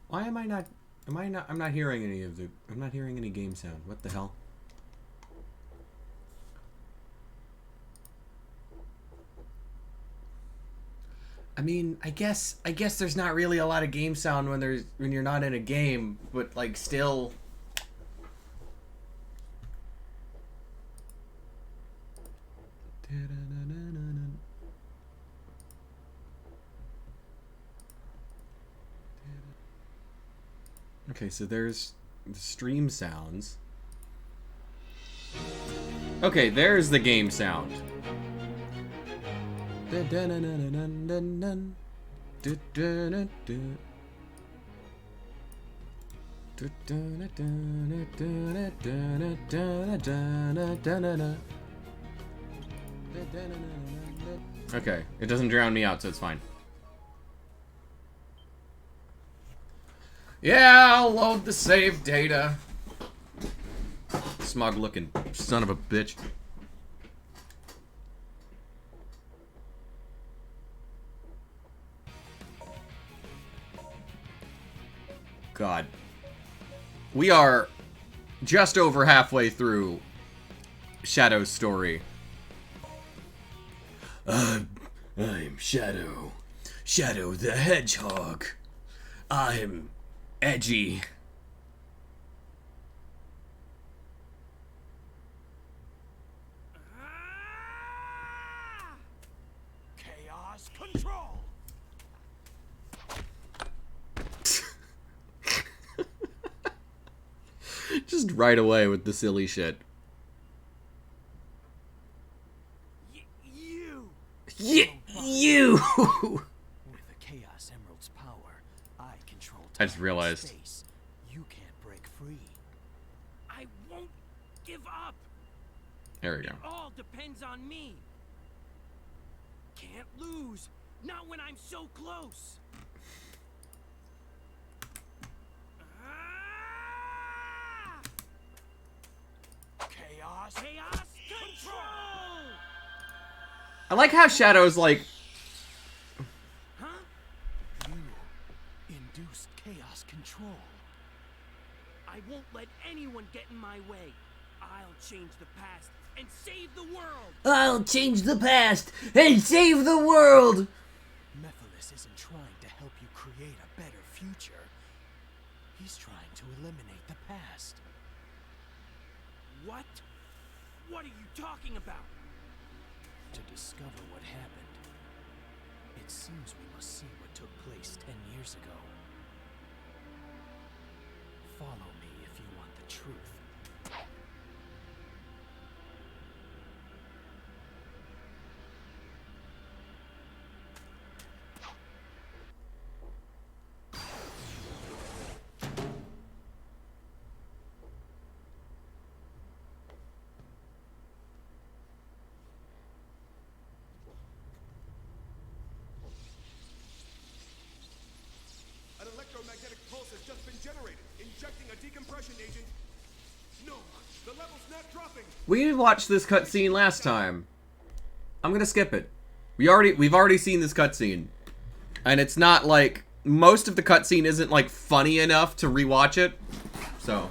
Why am I not... I'm not hearing any of the... I'm not hearing any game sound. What the hell? I mean, I guess there's not really a lot of game sound when you're not in a game, but like still... Okay, so there's the stream sounds. Okay, there's the game sound. Okay, it doesn't drown me out, so it's fine. Yeah, I'll load the save data. Smug looking son of a bitch. God. We are just over halfway through Shadow's story. I'm Shadow. Shadow the Hedgehog. I'm edgy. Chaos control. Just right away with the silly shit. You! With the Chaos Emerald's power, I control time. I just realized. Space. You can't break free. I won't give up. There we go. It all depends on me. Can't lose. Not when I'm so close. Chaos control. I like how Shadow's like... Huh? You induced chaos control. I won't let anyone get in my way. I'll change the past and save the world. I'll change the past and save the world! Mephiles isn't trying to help you create a better future. He's trying to eliminate the past. What? What are you talking about? To discover what happened. It seems we must see what took place 10 years ago. Follow me if you want the truth. An electromagnetic pulse has just been generated, injecting a decompression agent. No, the level's not dropping. We watched this cutscene last time. I'm gonna skip it. We've already seen this cutscene. And it's not like... Most of the cutscene isn't like funny enough to rewatch it. So...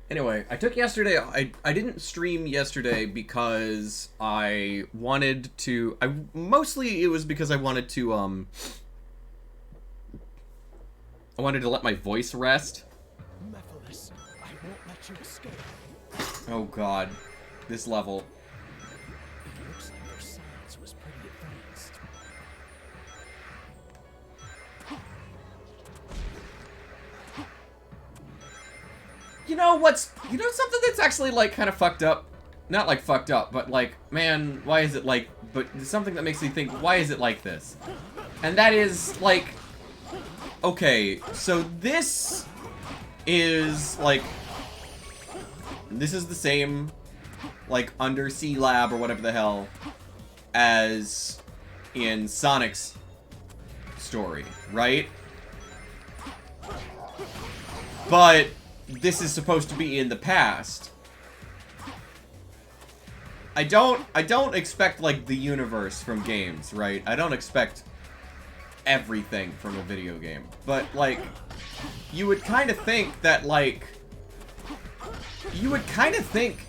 Anyway, I took yesterday... I didn't stream yesterday because I wanted to... Mostly it was because I wanted to, I wanted to let my voice rest. Mephiles, I won't let you escape. Oh god. This level. It looks like their science was pretty advanced. You know something that's actually like kind of fucked up? Not like fucked up, but like, man, why is it like, but something that makes me think, why is it like this? And that is like, okay, so this is like, this is the same like undersea lab or whatever the hell as in Sonic's story, right? But this is supposed to be in the past. I don't expect, like, the universe from games, right? I don't expect everything from a video game. But, like, you would kind of think that, like... You would kind of think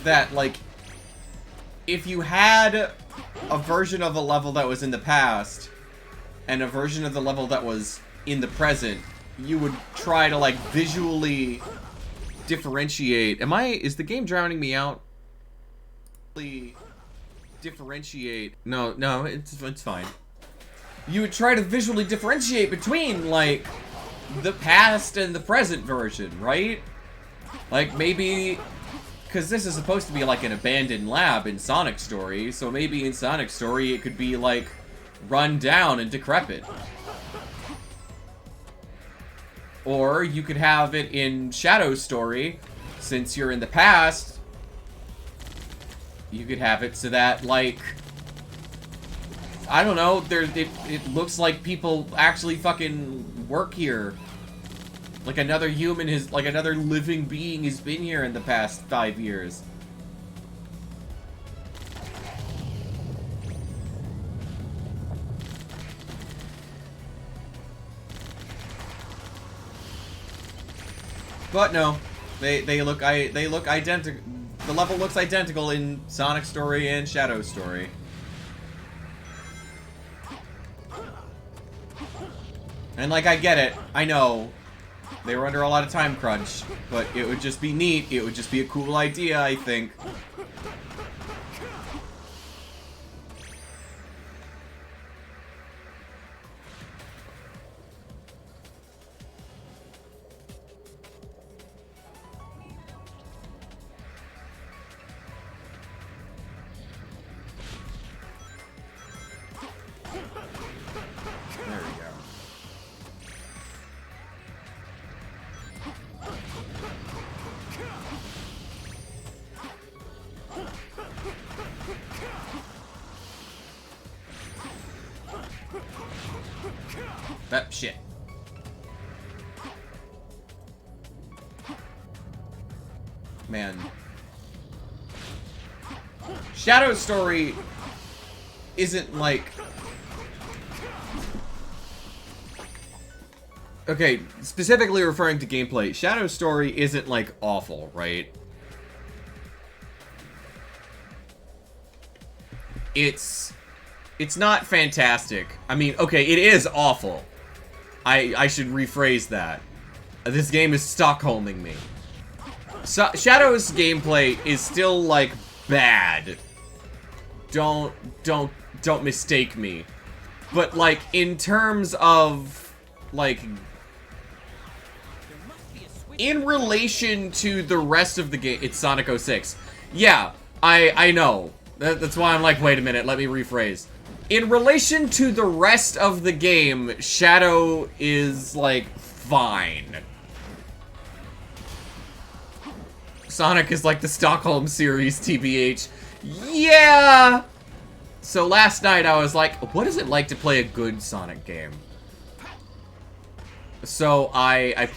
that, like, if you had a version of a level that was in the past and a version of the level that was in the present, you would try to, like, visually differentiate. Is the game drowning me out? Differentiate. No, it's fine. You would try to visually differentiate between, like, the past and the present version, right? Like, maybe... Because this is supposed to be, like, an abandoned lab in Sonic Story, so maybe in Sonic Story it could be, like, run down and decrepit. Or you could have it in Shadow Story, since you're in the past... You could have it so that, like, I don't know, it looks like people actually fucking work here. Like another human like another living being has been here in the past 5 years. But no, they look identical. The level looks identical in Sonic Story and Shadow Story. And, like, I get it. I know. They were under a lot of time crunch. But it would just be neat. It would just be a cool idea, I think. That shit. Man. Shadow Story isn't like... Okay, specifically referring to gameplay, Shadow Story isn't like awful, right? It's not fantastic. I mean, okay, it is awful. I should rephrase that. This game is Stockholming me. So, Shadow's gameplay is still, like, bad. Don't mistake me. But, like, in terms of, like, in relation to the rest of the game, it's Sonic 06. Yeah, I know. That's why I'm like, wait a minute, let me rephrase. In relation to the rest of the game, Shadow is, like, fine. Sonic is like the Stockholm series, TBH. Yeah! So last night I was like, what is it like to play a good Sonic game? So I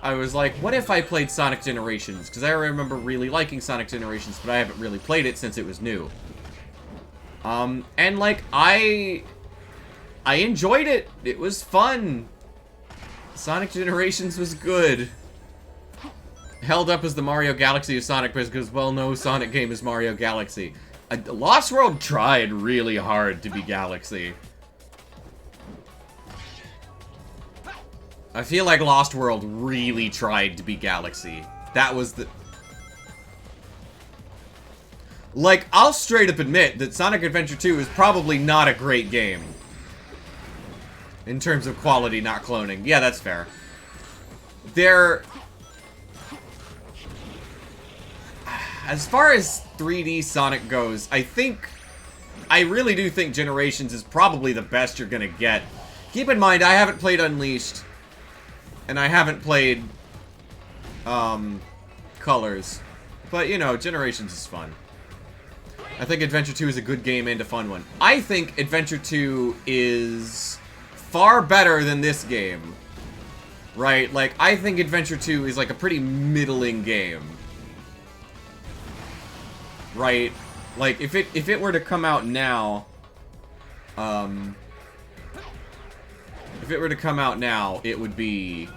was like, what if I played Sonic Generations? Because I remember really liking Sonic Generations, but I haven't really played it since it was new. And like, I enjoyed it. It was fun. Sonic Generations was good. Held up as the Mario Galaxy of Sonic because, well, no Sonic game is Mario Galaxy. Lost World tried really hard to be Galaxy. I feel like Lost World really tried to be Galaxy. That was the... Like, I'll straight up admit that Sonic Adventure 2 is probably not a great game. In terms of quality, not cloning. Yeah, that's fair. As far as 3D Sonic goes, I really do think Generations is probably the best you're gonna get. Keep in mind, I haven't played Unleashed. And I haven't played, Colors. But, you know, Generations is fun. I think Adventure 2 is a good game and a fun one. I think Adventure 2 is far better than this game. right? Like, I think Adventure 2 is like a pretty middling game. Right? Like, if it were to come out now, if it were to come out now, it would be...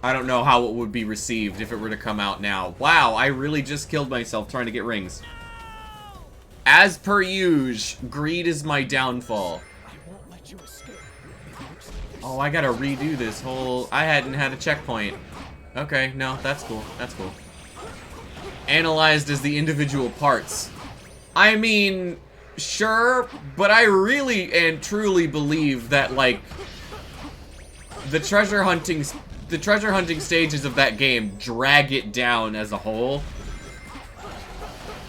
I don't know how it would be received if it were to come out now. Wow, I really just killed myself trying to get rings. As per usual, greed is my downfall. I won't let you escape. Oh, I gotta redo this whole... I hadn't had a checkpoint. Okay, no, that's cool. That's cool. Analyzed as the individual parts. I mean, sure, but I really and truly believe that, like, the treasure hunting stages of that game drag it down as a whole.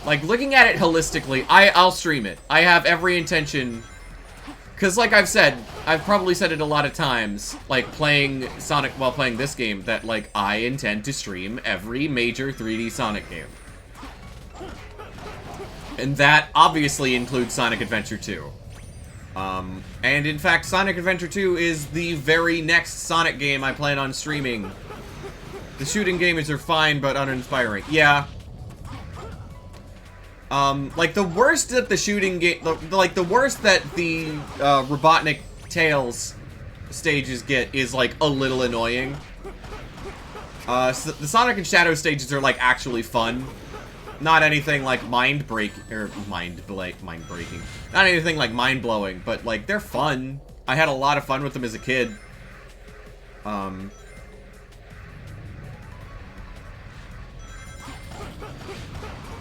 Like, looking at it holistically, I'll stream it. I have every intention... Because, like I've said, I've probably said it a lot of times, like, playing Sonic while playing this game, that, like, I intend to stream every major 3D Sonic game. And that obviously includes Sonic Adventure 2. And in fact, Sonic Adventure 2 is the very next Sonic game I plan on streaming. The shooting games are fine, but uninspiring. Yeah. Like, the worst that the shooting game... Like, the worst that the, Robotnik Tails stages get is, like, a little annoying. So the Sonic and Shadow stages are, like, actually fun. Not anything, like, mind-breaking. Not anything, like, mind-blowing, but, like, they're fun. I had a lot of fun with them as a kid.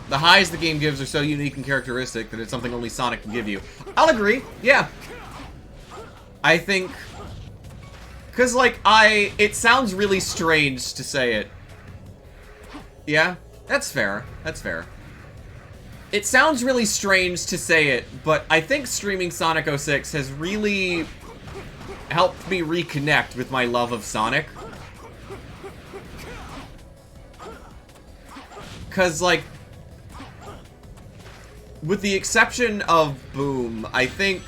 The highs the game gives are so unique and characteristic that it's something only Sonic can give you. I'll agree, yeah. I think... Because, like, it sounds really strange to say it. Yeah, that's fair. That's fair. It sounds really strange to say it, but I think streaming Sonic 06 has really helped me reconnect with my love of Sonic. Because, like, with the exception of Boom, I think...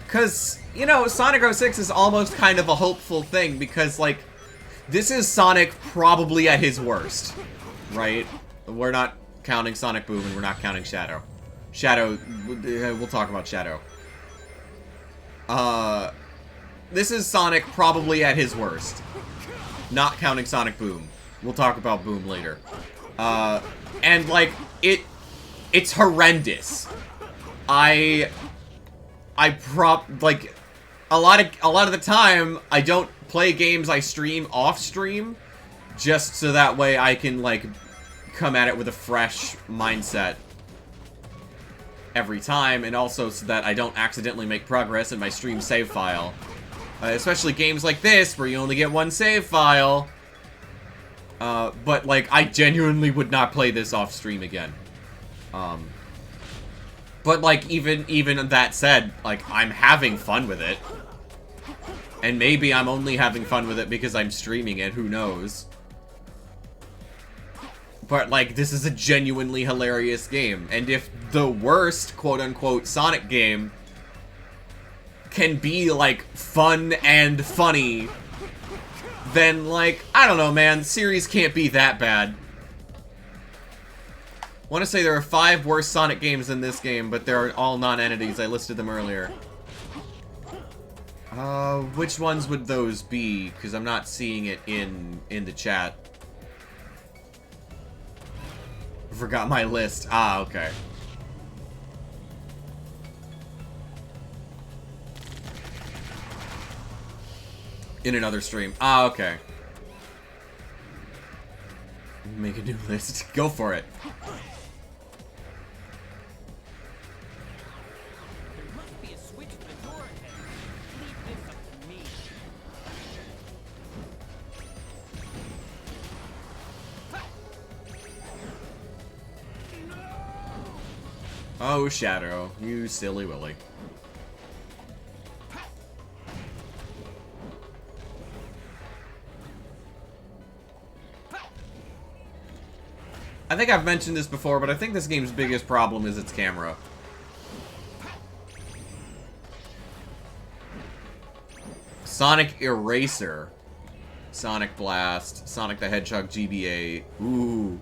Because, you know, Sonic 06 is almost kind of a hopeful thing, because, like, this is Sonic probably at his worst, right? We're not counting Sonic Boom, and we're not counting Shadow. Shadow, we'll talk about Shadow. This is Sonic probably at his worst. Not counting Sonic Boom. We'll talk about Boom later. And, like, it's horrendous. like, a lot of the time, I don't play games I stream off-stream, just so that way I can, like, come at it with a fresh mindset every time, and also so that I don't accidentally make progress in my stream save file. Especially games like this, where you only get one save file. But, like, I genuinely would not play this off-stream again. But, like, even that said, like, I'm having fun with it. And maybe I'm only having fun with it because I'm streaming it, who knows. But, like, this is a genuinely hilarious game. And if the worst, quote-unquote, Sonic game can be, like, fun and funny, then, like, I don't know, man. The series can't be that bad. I want to say there are 5 worse Sonic games than this game, but they're all non-entities. I listed them earlier. Which ones would those be? Because I'm not seeing it in the chat. Forgot my list. Ah, okay. In another stream. Ah, okay. Make a new list. Go for it. There must be a switch to the door ahead. Leave this up to me. Oh, Shadow. You silly Willy. I think I've mentioned this before, but I think this game's biggest problem is its camera. Sonic Eraser. Sonic Blast. Sonic the Hedgehog GBA. Ooh.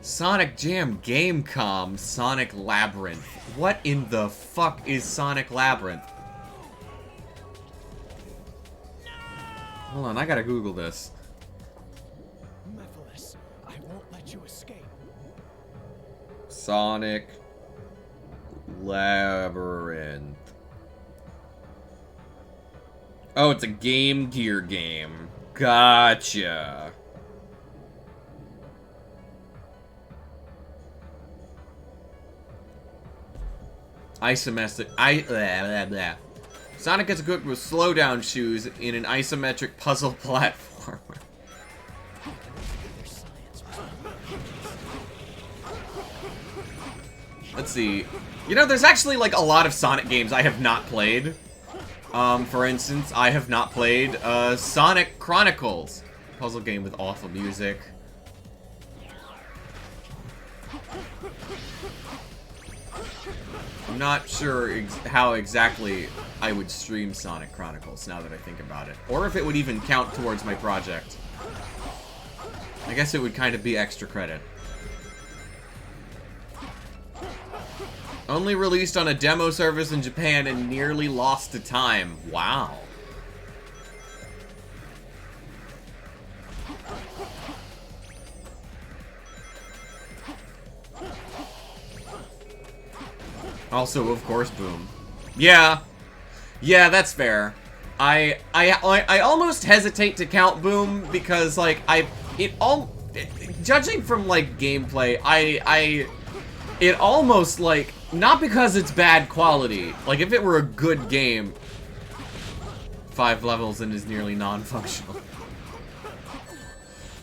Sonic Jam Gamecom. Sonic Labyrinth. What in the fuck is Sonic Labyrinth? Hold on, I gotta Google this. Mephiles, I won't let you escape. Sonic Labyrinth. Oh, it's a Game Gear game. Gotcha. Isometric. Blah, blah, blah. Sonic gets equipped with slowdown shoes in an isometric puzzle platformer. Let's see. You know, there's actually like a lot of Sonic games I have not played. For instance, I have not played Sonic Chronicles, puzzle game with awful music. I'm not sure how exactly I would stream Sonic Chronicles now that I think about it, or if it would even count towards my project. I guess it would kind of be extra credit. Only released on a demo service in Japan and nearly lost to time. Wow. Also, of course, Boom. Yeah. Yeah, that's fair. I almost hesitate to count Boom because, like, judging from, like, gameplay, it almost, like, not because it's bad quality. Like, if it were a good game, 5 levels and is nearly non-functional.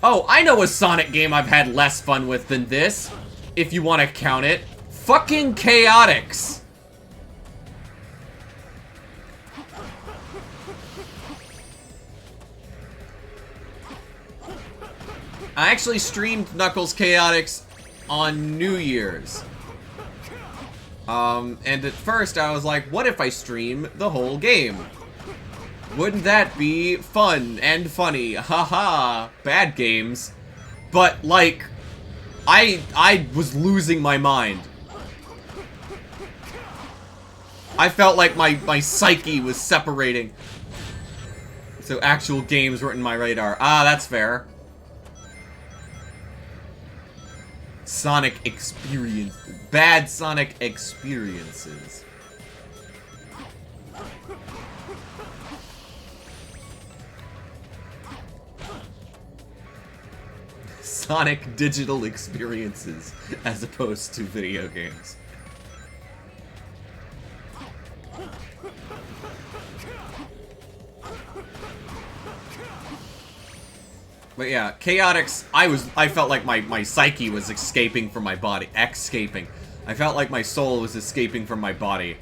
Oh, I know a Sonic game I've had less fun with than this, if you want to count it. Fucking Chaotix. I actually streamed Knuckles Chaotix on New Year's. And at first I was like, what if I stream the whole game? Wouldn't that be fun and funny? Haha, bad games. But, like, I was losing my mind. I felt like my psyche was separating. So actual games weren't in my radar. Ah, that's fair. Sonic experience. Bad Sonic experiences. Sonic digital experiences as opposed to video games. But yeah, Chaotix, I felt like my psyche was escaping from my body. Escaping. I felt like my soul was escaping from my body.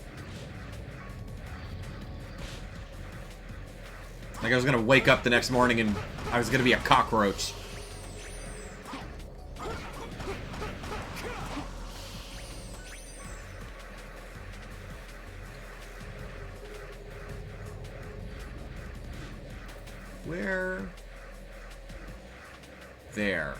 Like I was gonna wake up the next morning and I was gonna be a cockroach. Where? There.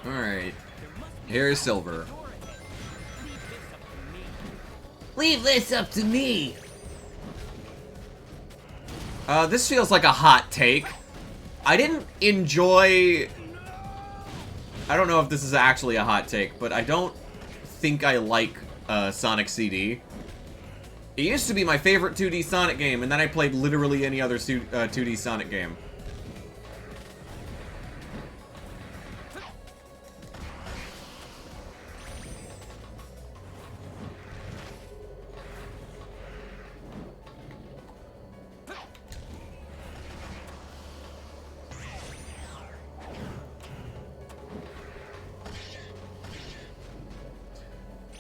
Alright. Here's Silver. Leave this up to me! This feels like a hot take. I didn't enjoy... I don't know if this is actually a hot take, but I don't think I like Sonic CD. It used to be my favorite 2D Sonic game, and then I played literally any other 2D Sonic game.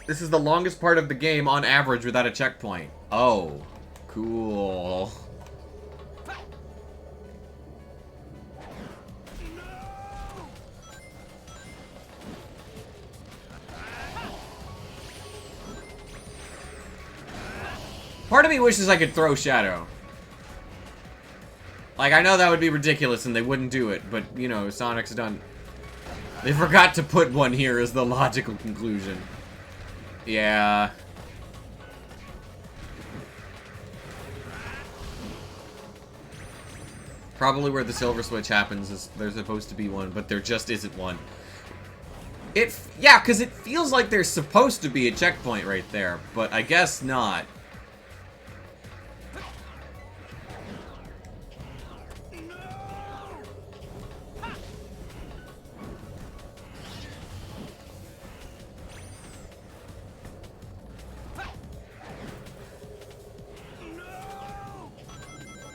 This is the longest part of the game on average without a checkpoint. Oh, cool. Part of me wishes I could throw Shadow. Like, I know that would be ridiculous and they wouldn't do it, but, you know, Sonic's done. They forgot to put one here as the logical conclusion. Yeah. Probably where the silver switch happens is there's supposed to be one, but there just isn't one. Yeah, because it feels like there's supposed to be a checkpoint right there, but I guess not.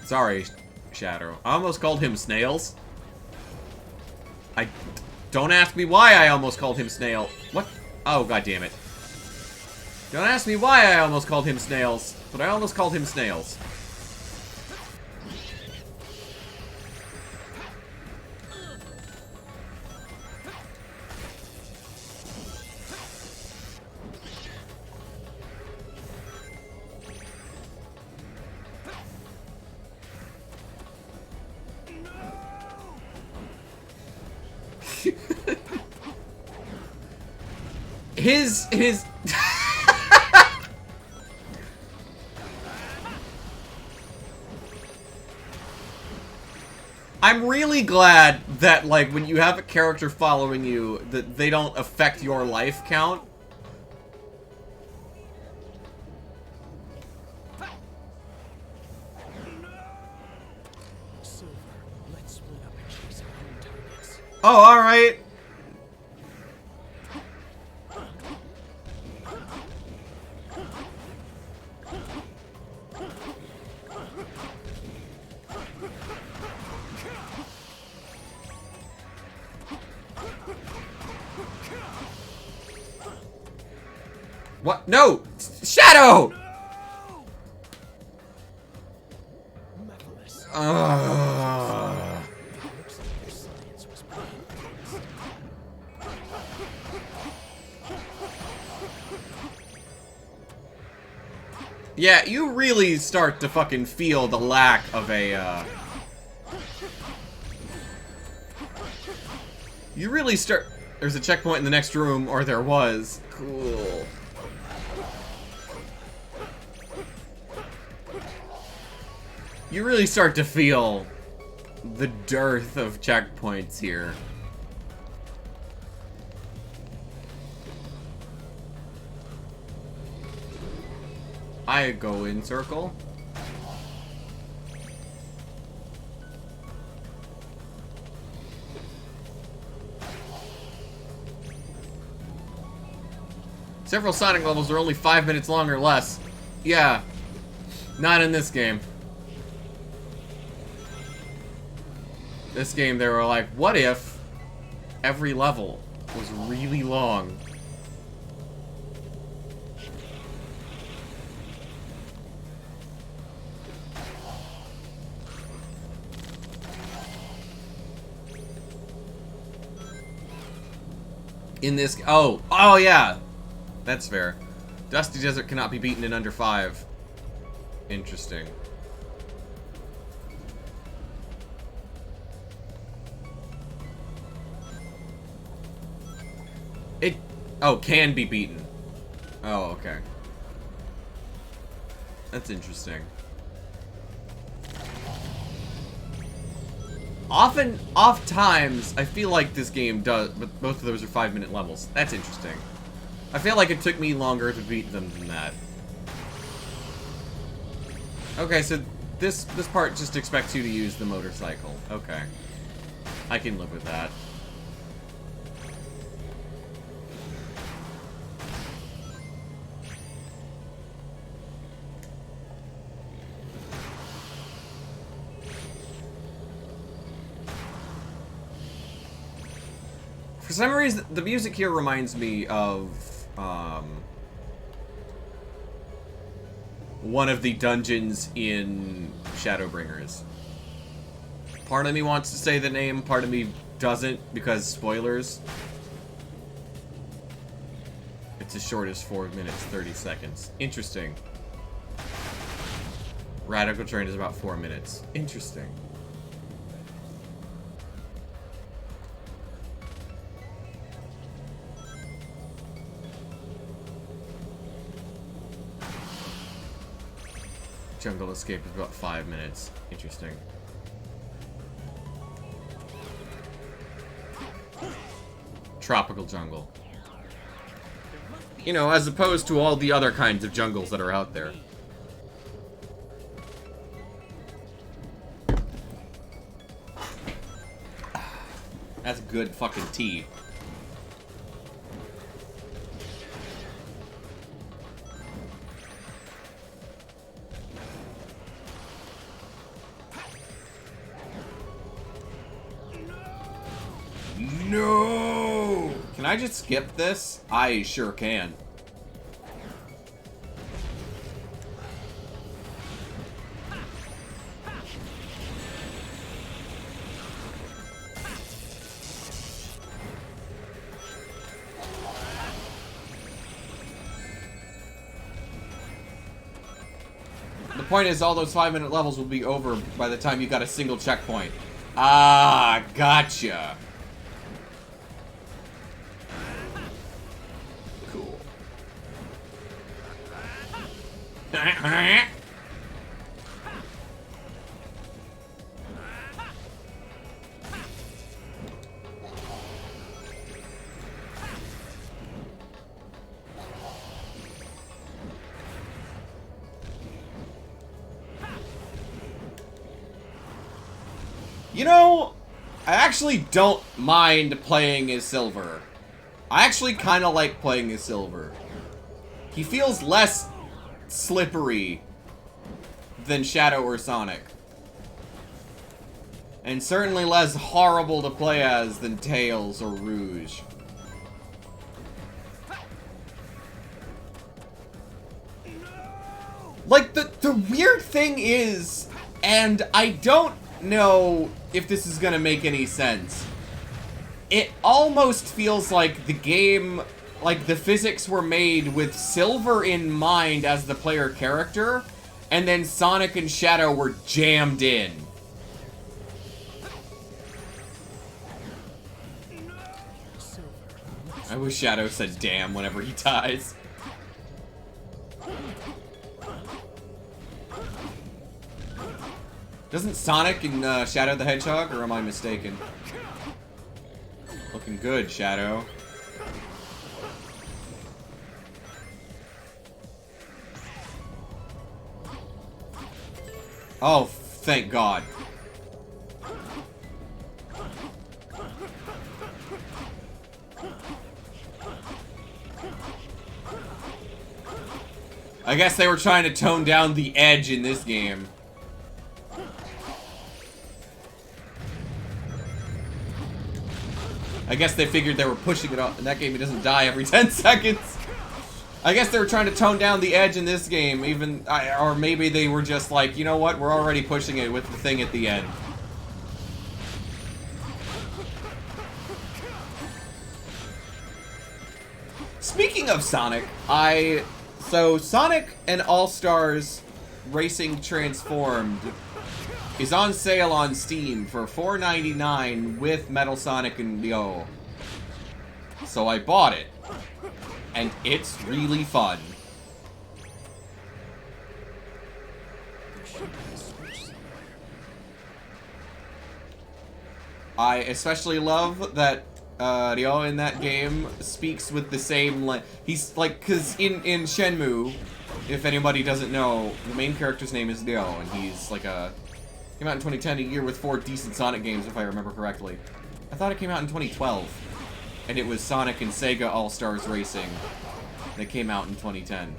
Sorry, Shadow. I almost called him Snails. Don't ask me why I almost called him Snail. What? Oh, god damn it. Don't ask me why I almost called him Snails, but I almost called him Snails. his I'm really glad that, like, when you have a character following you, that they don't affect your life count. Silver, let's split up and chase our own targets. Oh, alright. What? No! Shadow! Mephiles. Ugh. Looks like your science was playing tricks. Yeah, you really start to fucking feel the lack of a, You really start... There's a checkpoint in the next room, or there was. Cool. You really start to feel the dearth of checkpoints here. I go in circle. Several Sonic levels are only 5 minutes long or less. Yeah. Not in this game. This game, they were like, what if every level was really long? In this... Oh yeah! That's fair. Dusty Desert cannot be beaten in under 5. Interesting. It... Oh, can be beaten. Oh, okay. That's interesting. Oft times, I feel like this game does, but both of those are 5-minute levels. That's interesting. I feel like it took me longer to beat them than that. Okay, so this part just expects you to use the motorcycle. Okay. I can live with that. For some reason, the music here reminds me of, one of the dungeons in Shadowbringers. Part of me wants to say the name, part of me doesn't, because spoilers. It's as short as 4 minutes, 30 seconds. Interesting. Radical terrain is about 4 minutes. Interesting. Jungle escape is about 5 minutes. Interesting. Tropical jungle. You know, as opposed to all the other kinds of jungles that are out there. That's good fucking tea. No! Can I just skip this? I sure can. The point is, all those 5-minute levels will be over by the time you got a single checkpoint. Ah, gotcha. Cool. You know, I actually don't mind playing as Silver. I actually kind of like playing as Silver. He feels less slippery than Shadow or Sonic. And certainly less horrible to play as than Tails or Rouge. Like, the weird thing is, and I don't know if this is gonna make any sense, it almost feels like the game, like the physics were made with Silver in mind as the player character, and then Sonic and Shadow were jammed in. I wish Shadow said damn whenever he dies. Doesn't Sonic and Shadow the Hedgehog, or am I mistaken? Looking good, Shadow. Oh, thank God. I guess they were trying to tone down the edge in this game. I guess they figured they were pushing it up. In that game, he doesn't die every 10 seconds. I guess they were trying to tone down the edge in this game, even, or maybe they were just like, you know what, we're already pushing it with the thing at the end. Speaking of Sonic, so Sonic and All-Stars Racing Transformed is on sale on Steam for $4.99 with Metal Sonic and Neo. So I bought it. And it's really fun. I especially love that Ryo in that game speaks with the same, he's like, cause in Shenmue, if anybody doesn't know, the main character's name is Ryo, and he's like came out in 2010, a year with 4 decent Sonic games, if I remember correctly. I thought it came out in 2012. And it was Sonic and Sega All-Stars Racing that came out in 2010.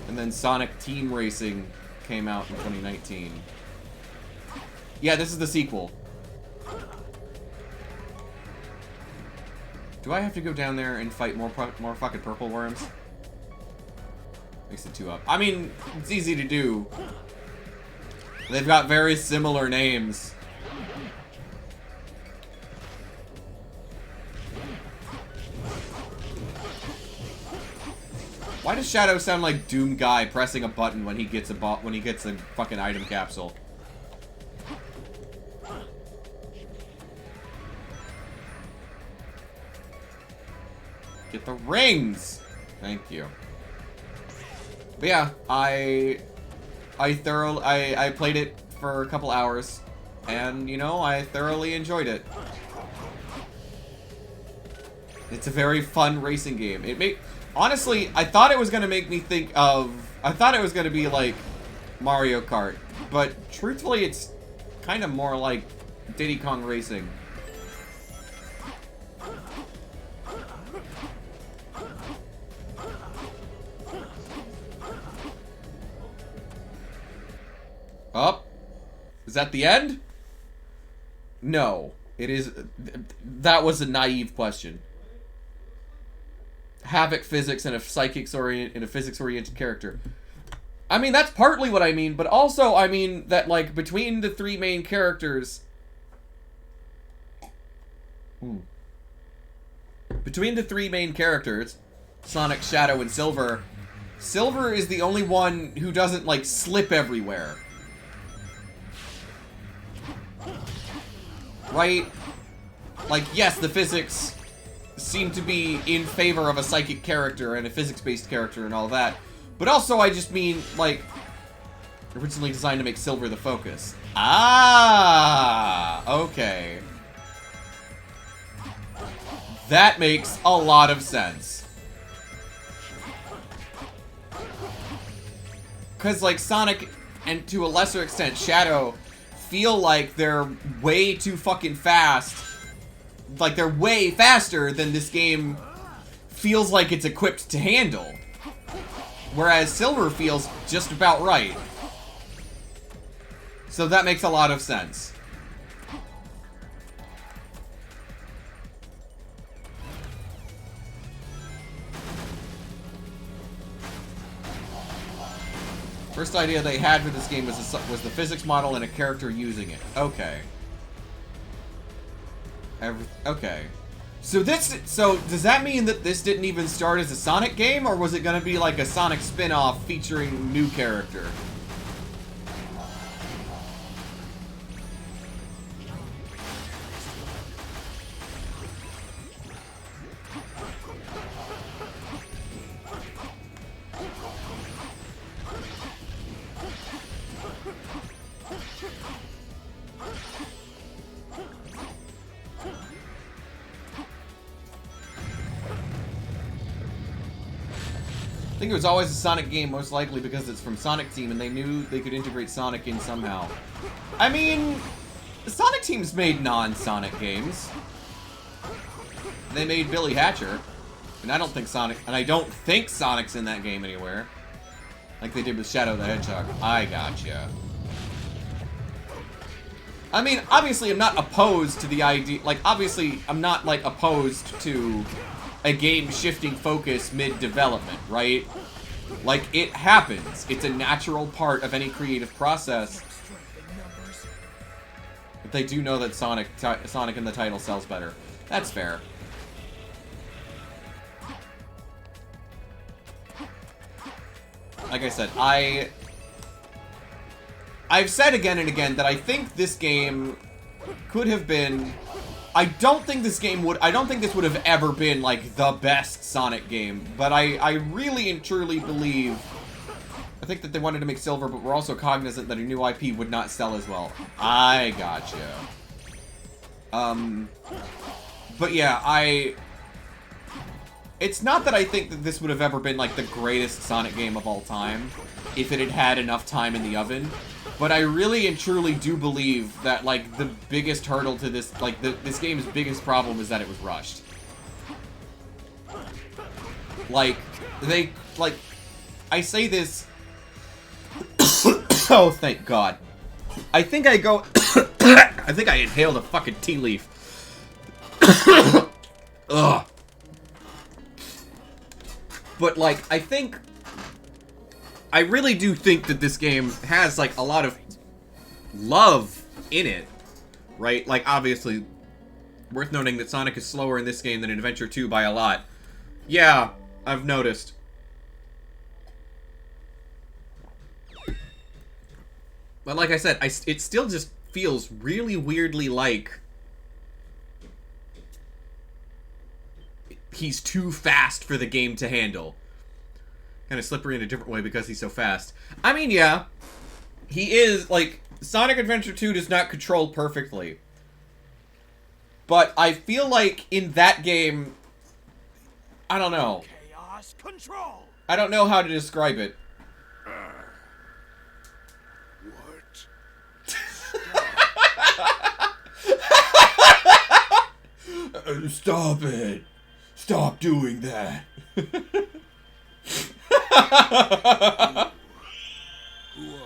And then Sonic Team Racing came out in 2019. Yeah, this is the sequel. Do I have to go down there and fight more fucking purple worms? Makes it 2 up. I mean, it's easy to do. They've got very similar names. Why does Shadow sound like Doom Guy pressing a button when he gets a fucking item capsule? Get the rings! Thank you. But yeah, I played it for a couple hours, and, you know, I thoroughly enjoyed it. It's a very fun racing game. Honestly, I thought it was gonna make me think of... I thought it was gonna be like Mario Kart, but truthfully, it's kind of more like Diddy Kong Racing. Oh, is that the end? No, it is. That was a naive question. Havoc physics and a physics-oriented character. I mean, that's partly what I mean, but also I mean that, like, between the three main characters... Between the three main characters, Sonic, Shadow, and Silver, Silver is the only one who doesn't, like, slip everywhere. Right? Like, yes, the physics seem to be in favor of a psychic character and a physics-based character and all that. But also, I just mean, like, originally designed to make Silver the focus. Ah! Okay. That makes a lot of sense. Because, like, Sonic, and to a lesser extent, Shadow, feel like they're way too fucking fast. Like, they're way faster than this game feels like it's equipped to handle. Whereas Silver feels just about right. So that makes a lot of sense. First idea they had for this game was the physics model and a character using it. Okay. Okay. So does that mean that this didn't even start as a Sonic game, or was it gonna be like a Sonic spin-off featuring new character? I think it was always a Sonic game, most likely because it's from Sonic Team and they knew they could integrate Sonic in somehow. I mean, Sonic Team's made non-Sonic games. They made Billy Hatcher, and I don't think Sonic's in that game anywhere. Like they did with Shadow the Hedgehog. I gotcha. I mean, obviously I'm not opposed to the idea, like, obviously I'm not, like, opposed to a game shifting focus mid-development, right? Like, it happens. It's a natural part of any creative process. But they do know that Sonic in the title sells better. That's fair. Like I said, I've said again and again that I think this game could have been... I don't think this would have ever been, like, the best Sonic game, but I really and truly believe... I think that they wanted to make Silver, but we're also cognizant that a new IP would not sell as well. I gotcha. But yeah, it's not that I think that this would have ever been, like, the greatest Sonic game of all time, if it had had enough time in the oven. But I really and truly do believe that, like, the biggest hurdle to this, like, this game's biggest problem is that it was rushed. Like, I say this... Oh, thank God. I think I inhaled a fucking tea leaf. Ugh. But, like, I really do think that this game has, like, a lot of love in it, right? Like, obviously, worth noting that Sonic is slower in this game than in Adventure 2 by a lot. Yeah, I've noticed. But like I said, it still just feels really weirdly like he's too fast for the game to handle. Kind of slippery in a different way because he's so fast. I mean, yeah, he is, like, Sonic Adventure 2 does not control perfectly. But I feel like in that game, I don't know. Chaos control. I don't know how to describe it. What? Stop it. Stop doing that. Who are you?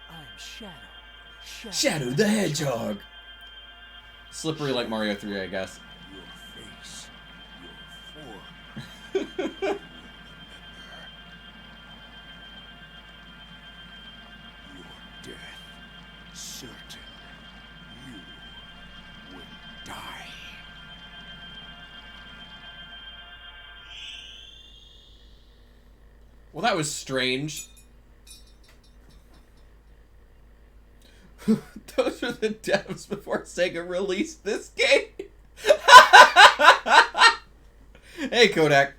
I'm Shadow. Shadow the Hedgehog. Slippery like Mario 3, I guess. Your face, your form. Your death certain. You will die. Well, that was strange. Those are the devs before Sega released this game. Hey, Kodak.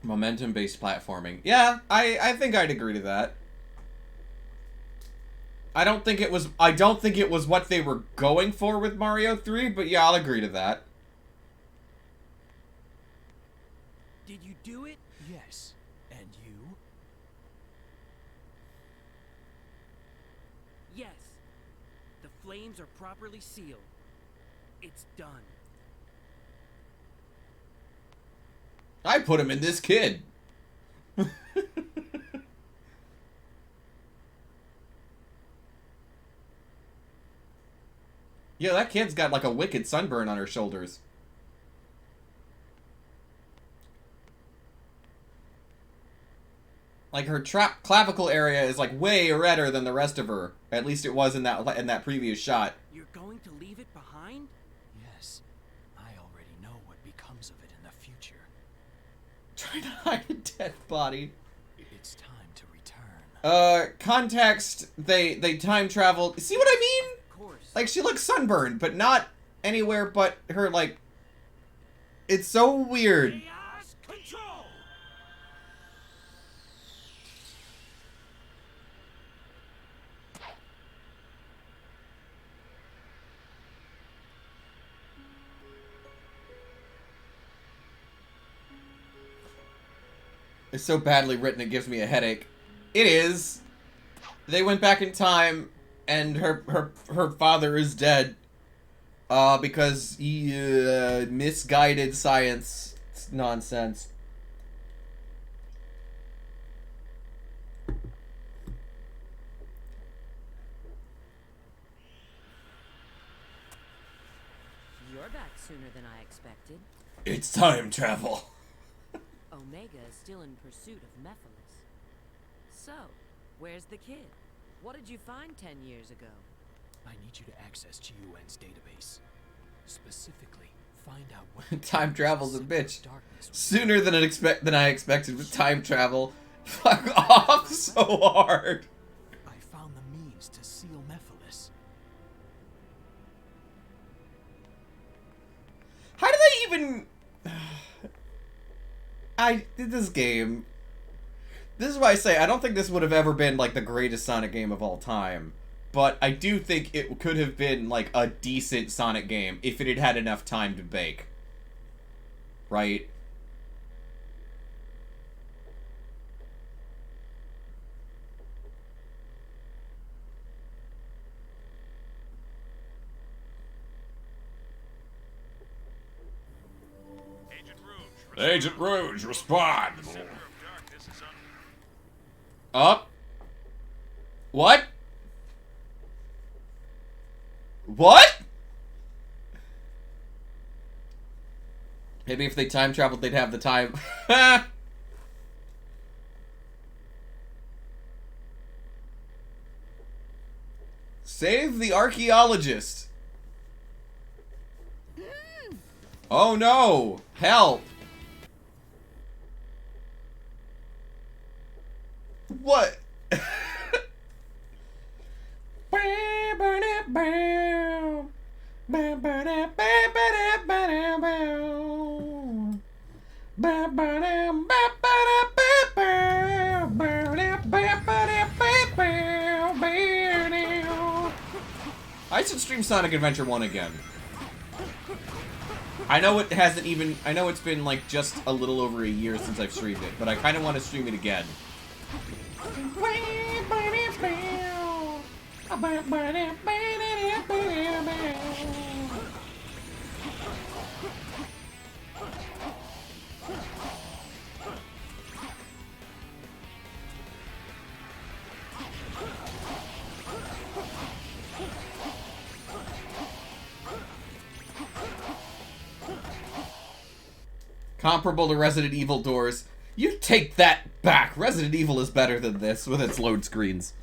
Momentum-based platforming. Yeah, I think I'd agree to that. I don't think it was what they were going for with Mario 3, but yeah, I'll agree to that. Did you do it? Yes. And you? Yes. The flames are properly sealed. It's done. I put him in this kid. Yeah, that kid's got like a wicked sunburn on her shoulders. Like her clavicle area is like way redder than the rest of her. At least it was in that previous shot. You're going to leave it behind? Yes. I already know what becomes of it in the future. Trying to hide a dead body. It's time to return. Context, they time travel. See what I mean? Of course. Like, she looks sunburned, but not anywhere but her, like... It's so weird. Chaos control. It's so badly written it gives me a headache. It is. They went back in time, and her father is dead. Because he, misguided science nonsense. You're back sooner than I expected. It's time travel. Omega is still in pursuit of Mephiles. So, where's the kid? What did you find 10 years ago? I need you to access GUN's database. Specifically, find out what Time travel's a bitch. darkness was. Sooner than I expected with time travel. Fuck off so hard. I found the means to seal Mephiles. How do they even... I did this game. This is why I say I don't think this would have ever been like the greatest Sonic game of all time. But I do think it could have been like a decent Sonic game if it had had enough time to bake. Right? Agent Rouge, respond! Up? What? What? Maybe if they time traveled, they'd have the time. Save the archaeologist. Oh no! Help! What? I should stream Sonic Adventure 1 again. I know it hasn't even... I know it's been, like, just a little over a year since I've streamed it, but I kind of want to stream it again. Comparable to Resident Evil doors. You take that back. Resident Evil is better than this with its load screens.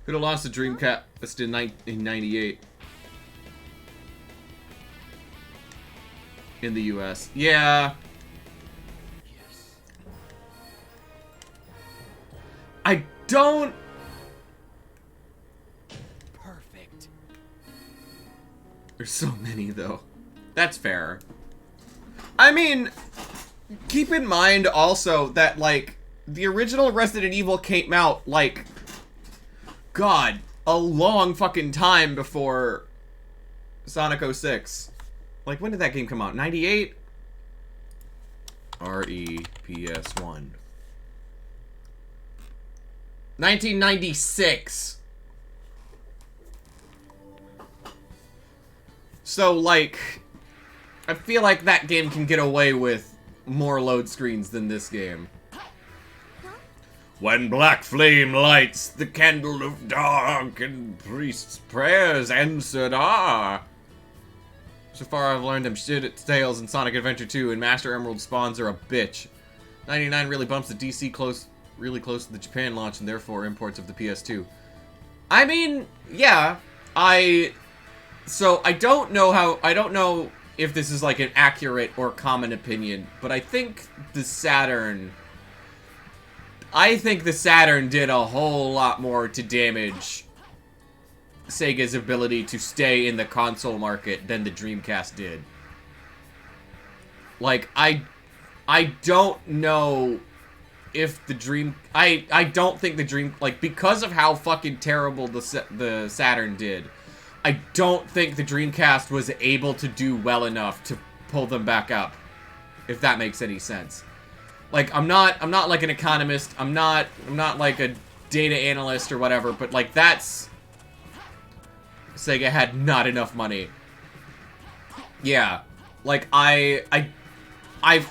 Could have lost the Dreamcast in 98 in the US. Yeah. I don't... Perfect. There's so many, though. That's fair. I mean, keep in mind also that, like, the original Resident Evil came out, like, God, a long fucking time before Sonic 06. Like, when did that game come out? 98? REPS1. 1996. So, like, I feel like that game can get away with more load screens than this game. When black flame lights the candle of dark and priest's prayers answered are. So far I've learned I'm shit at Tails and Sonic Adventure 2 and Master Emerald spawns are a bitch. 99 really bumps the DC really close to the Japan launch and therefore imports of the PS2. I mean, yeah, so I don't know if this is like an accurate or common opinion, but I think the Saturn did a whole lot more to damage Sega's ability to stay in the console market than the Dreamcast did. Like, I don't know if the I don't think the Dream, like, because of how fucking terrible the Saturn did, I don't think the Dreamcast was able to do well enough to pull them back up, if that makes any sense. Like, I'm not like an economist, I'm not like a data analyst or whatever, but like that's Sega had not enough money. Yeah. Like I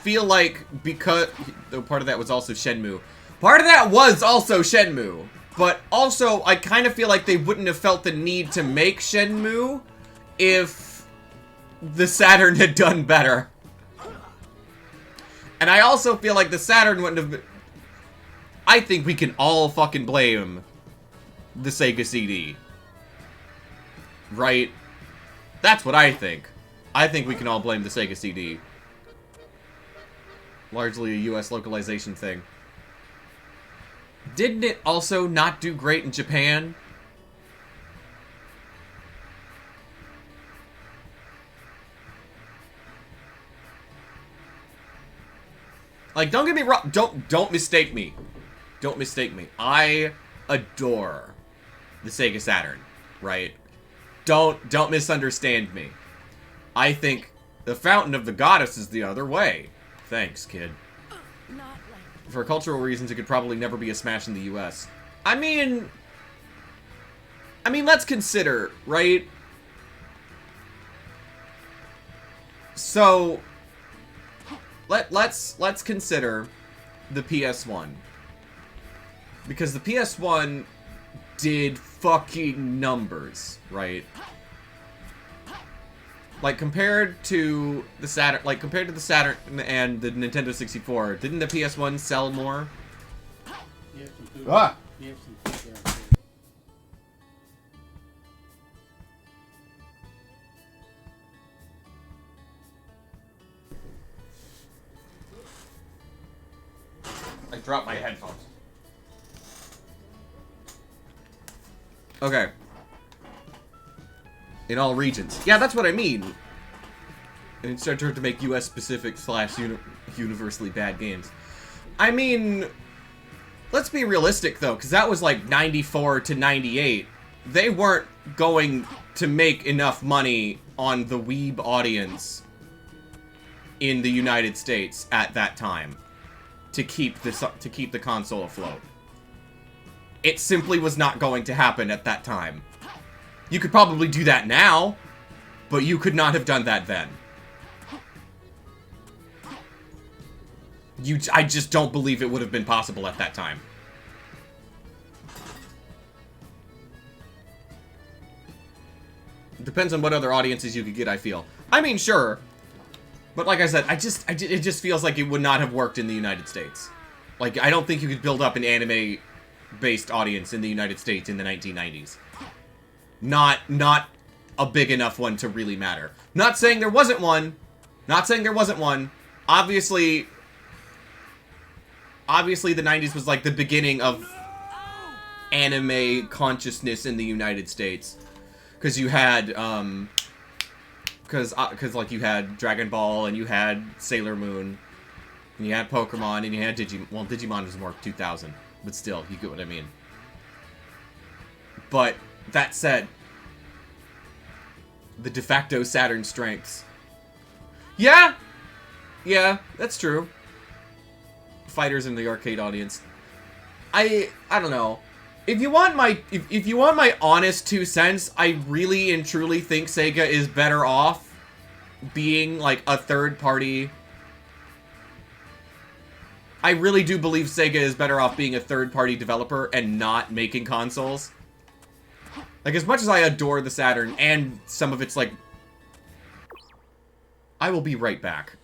feel like because though part of that was also Shenmue. Part of that was also Shenmue. But also, I kind of feel like they wouldn't have felt the need to make Shenmue if the Saturn had done better. And I also feel like the Saturn wouldn't have been... I think we can all fucking blame the Sega CD. Right? That's what I think. I think we can all blame the Sega CD. Largely a US localization thing. Didn't it also not do great in Japan? Like, don't get me wrong. Don't mistake me. Don't mistake me. I adore the Sega Saturn, right? Don't misunderstand me. I think the Fountain of the Goddess is the other way. Thanks, kid. For cultural reasons, it could probably never be a smash in the US. I mean, let's consider, right? So, let's consider the PS1. Because the PS1 did fucking numbers, right? Like, compared to the Saturn, and the Nintendo 64, didn't the PS1 sell more? You have some food. Ah! You have some food downstairs. I dropped my headphones. Okay. In all regions. Yeah, that's what I mean. And it started to make US specific / universally bad games. I mean, let's be realistic though, because that was like 94 to 98. They weren't going to make enough money on the weeb audience in the United States at that time to keep the console afloat. It simply was not going to happen at that time. You could probably do that now, but you could not have done that then. I just don't believe it would have been possible at that time. Depends on what other audiences you could get, I feel. I mean, sure. But like I said, it just feels like it would not have worked in the United States. Like, I don't think you could build up an anime-based audience in the United States in the 1990s. Not a big enough one to really matter. Not saying there wasn't one. Not saying there wasn't one. Obviously, the 90s was like the beginning of anime consciousness in the United States. Because you had, because like you had Dragon Ball and you had Sailor Moon and you had Pokemon and you had Digimon. Well, Digimon was more 2000, but still, you get what I mean. But that said, the de facto Saturn strengths. Yeah, that's true. Fighters in the arcade audience. I don't know. If you want my honest 2 cents, I really and truly think Sega is better off being like a third party. I really do believe Sega is better off being a third party developer and not making consoles. Like, as much as I adore the Saturn and some of its like, I will be right back.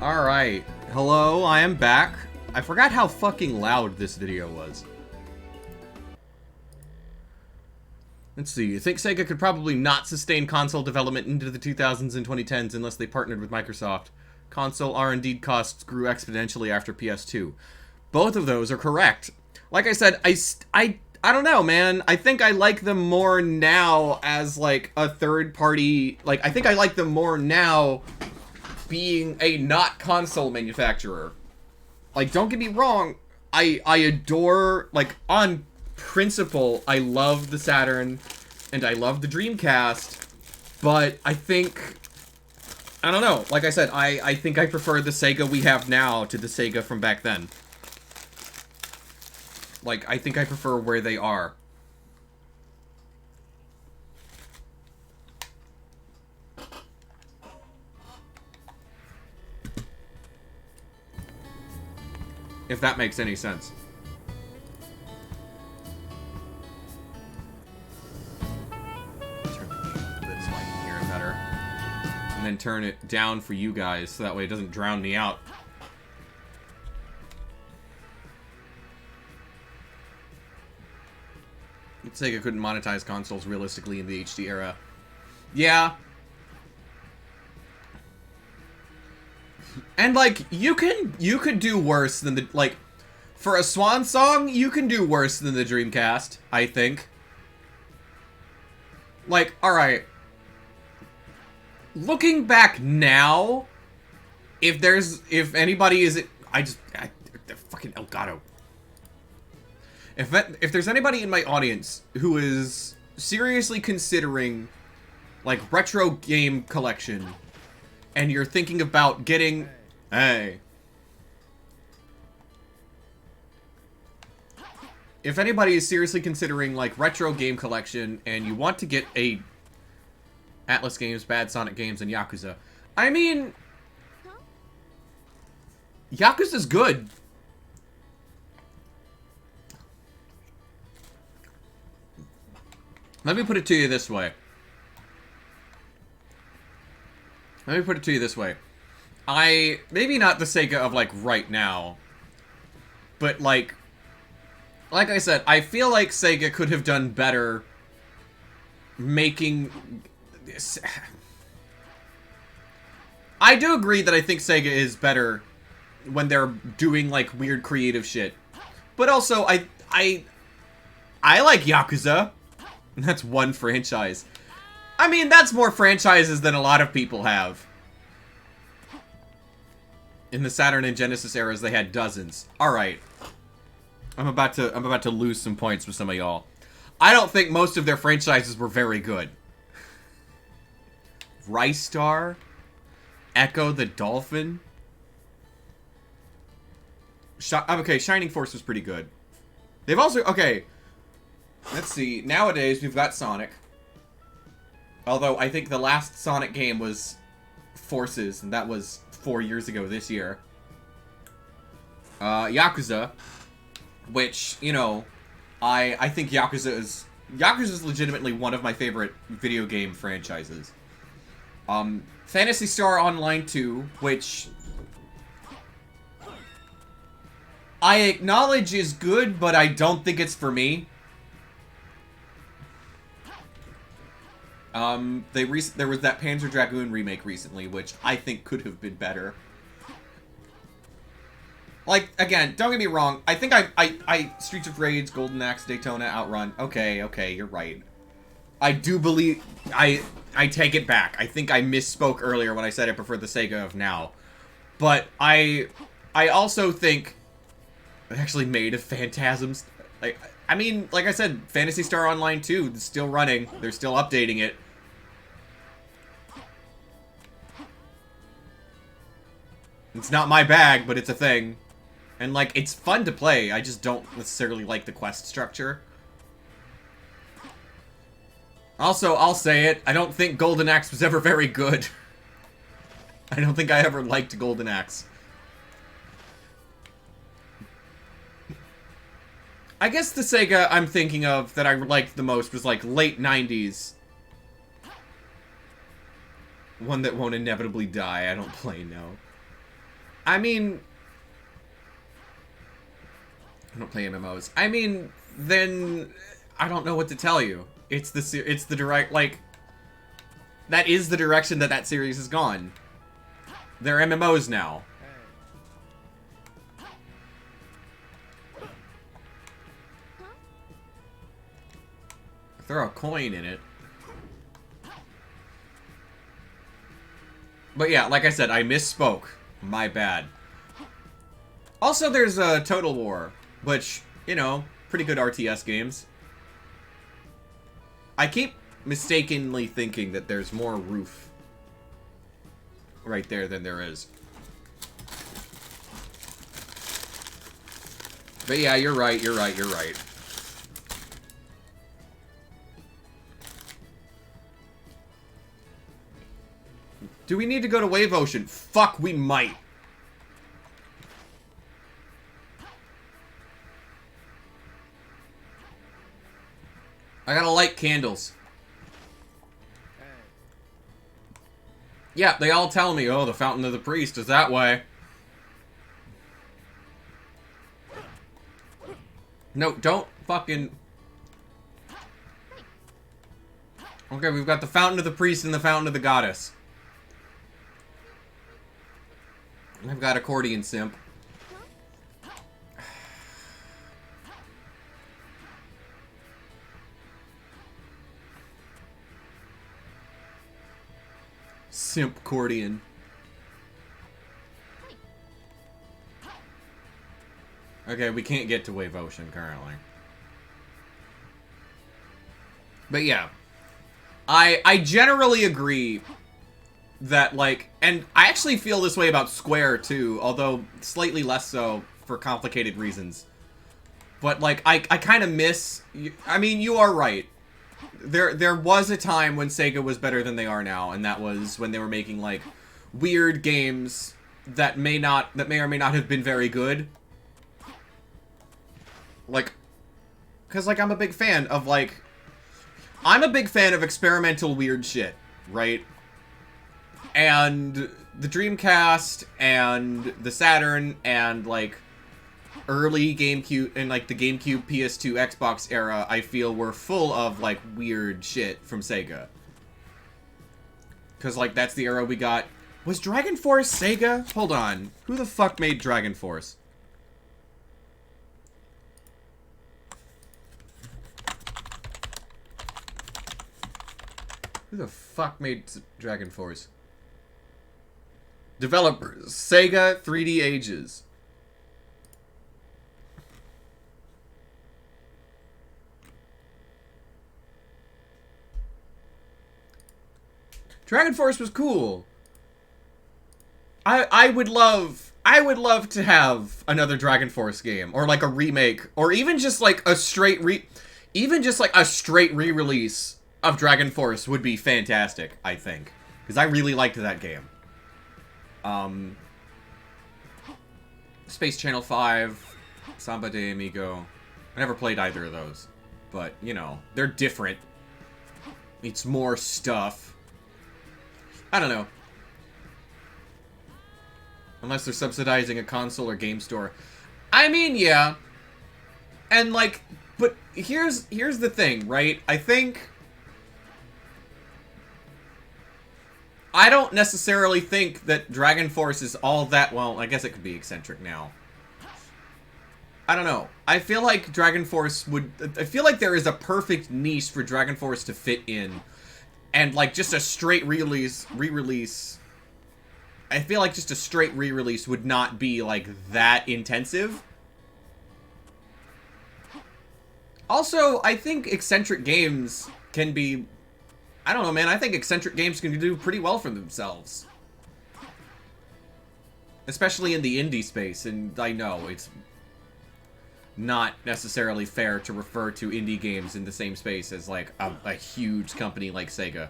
Alright. Hello, I am back. I forgot how fucking loud this video was. Let's see. You think Sega could probably not sustain console development into the 2000s and 2010s unless they partnered with Microsoft. Console R&D costs grew exponentially after PS2. Both of those are correct. Like I said, I don't know, man. I think I like them more now as, like, a third-party... Like, I think I like them more now being a not console manufacturer. Like, don't get me wrong. I adore... Like, on principle, I love the Saturn and I love the Dreamcast. But I think... I don't know. Like I said, I think I prefer the Sega we have now to the Sega from back then. Like, I think I prefer where they are. If that makes any sense. Turn this so I can hear it better. And then turn it down for you guys, so that way it doesn't drown me out. Sega couldn't monetize consoles realistically in the HD era. Yeah. And, like, you could do worse than the, like, for a swan song, you can do worse than the Dreamcast, I think. Like, alright. Looking back now, if anybody is, fucking Elgato. If there's anybody in my audience who is seriously considering, like, retro game collection, and you're thinking about getting... Hey. If anybody is seriously considering, like, retro game collection, and you want to get a Atlas Games, Bad Sonic Games, and Yakuza, I mean... Yakuza's good. Let me put it to you this way. Maybe not the Sega of, like, right now. But, like I said, I feel like Sega could have done better making this. I do agree that I think Sega is better when they're doing, like, weird creative shit. But also, I like Yakuza. That's one franchise. I mean, that's more franchises than a lot of people have. In the Saturn and Genesis eras, they had dozens. Alright. I'm about to lose some points with some of y'all. I don't think most of their franchises were very good. Rice Star? Echo the Dolphin? Okay, Shining Force was pretty good. They've also... Okay. Let's see. Nowadays, we've got Sonic. Although, I think the last Sonic game was Forces, and that was 4 years ago this year. Yakuza. Which, you know, I think Yakuza is legitimately one of my favorite video game franchises. Phantasy Star Online 2, which I acknowledge is good, but I don't think it's for me. There was that Panzer Dragoon remake recently, which I think could have been better. Like, again, don't get me wrong. I think I Streets of Rage, Golden Axe, Daytona, Outrun. Okay, you're right. I do believe... I take it back. I think I misspoke earlier when I said I prefer the Sega of now. But I also think... It actually made a Phantasms... Like, I mean, like I said, Phantasy Star Online 2 is still running. They're still updating it. It's not my bag, but it's a thing. And, like, it's fun to play. I just don't necessarily like the quest structure. Also, I'll say it. I don't think Golden Axe was ever very good. I don't think I ever liked Golden Axe. I guess the Sega I'm thinking of that I liked the most was, like, late 90s. One that won't inevitably die. I don't play, no. I mean, I don't play MMOs. I mean, then I don't know what to tell you. It's the direct, like, that is the direction that that series has gone. They're MMOs now. Throw a coin in it. But yeah, like I said, I misspoke. My bad. Also, there's Total War, which, you know, pretty good RTS games. I keep mistakenly thinking that there's more roof right there than there is. But yeah, you're right, you're right, you're right. Do we need to go to Wave Ocean? Fuck, we might. I gotta light candles. Yeah, they all tell me, oh, the Fountain of the Priest is that way. No, don't fucking... Okay, we've got the Fountain of the Priest and the Fountain of the Goddess. I've got Accordion Simp. Simp accordion. Okay, we can't get to Wave Ocean currently. But yeah. I generally agree that, like, and I actually feel this way about Square too, although slightly less so for complicated reasons. But like, I kind of miss, I mean, you are right. There was a time when Sega was better than they are now, and that was when they were making, like, weird games that may or may not have been very good. Like, because, like, I'm a big fan of, like, I'm a big fan of experimental weird shit, right? And the Dreamcast and the Saturn and, like, early GameCube and, like, the GameCube, PS2, Xbox era, I feel were full of, like, weird shit from Sega. Because, like, that's the era we got. Was Dragon Force Sega? Hold on. Who the fuck made Dragon Force? Who the fuck made Dragon Force? Developers. Sega 3D Ages. Dragon Force was cool. I would love to have another Dragon Force game, or like a remake, or even just like a straight re-release of Dragon Force would be fantastic, I think, because I really liked that game. Space Channel 5, Samba de Amigo. I never played either of those, but you know, they're different. It's more stuff. I don't know. Unless they're subsidizing a console or game store. I mean, yeah. And, like, but here's the thing, right? I don't necessarily think that Dragon Force is all that, well, I guess it could be eccentric now. I don't know. I feel like Dragon Force I feel like there is a perfect niche for Dragon Force to fit in. And, like, just a straight re-release, I feel like just a straight re-release would not be, like, that intensive. Also, I think eccentric games can be, I don't know, man, I think eccentric games can do pretty well for themselves. Especially in the indie space, and I know it's not necessarily fair to refer to indie games in the same space as, like, a huge company like Sega.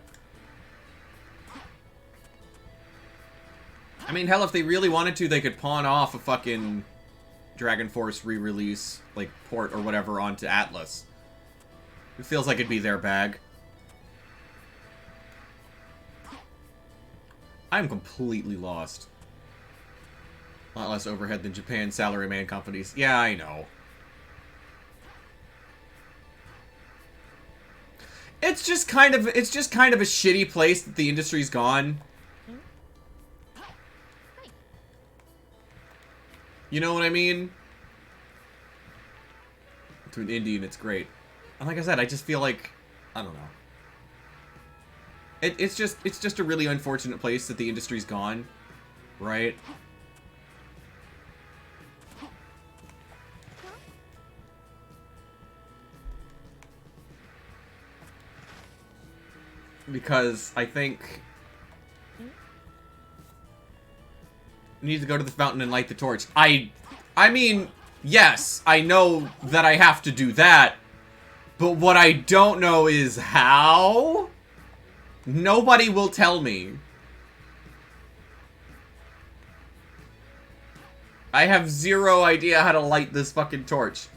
I mean, hell, if they really wanted to, they could pawn off a fucking Dragon Force re-release, like, port or whatever onto Atlas. It feels like it'd be their bag. I'm completely lost. A lot less overhead than Japan's salaryman companies. Yeah, I know. It's just kind of a shitty place that the industry's gone. You know what I mean? To an Indian, it's great. And like I said, I just feel like, I don't know. It's just a really unfortunate place that the industry's gone, right? Because I think you need to go to the fountain and light the torch. I mean, yes, I know that I have to do that, but what I don't know is how. Nobody will tell me. I have zero idea how to light this fucking torch.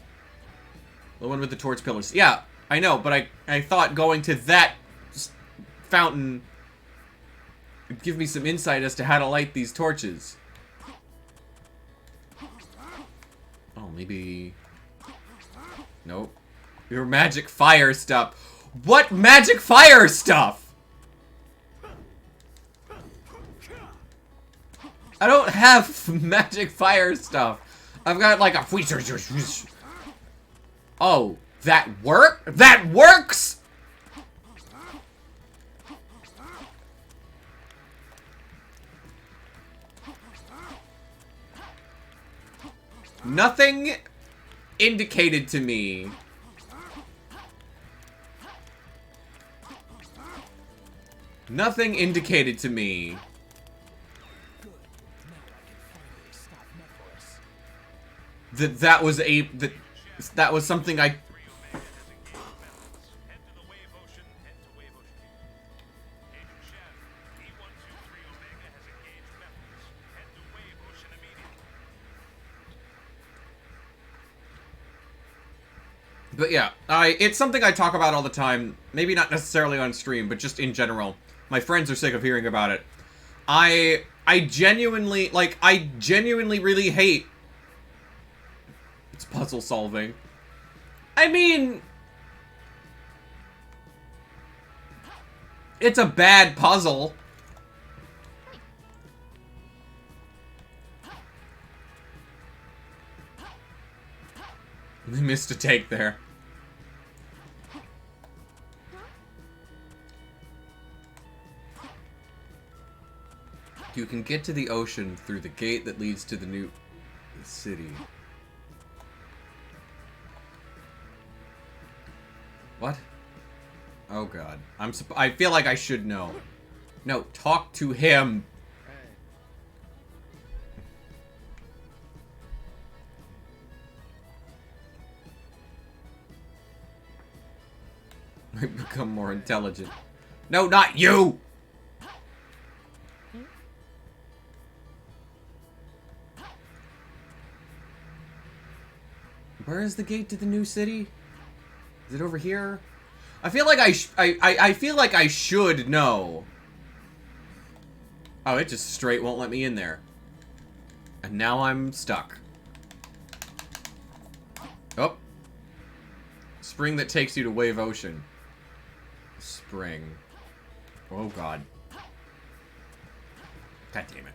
The one with the torch pillars. Yeah, I know, but I thought going to that fountain would give me some insight as to how to light these torches. Oh, maybe... Nope. Your magic fire stuff. What magic fire stuff? I don't have magic fire stuff. I've got like a... Oh, that work? That works? Nothing indicated to me. Nothing indicated to me that was something I... But yeah, it's something I talk about all the time. Maybe not necessarily on stream, but just in general. My friends are sick of hearing about it. I genuinely really hate... It's puzzle solving. I mean... It's a bad puzzle. We missed a take there. You can get to the ocean through the gate that leads to the new city. What? Oh god. I feel like I should know. No, talk to him. I become more intelligent. No, not you! Where is the gate to the new city? Is it over here? I feel like I feel like I should know. Oh, it just straight won't let me in there. And now I'm stuck. Oh. Spring that takes you to Wave Ocean. Spring. Oh god. God damn it.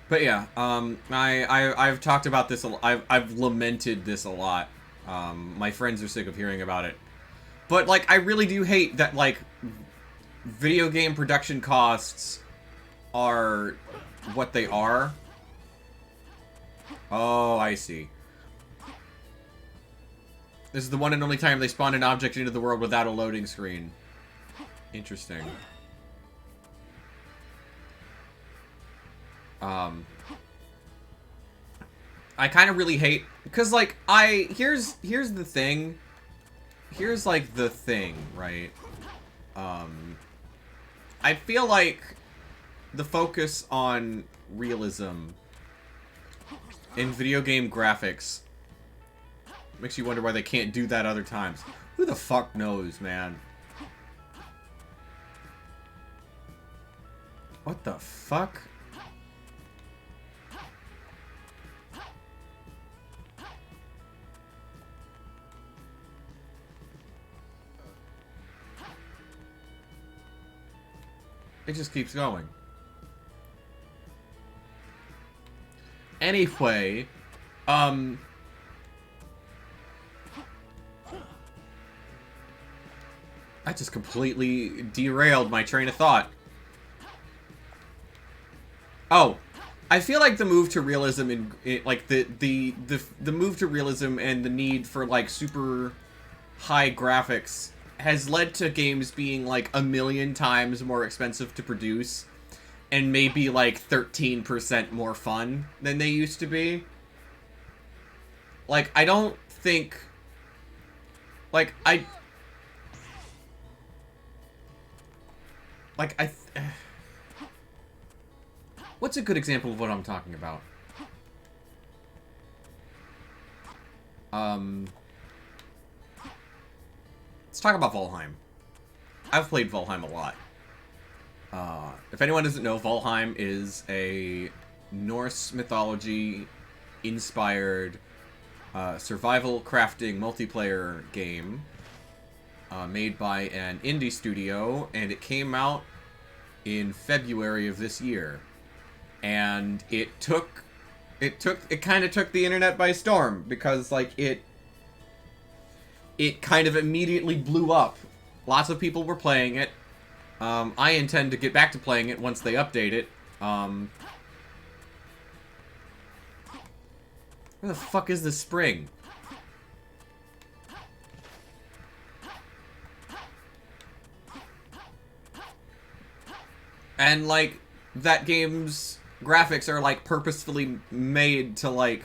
But yeah, I've talked about this a lot. I've lamented this a lot. My friends are sick of hearing about it. But like, I really do hate that like video game production costs are what they are. Oh, I see. This is the one and only time they spawn an object into the world without a loading screen. Interesting. I kind of really hate, because like here's the thing. Here's like the thing, right? I feel like the focus on realism in video game graphics makes you wonder why they can't do that other times. Who the fuck knows, man? What the fuck? It just keeps going. Anyway, I just completely derailed my train of thought. Oh, I feel like the move to realism like the move to realism and the need for like super high graphics has led to games being like 1,000,000 times more expensive to produce and maybe like 13% more fun than they used to be. Like, I don't think... Like, what's a good example of what I'm talking about? Let's talk about Valheim. I've played Valheim a lot. If anyone doesn't know, Valheim is a Norse mythology inspired survival crafting multiplayer game made by an indie studio, and it came out in February of this year. And it kind of took the internet by storm because like it kind of immediately blew up. Lots of people were playing it. I intend to get back to playing it once they update it. Where the fuck is the spring? And, like, that game's graphics are, like, purposefully made to, like...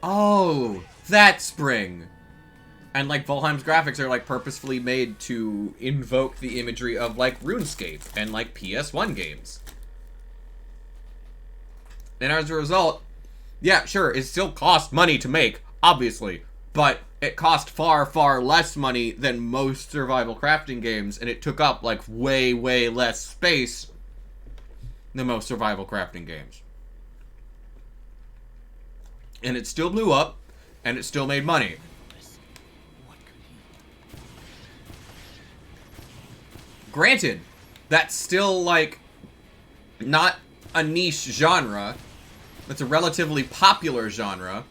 Oh, that spring! And, like, Valheim's graphics are, like, purposefully made to invoke the imagery of, like, RuneScape and, like, PS1 games. And as a result, yeah, sure, it still cost money to make, obviously, but it cost far, far less money than most survival crafting games, and it took up, like, way, way less space than most survival crafting games. And it still blew up, and it still made money. Granted, that's still, like, not a niche genre. It's a relatively popular genre.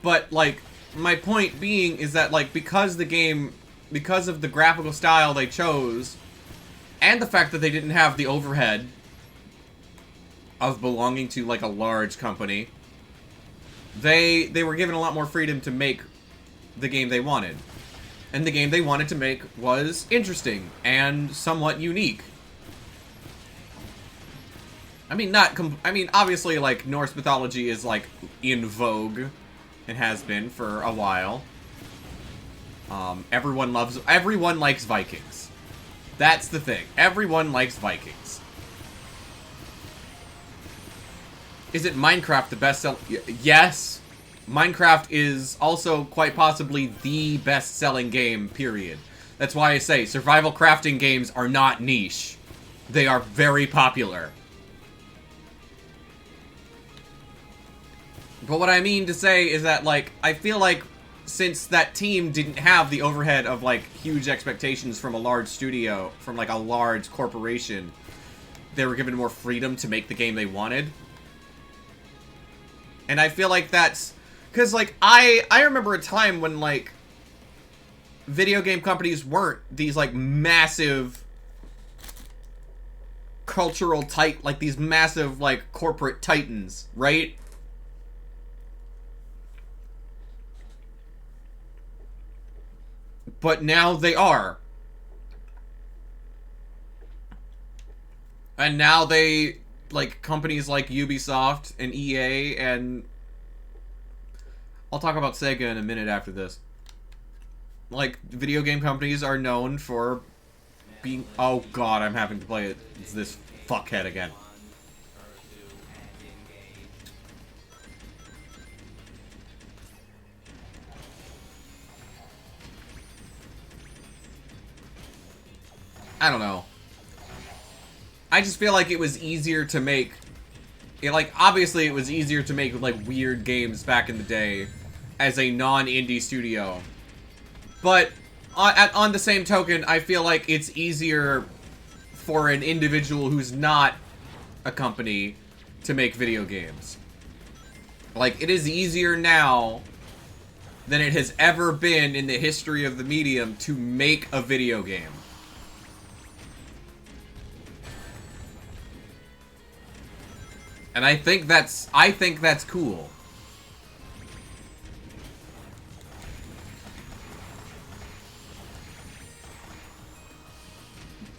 But, like, my point being is that, like, because of the graphical style they chose, and the fact that they didn't have the overhead of belonging to, like, a large company, they were given a lot more freedom to make the game they wanted. And the game they wanted to make was interesting and somewhat unique. I mean, obviously, like, Norse mythology is, like, in vogue. It has been for a while. Everyone likes Vikings. That's the thing. Everyone likes Vikings. Is it Minecraft the best-selling? Yes. Minecraft is also quite possibly the best-selling game, period. That's why I say survival crafting games are not niche. They are very popular. But what I mean to say is that, like, I feel like since that team didn't have the overhead of, like, huge expectations from a large studio, from, like, a large corporation, they were given more freedom to make the game they wanted. And I feel like that's... Because, like, I remember a time when, like, video game companies weren't these, like, massive cultural like, these massive, like, corporate titans, right? But now they are. And now they, like, companies like Ubisoft and EA and... I'll talk about Sega in a minute after this. Like, video game companies are known for being... Oh god, I'm having to play it. It's this fuckhead again. I don't know. I just feel like it was easier to make... Like, obviously it was easier to make, like, weird games back in the day as a non-indie studio. But on the same token, I feel like it's easier for an individual who's not a company to make video games. Like, it is easier now than it has ever been in the history of the medium to make a video game. And I think that's cool.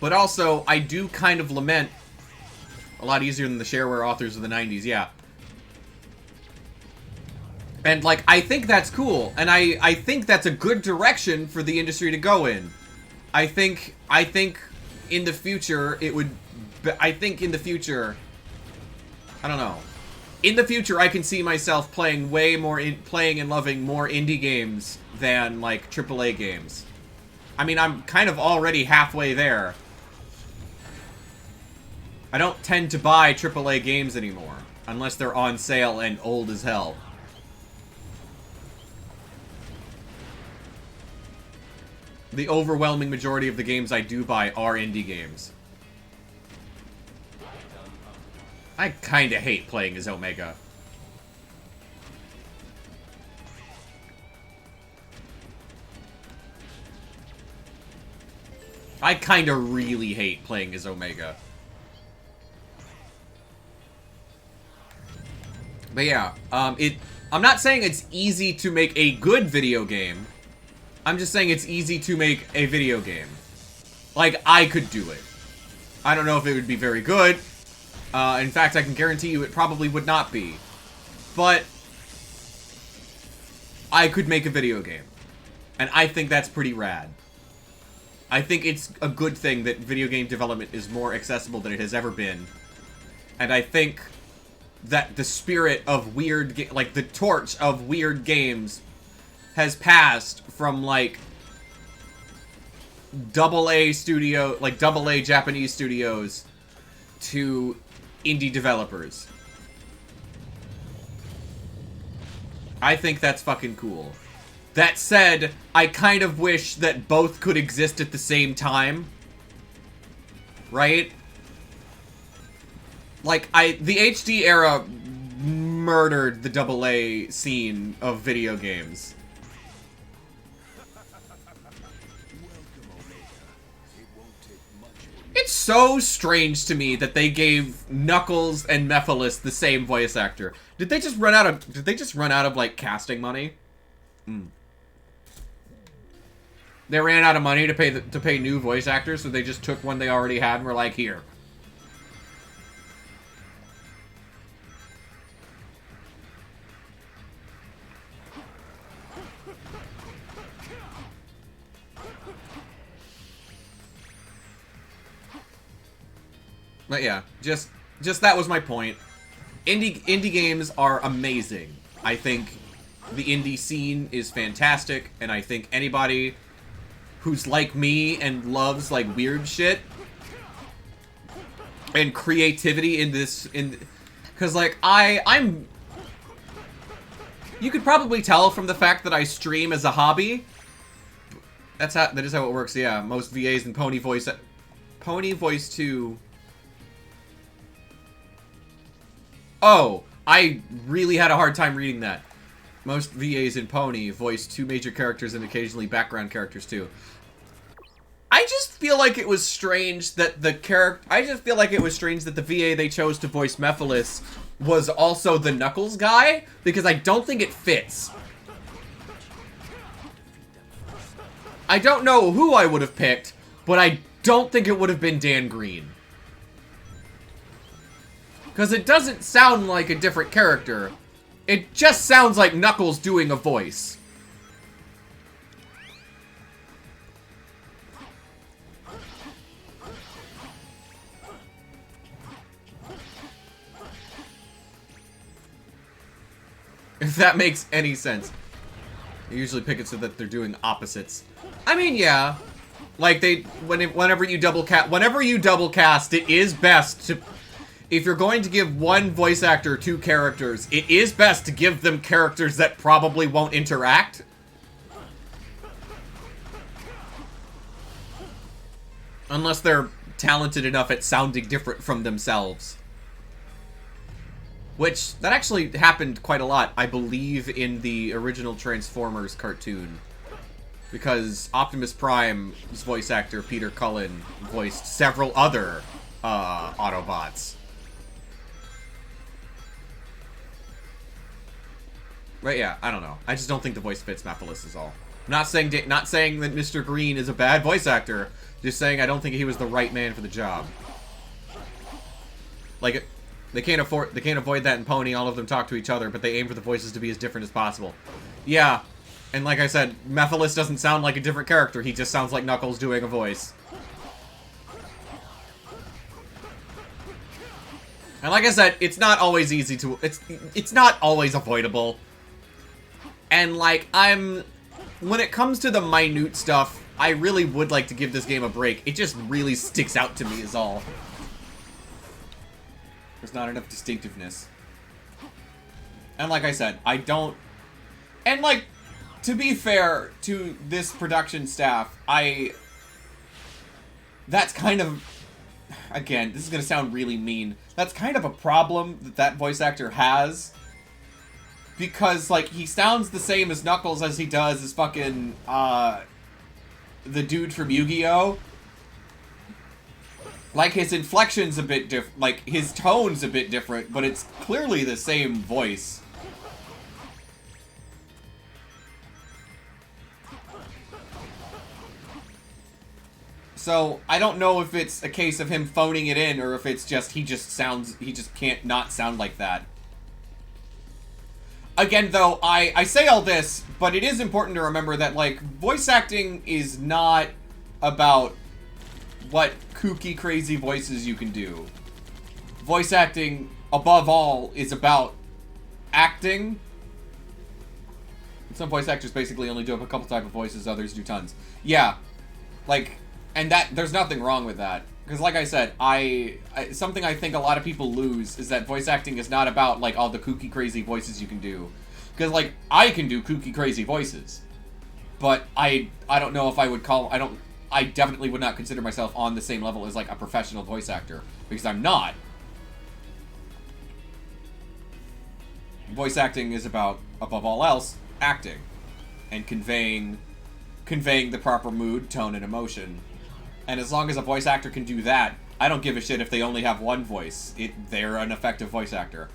But also, I do kind of lament, a lot easier than the shareware authors of the 90s, yeah. And, like, I think that's cool, and I think that's a good direction for the industry to go in. I think in the future, it would, I think in the future, I don't know. In the future, I can see myself playing playing and loving more indie games than, like, AAA games. I mean, I'm kind of already halfway there. I don't tend to buy AAA games anymore, unless they're on sale and old as hell. The overwhelming majority of the games I do buy are indie games. I kinda hate playing as Omega. I kinda really hate playing as Omega. But yeah, I'm not saying it's easy to make a good video game. I'm just saying it's easy to make a video game. Like, I could do it. I don't know if it would be very good. In fact, I can guarantee you it probably would not be. But I could make a video game. And I think that's pretty rad. I think it's a good thing that video game development is more accessible than it has ever been. And I think that the spirit of weird, like, the torch of weird games has passed from, like, AA studio, like, AA Japanese studios to indie developers. I think that's fucking cool. That said, I kind of wish that both could exist at the same time. Right? Like, the HD era murdered the AA scene of video games. It's so strange to me that they gave Knuckles and Mephiles the same voice actor. Did they just run out of like casting money? They ran out of money to pay new voice actors, so they just took one they already had and were like, here. But yeah, just that was my point. Indie games are amazing. I think the indie scene is fantastic, and I think anybody who's like me and loves like weird shit and creativity because like I'm you could probably tell from the fact that I stream as a hobby. That is how it works. Yeah, most VAs and Pony Voice 2. Oh, I really had a hard time reading that. Most VAs in Pony voice 2 major characters and occasionally background characters too. I just feel like it was strange that the VA they chose to voice Mephiles was also the Knuckles guy, because I don't think it fits. I don't know who I would have picked, but I don't think it would have been Dan Green. Because it doesn't sound like a different character. It just sounds like Knuckles doing a voice. If that makes any sense. I usually pick it so that they're doing opposites. I mean, yeah. Like, whenever you double cast, it is best to... If you're going to give one voice actor 2 characters, it is best to give them characters that probably won't interact. Unless they're talented enough at sounding different from themselves. Which, that actually happened quite a lot, I believe, in the original Transformers cartoon. Because Optimus Prime's voice actor, Peter Cullen, voiced several other Autobots. Right, yeah, I don't know. I just don't think the voice fits Mephiles is all. I'm not saying that Mr. Green is a bad voice actor, just saying I don't think he was the right man for the job. Like, they can't avoid that in Pony. All of them talk to each other, but they aim for the voices to be as different as possible. Yeah, and like I said, Mephiles doesn't sound like a different character. He just sounds like Knuckles doing a voice. And like I said, it's not always easy to... It's not always avoidable. And like, when it comes to the minute stuff, I really would like to give this game a break. It just really sticks out to me is all. There's not enough distinctiveness. And like I said, I don't... And like, to be fair to this production staff, that's kind of... Again, this is gonna sound really mean. That's kind of a problem that that voice actor has. Because, like, he sounds the same as Knuckles as he does as fucking, the dude from Yu-Gi-Oh! Like, his inflection's a bit different, like, his tone's a bit different, but it's clearly the same voice. So, I don't know if it's a case of him phoning it in, or if it's just, he just can't not sound like that. Again, though, I say all this, but it is important to remember that, like, voice acting is not about what kooky, crazy voices you can do. Voice acting, above all, is about acting. Some voice actors basically only do a couple type of voices, others do tons. Yeah, like, and there's nothing wrong with that. Because like I said, something I think a lot of people lose is that voice acting is not about, like, all the kooky, crazy voices you can do. Because, like, I can do kooky, crazy voices. But I don't know if I would I definitely would not consider myself on the same level as, like, a professional voice actor. Because I'm not. Voice acting is about, above all else, acting. And conveying the proper mood, tone, and emotion. And as long as a voice actor can do that, I don't give a shit if they only have one voice. They're an effective voice actor.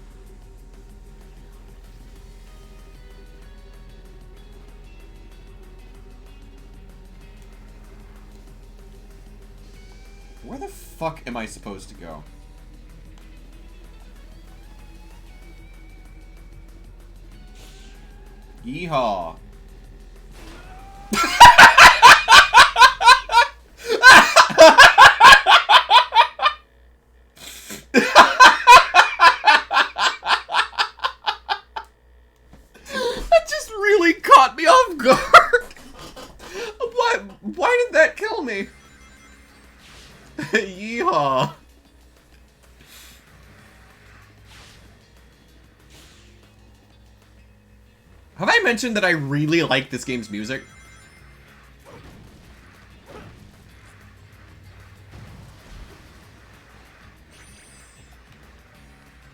Where the fuck am I supposed to go? Yeehaw. That just really caught me off guard. Why did that kill me? Yeehaw. Have I mentioned that I really like this game's music?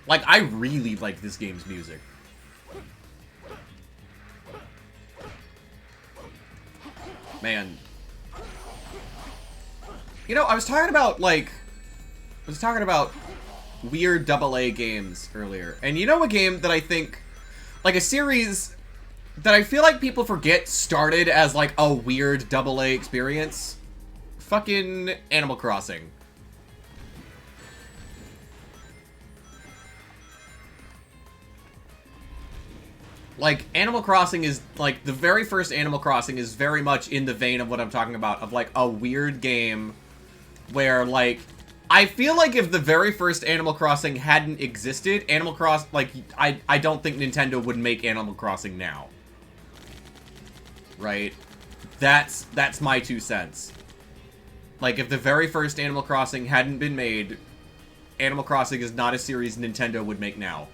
Like, I really like this game's music. Man. You know, I was talking about weird AA games earlier. And you know a game that I think, like a series that I feel like people forget started as like a weird AA experience? Fucking Animal Crossing. Like, Animal Crossing is, like, the very first Animal Crossing is very much in the vein of what I'm talking about, of, like, a weird game where, like, I feel like if the very first Animal Crossing hadn't existed, I don't think Nintendo would make Animal Crossing now. Right? That's my 2 cents. Like, if the very first Animal Crossing hadn't been made, Animal Crossing is not a series Nintendo would make now.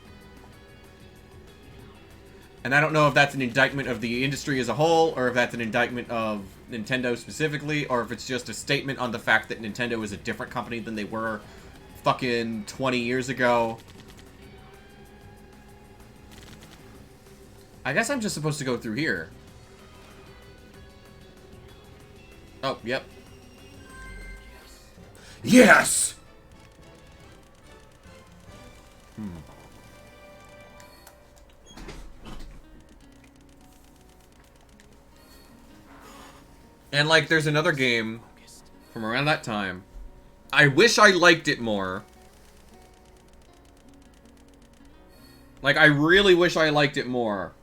And I don't know if that's an indictment of the industry as a whole, or if that's an indictment of Nintendo specifically, or if it's just a statement on the fact that Nintendo is a different company than they were fucking 20 years ago. I guess I'm just supposed to go through here. Oh, yep. Yes! And, like, there's another game from around that time. I wish I liked it more. Like, I really wish I liked it more.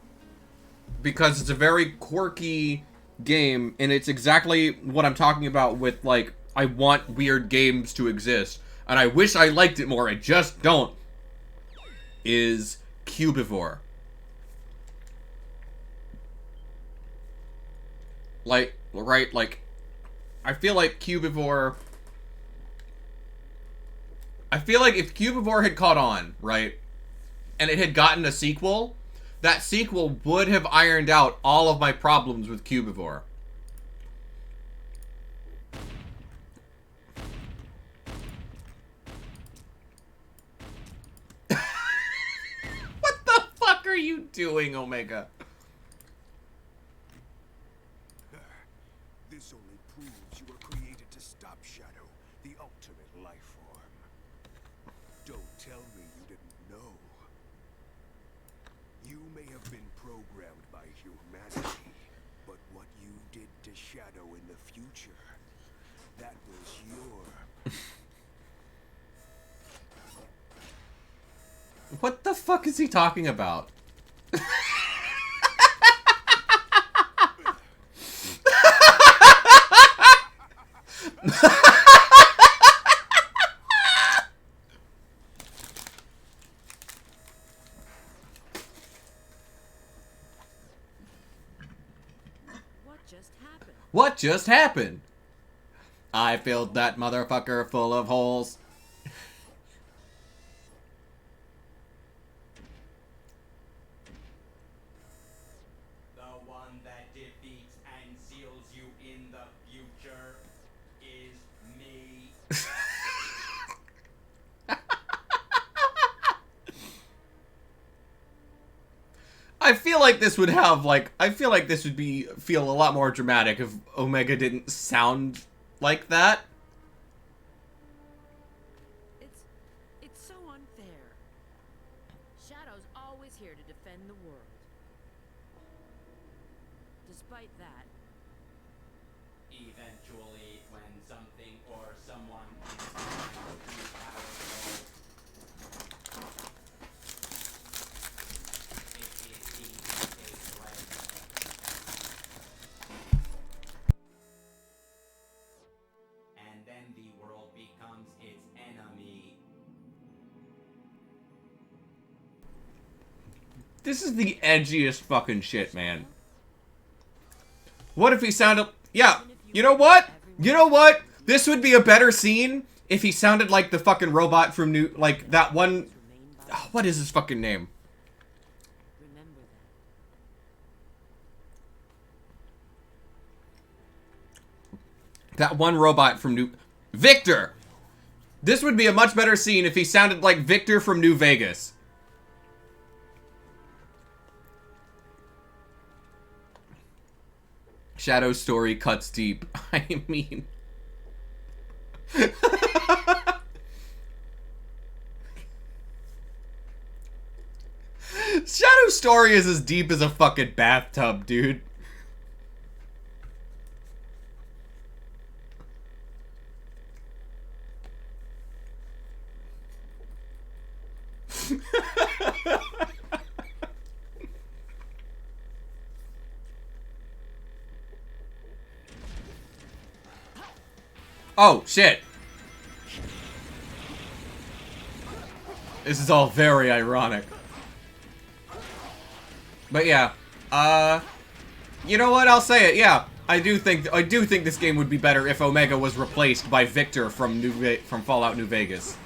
Because it's a very quirky game, and it's exactly what I'm talking about with, like, I want weird games to exist. And I wish I liked it more, I just don't. Is Cubivore. Like, right, like, I feel like Cubivore... I feel like if Cubivore had caught on, right, and it had gotten a sequel, that sequel would have ironed out all of my problems with Cubivore. What the fuck are you doing, Omega? This only proves you were created to stop Shadow, the ultimate life form. Don't tell me you didn't know. You may have been programmed by humanity, but what you did to Shadow in the future, that was your... What the fuck is he talking about? What just happened? What just happened? I filled that motherfucker full of holes. The one that defeats and seals you in the future is me. I feel like this would have, like, I feel like this would feel a lot more dramatic if Omega didn't sound like that. It's so unfair. Shadow's always here to defend the world. Despite that, Eventually, when something or someone is too powerful, it is deemed a threat. And then the world becomes its enemy. This is the edgiest fucking shit, man. What if he sounded... Yeah, you know what? You know what? This would be a better scene if he sounded like the fucking robot from New... Like, that one... remain by Oh, what is his fucking name? remember that. That one robot from New... Victor! This would be a much better scene if he sounded like Victor from New Vegas. Shadow story cuts deep. I mean... Shadow story is as deep as a fucking bathtub, dude. Oh, shit. This is all very ironic. But yeah, you know what? I'll say it. Yeah, I do think this game would be better if Omega was replaced by Victor from Fallout New Vegas.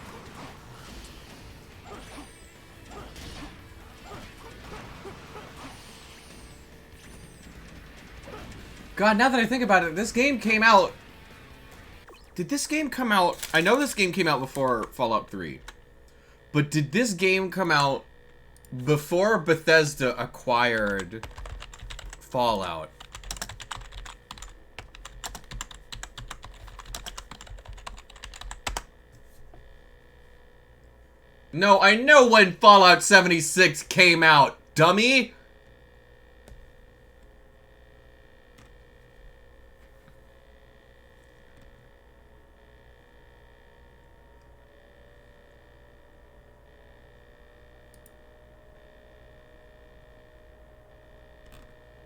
God, now that I think about it, this game came out... Did this game come out... I know this game came out before Fallout 3. But did this game come out before Bethesda acquired Fallout? No, I know when Fallout 76 came out, dummy!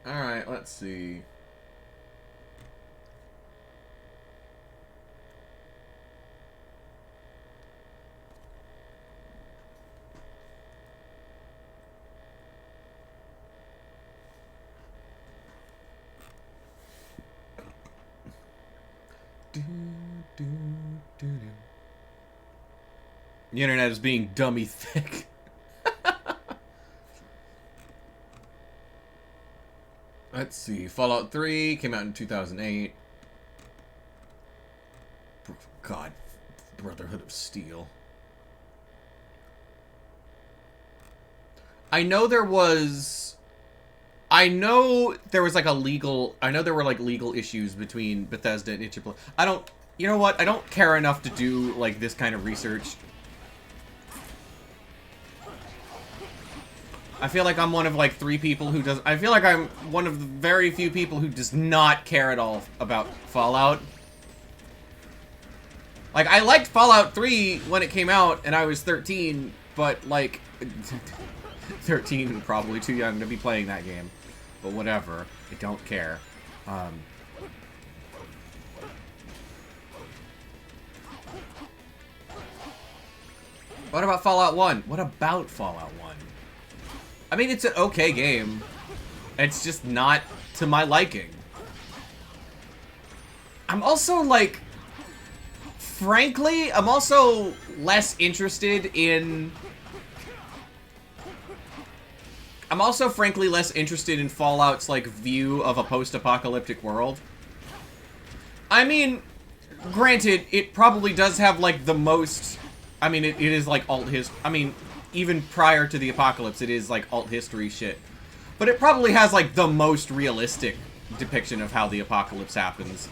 Alright, let's see. The internet is being dummy thick. Let's see. Fallout 3 came out in 2008. God. Brotherhood of Steel. I know there was like a legal... I know there were like legal issues between Bethesda and Itch. I don't... You know what? I don't care enough to do like this kind of research. I feel like I'm one of like 3 people who does... I feel like I'm one of the very few people who does not care at all about Fallout. Like, I liked Fallout 3 when it came out and I was 13, but like... 13 and probably too young to be playing that game. But whatever. I don't care. What about Fallout 1? What about Fallout 1? I mean, it's an okay game. It's just not to my liking. I'm also, like... Frankly, I'm also less interested in... I'm also, frankly, less interested in Fallout's, like, view of a post-apocalyptic world. I mean, granted, it probably does have, like, the most... I mean, it is, like, alt history... I mean... Even prior to the apocalypse, it is, like, alt history shit. But it probably has, like, the most realistic depiction of how the apocalypse happens.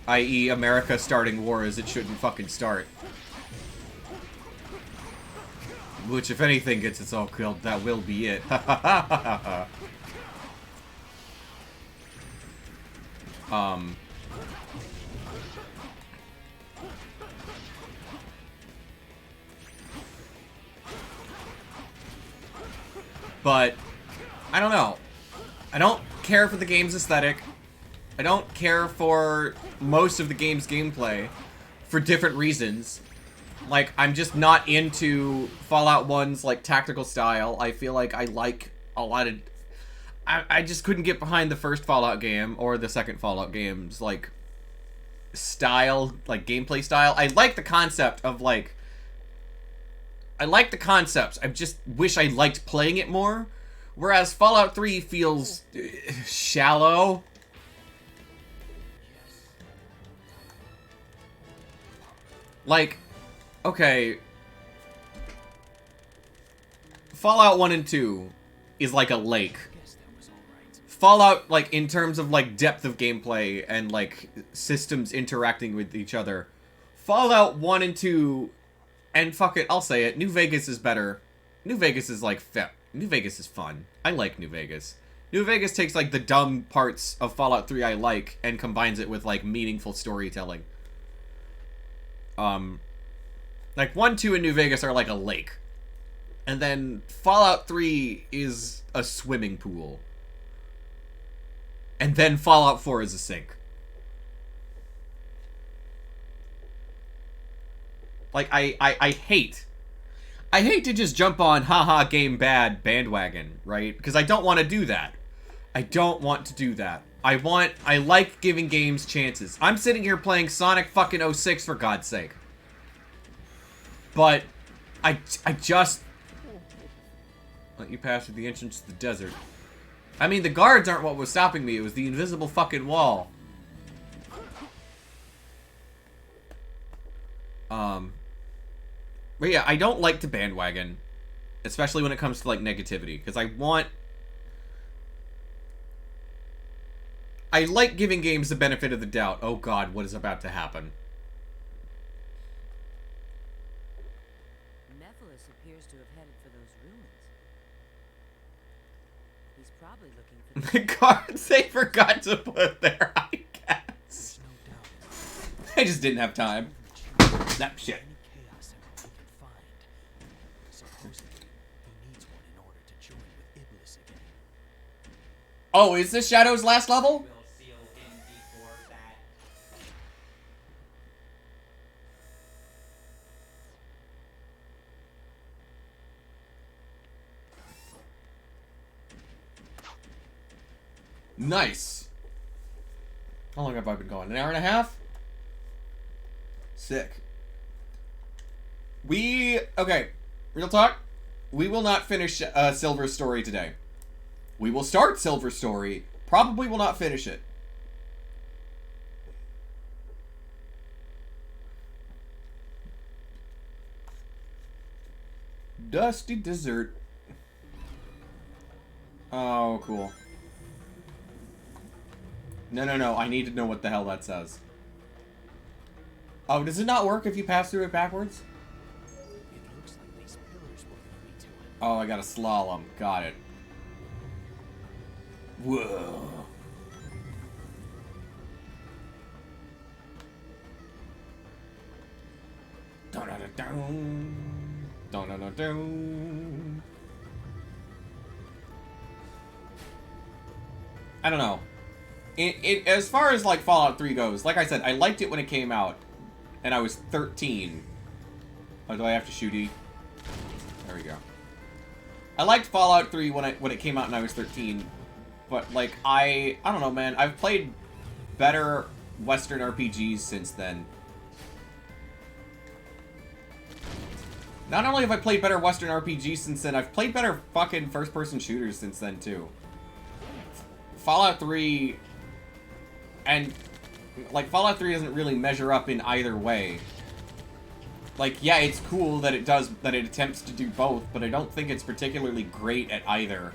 I.e., America starting war as it shouldn't fucking start. Which, if anything gets us all killed, that will be it. But, I don't know. I don't care for the game's aesthetic. I don't care for most of the game's gameplay for different reasons. Like, I'm just not into Fallout 1's, like, tactical style. I feel like I like a lot of... I just couldn't get behind the first Fallout game or the second Fallout game's, like, style, like, gameplay style. I like the concept of, like... I like the concepts. I just wish I liked playing it more. Whereas Fallout 3 feels shallow. Like, okay. Fallout 1 and 2 is like a lake. Fallout, like, in terms of, like, depth of gameplay and, like, systems interacting with each other. Fallout 1 and 2... And fuck it, I'll say it. New Vegas is better. New Vegas is like New Vegas is fun. I like New Vegas. New Vegas takes like the dumb parts of Fallout 3 I like and combines it with like meaningful storytelling. Like 1, 2, and New Vegas are like a lake. And then Fallout 3 is a swimming pool. And then Fallout 4 is a sink. Like, I hate to just jump on haha game bad bandwagon, right? Because I don't want to do that. I don't want to do that. I like giving games chances. I'm sitting here playing Sonic fucking 06 for God's sake. But I just let you pass through the entrance to the desert. I mean, the guards aren't what was stopping me. It was the invisible fucking wall. But yeah, I don't like to bandwagon. Especially when it comes to, like, negativity. Because I like giving games the benefit of the doubt. Oh god, what is about to happen? Mephiles appears to have headed for those ruins. He's probably looking for The cards they forgot to put there, I guess. No doubt. I just didn't have time. That shit. Any chaos emerald he can find. Supposedly, he needs one in order to join with Iblis again. Oh, is this Shadow's last level? Will seal him before that. Nice. How long have I been going? An hour and a half? Sick. Okay, real talk. We will not finish Silver's story today. We will start Silver's story. Probably will not finish it. Dusty Desert. Oh, cool. No. I need to know what the hell that says. Oh, does it not work if you pass through it backwards? It looks like these pillars will lead me to it. Oh, I got a slalom. Got it. Whoa. Dun-dun-dun-dun. Dun-dun-dun-dun. I don't know. As far as, like, Fallout 3 goes, like I said, I liked it when it came out, and I was 13. Oh, do I have to shoot E? There we go. I liked Fallout 3 when it came out and I was 13, but, like, I don't know, man. I've played better Western RPGs since then. Not only have I played better Western RPGs since then, I've played better fucking first-person shooters since then, too. Fallout 3... And, like, Fallout 3 doesn't really measure up in either way. Like, yeah, it's cool that it attempts to do both, but I don't think it's particularly great at either.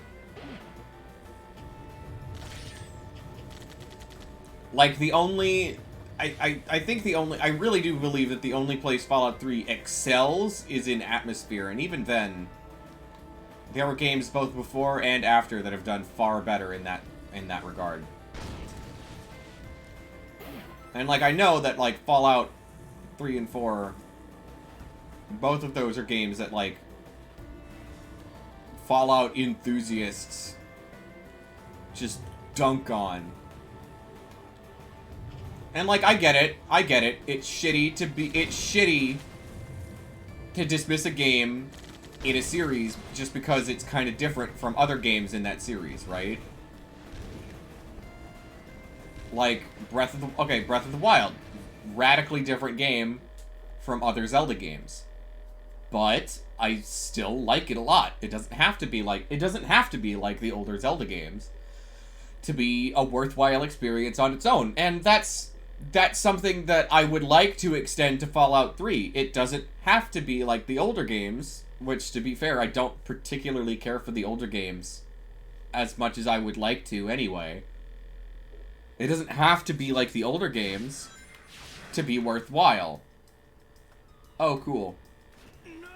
Like, the only... I think the only... I really do believe that the only place Fallout 3 excels is in atmosphere, and even then... There were games both before and after that have done far better in that regard. And, like, I know that, like, Fallout 3 and 4... Both of those are games that, like... Fallout enthusiasts... just dunk on. And, like, I get it. It's shitty to dismiss a game in a series just because it's kind of different from other games in that series, right? Like, Breath of the Wild. Radically different game from other Zelda games. But I still like it a lot. It doesn't have to be like the older Zelda games to be a worthwhile experience on its own. And that's something that I would like to extend to Fallout 3. It doesn't have to be like the older games, which, to be fair, I don't particularly care for the older games as much as I would like to anyway. It doesn't have to be like the older games to be worthwhile. Oh, cool. No!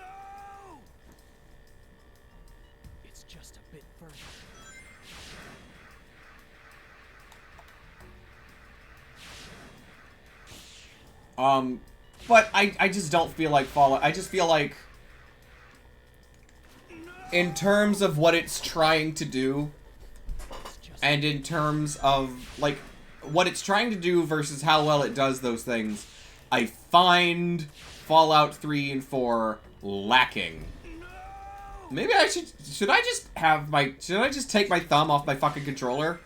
It's just a bit further. But I just don't feel like Fallout. I just feel like, in terms of what it's trying to do, and in terms of, like, what it's trying to do versus how well it does those things, I find Fallout 3 and 4 lacking. Maybe I should I just take my thumb off my fucking controller?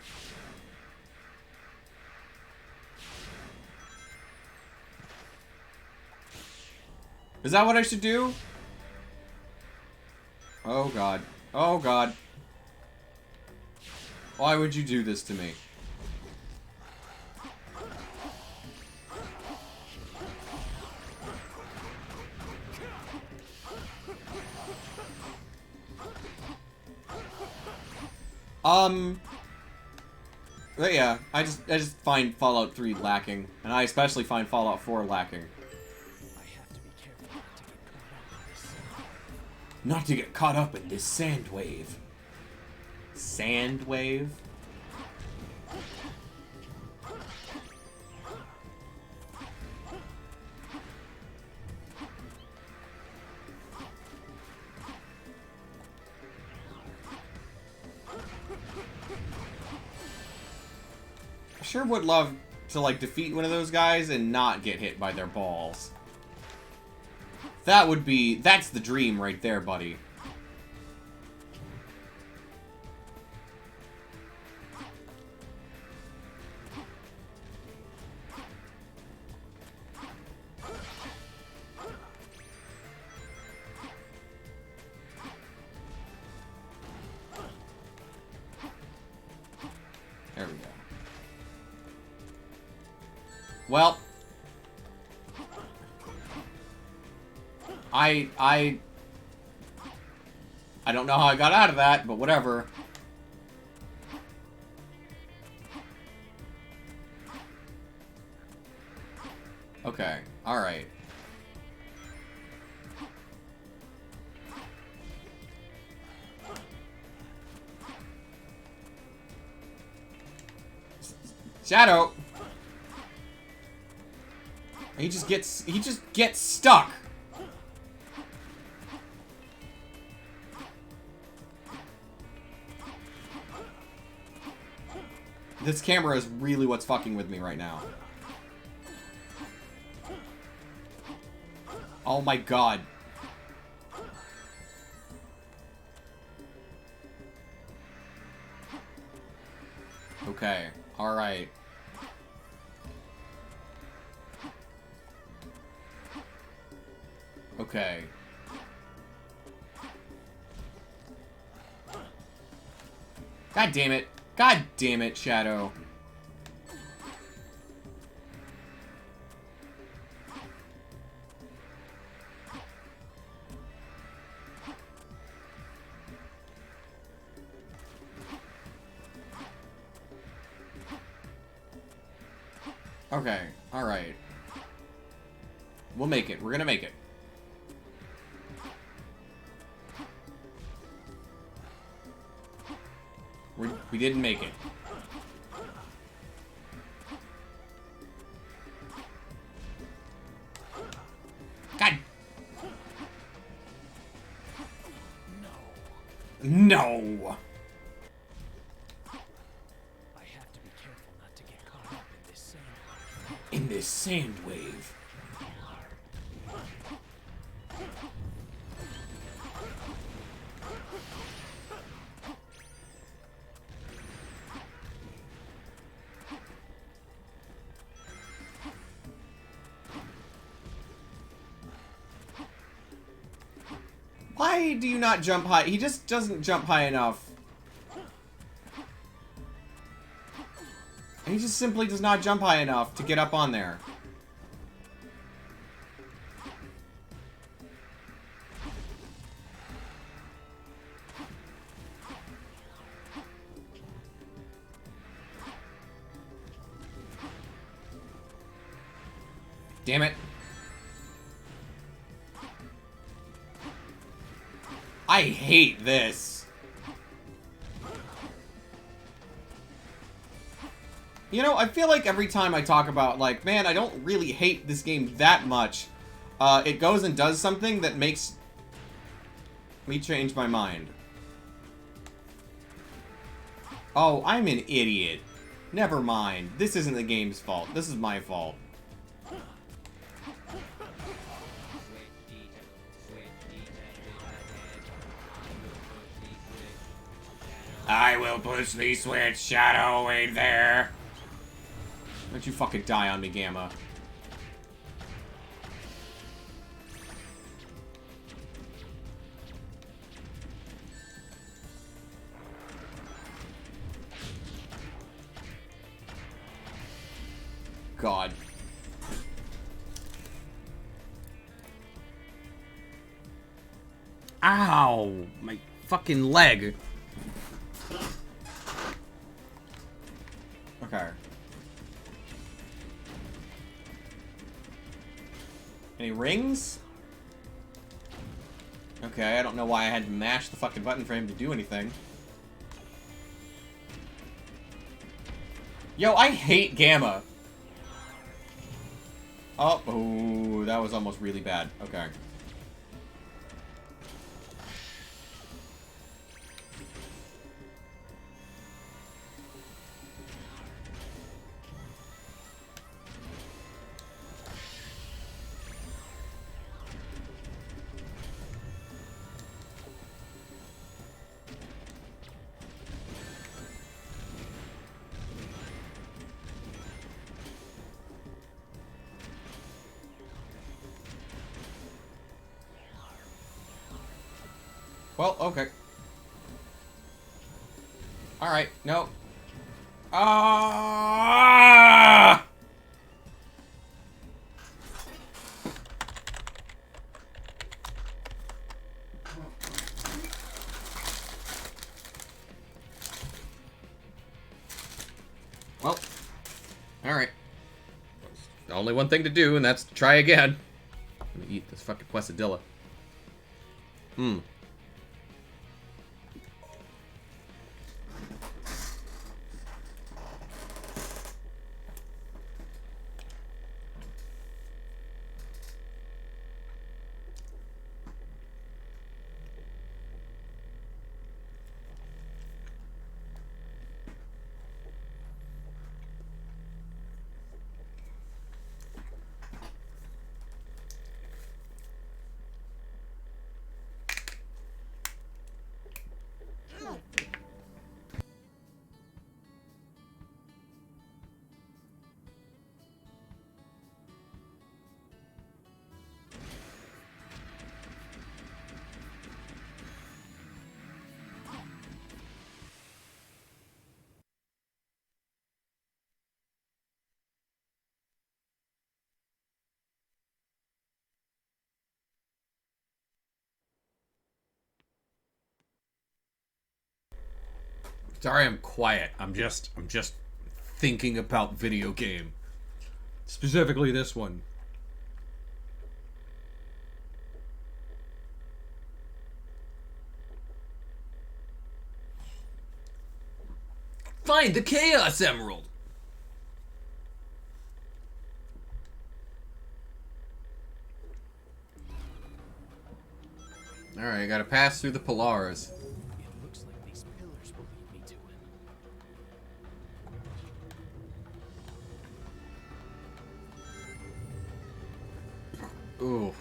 Is that what I should do? Oh god. Oh god. Why would you do this to me? But yeah, I just find Fallout 3 lacking, and I especially find Fallout 4 lacking. I have to be careful Not to get caught up in this sand wave. Sand wave? I sure would love to, like, defeat one of those guys and not get hit by their balls. That's the dream right there, buddy. There we go. Well, I don't know how I got out of that, but whatever. Okay, alright. Shadow! He just gets stuck. This camera is really what's fucking with me right now. Oh my god. Okay, alright. Okay. God damn it. God damn it, Shadow. Okay, alright. We'll make it. We're gonna make it. We didn't make it. God. No. I have to be careful not to get caught up in this sand. In this sand wave. Why do you not jump high? He just doesn't jump high enough. He just simply does not jump high enough to get up on there. Damn it. I hate this. You know, I feel like every time I talk about, like, man, I don't really hate this game that much, it goes and does something that makes me change my mind. Oh, I'm an idiot. Never mind. This isn't the game's fault. This is my fault. I will push the switch, Shadow, wait there. Don't you fucking die on me, Gamma. God. Ow! My fucking leg. Okay. Any rings? Okay, I don't know why I had to mash the fucking button for him to do anything. Yo, I hate Gamma. Oh, that was almost really bad. Okay. Well, okay. Alright, no. Ah! Well, alright. Only one thing to do, and that's to try again. I'm gonna eat this fucking quesadilla. Sorry I'm quiet. I'm just thinking about video game. Specifically this one. Find the Chaos Emerald! Alright, I gotta pass through the Polaris. It looks like these pillars will lead me to him. Ooh.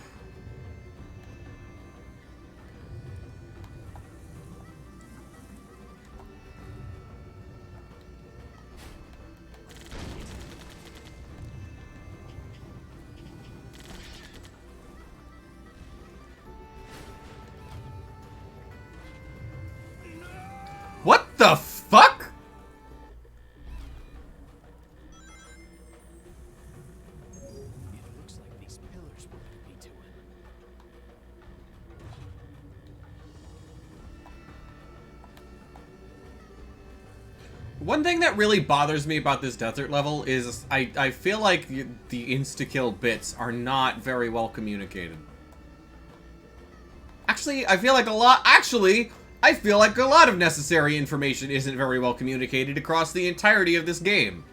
What the fuck? It looks like these pillars will lead me to him. One thing that really bothers me about this desert level is I feel like the insta-kill bits are not very well communicated. Actually, I feel like a lot of necessary information isn't very well communicated across the entirety of this game.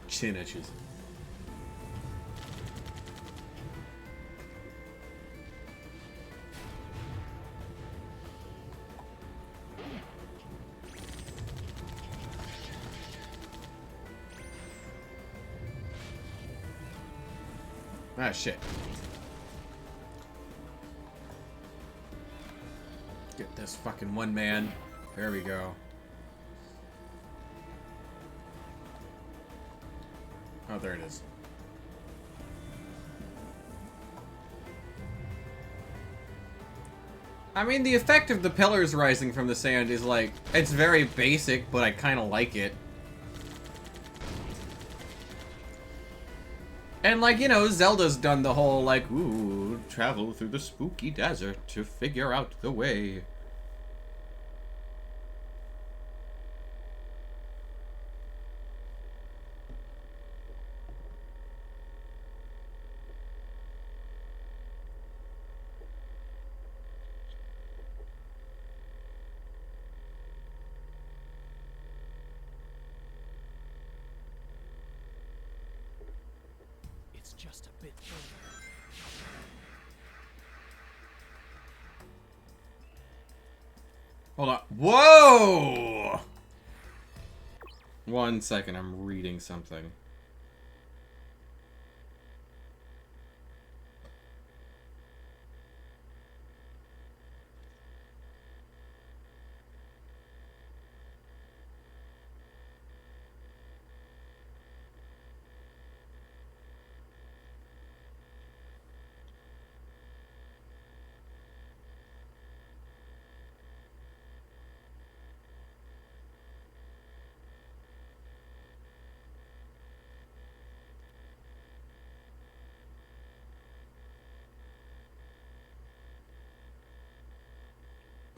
Chin itches. Ah, shit. Get this fucking one man. There we go. Oh, there it is. I mean, the effect of the pillars rising from the sand is like, it's very basic, but I kind of like it. And like, you know, Zelda's done the whole like, ooh, travel through the spooky desert to figure out the way. It's just a bit further. Hold on. Whoa! 1 second, I'm reading something.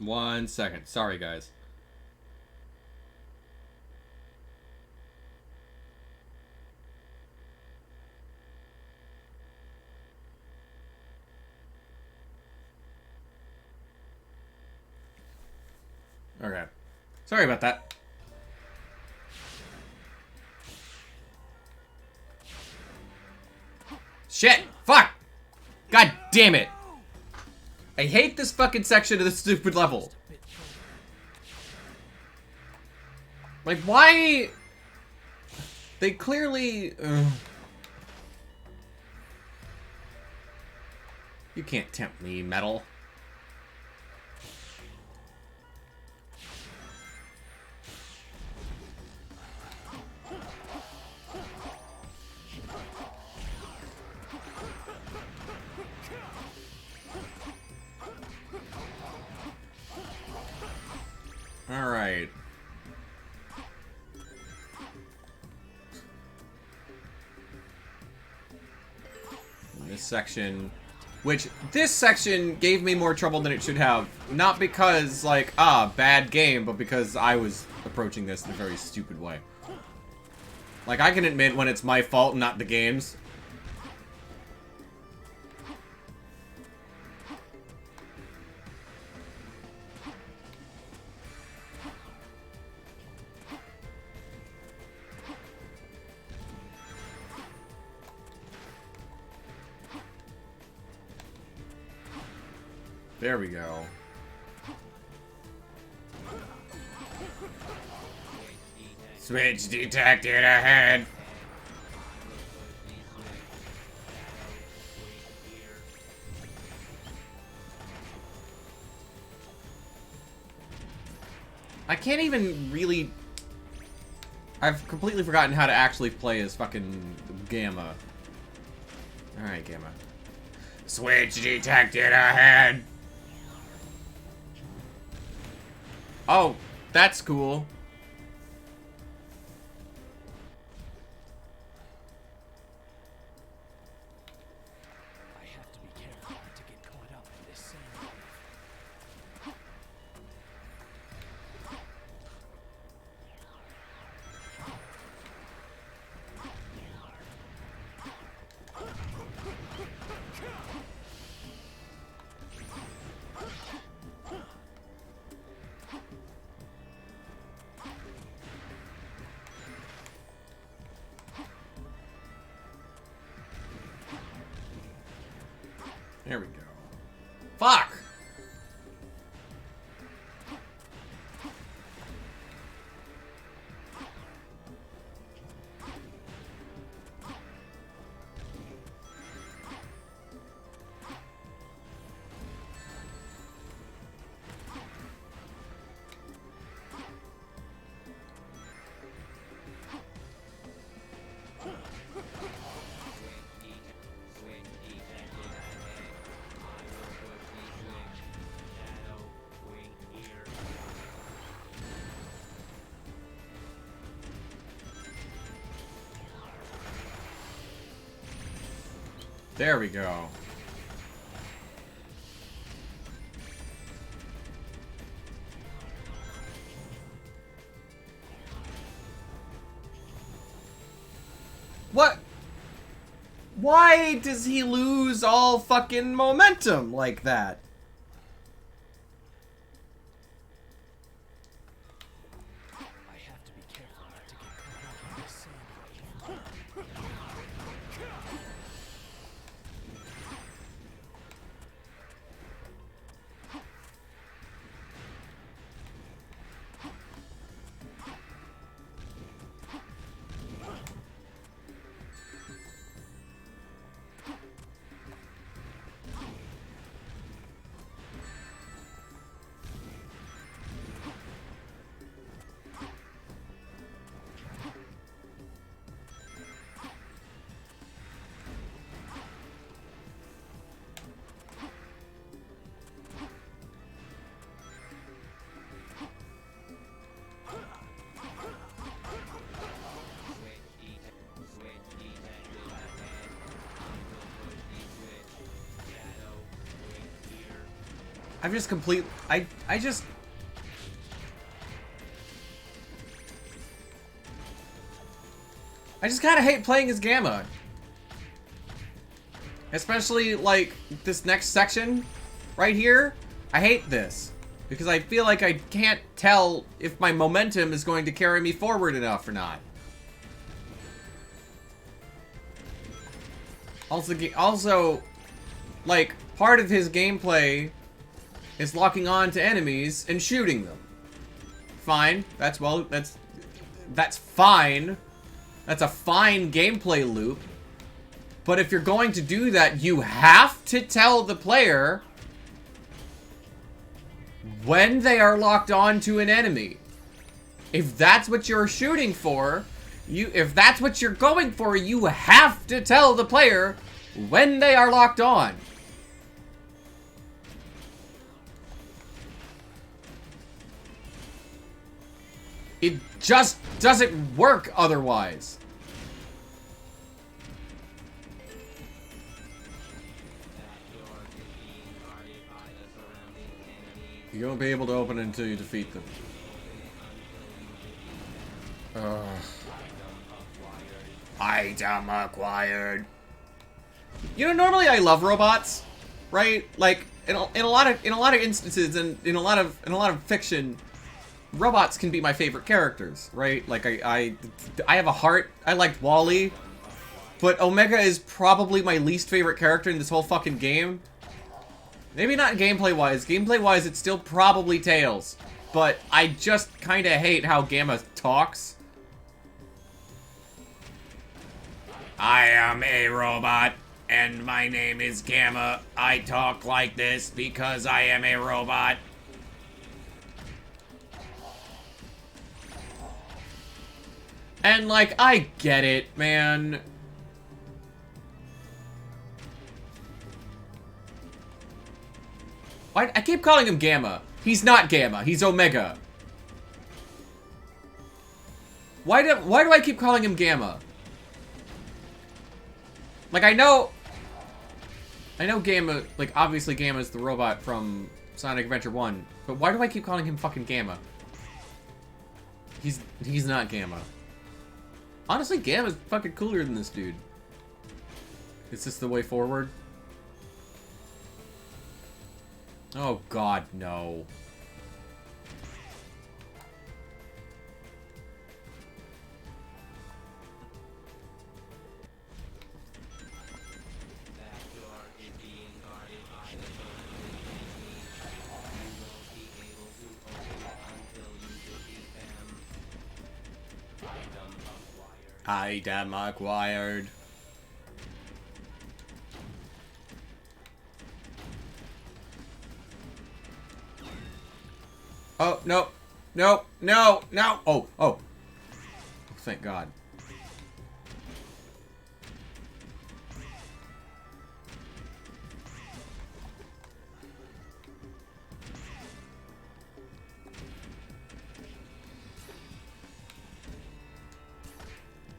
One second. Sorry, guys. Okay. Sorry about that. Shit! Fuck! God damn it! I hate this fucking section of this stupid level. Like, why? They clearly... You can't tempt me, Metal. Alright. This section... Which, this section gave me more trouble than it should have. Not because, like, bad game, but because I was approaching this in a very stupid way. Like, I can admit when it's my fault, not the game's. There we go. Switch detected ahead. I can't even really... I've completely forgotten how to actually play as fucking Gamma. Alright, Gamma. Switch detected ahead. Oh, that's cool. I have to be careful not to get caught up in this sand wave. There we go. Fuck! There we go. What? Why does he lose all fucking momentum like that? I have to be careful not to get caught up in this sand. I'm just complete. I just. I just kind of hate playing as Gamma. Especially, like, this next section right here. I hate this. Because I feel like I can't tell if my momentum is going to carry me forward enough or not. Also, like, part of his gameplay is locking on to enemies and shooting them. Fine. That's fine. That's a fine gameplay loop. But if you're going to do that, you have to tell the player when they are locked on to an enemy. If that's what you're shooting for, if that's what you're going for, you have to tell the player when they are locked on. It just doesn't work otherwise. You won't be able to open it until you defeat them. Item acquired. You know, normally I love robots, right? Like in a lot of instances and in a lot of fiction, robots can be my favorite characters, right? Like I have a heart. I liked Wall-E, but Omega is probably my least favorite character in this whole fucking game. Maybe not gameplay-wise. Gameplay-wise, it's still probably Tails. But I just kind of hate how Gamma talks. I am a robot, and my name is Gamma. I talk like this because I am a robot. And, like, I get it, man. I keep calling him Gamma. He's not Gamma. He's Omega. Why do I keep calling him Gamma? Like, I know Gamma, like, obviously Gamma's the robot from Sonic Adventure 1, but why do I keep calling him fucking Gamma? He's not Gamma. Honestly, Gamma's fucking cooler than this dude. Is this the way forward? Oh god, no. Item acquired. Oh, no. No, no, no. Oh. Thank God.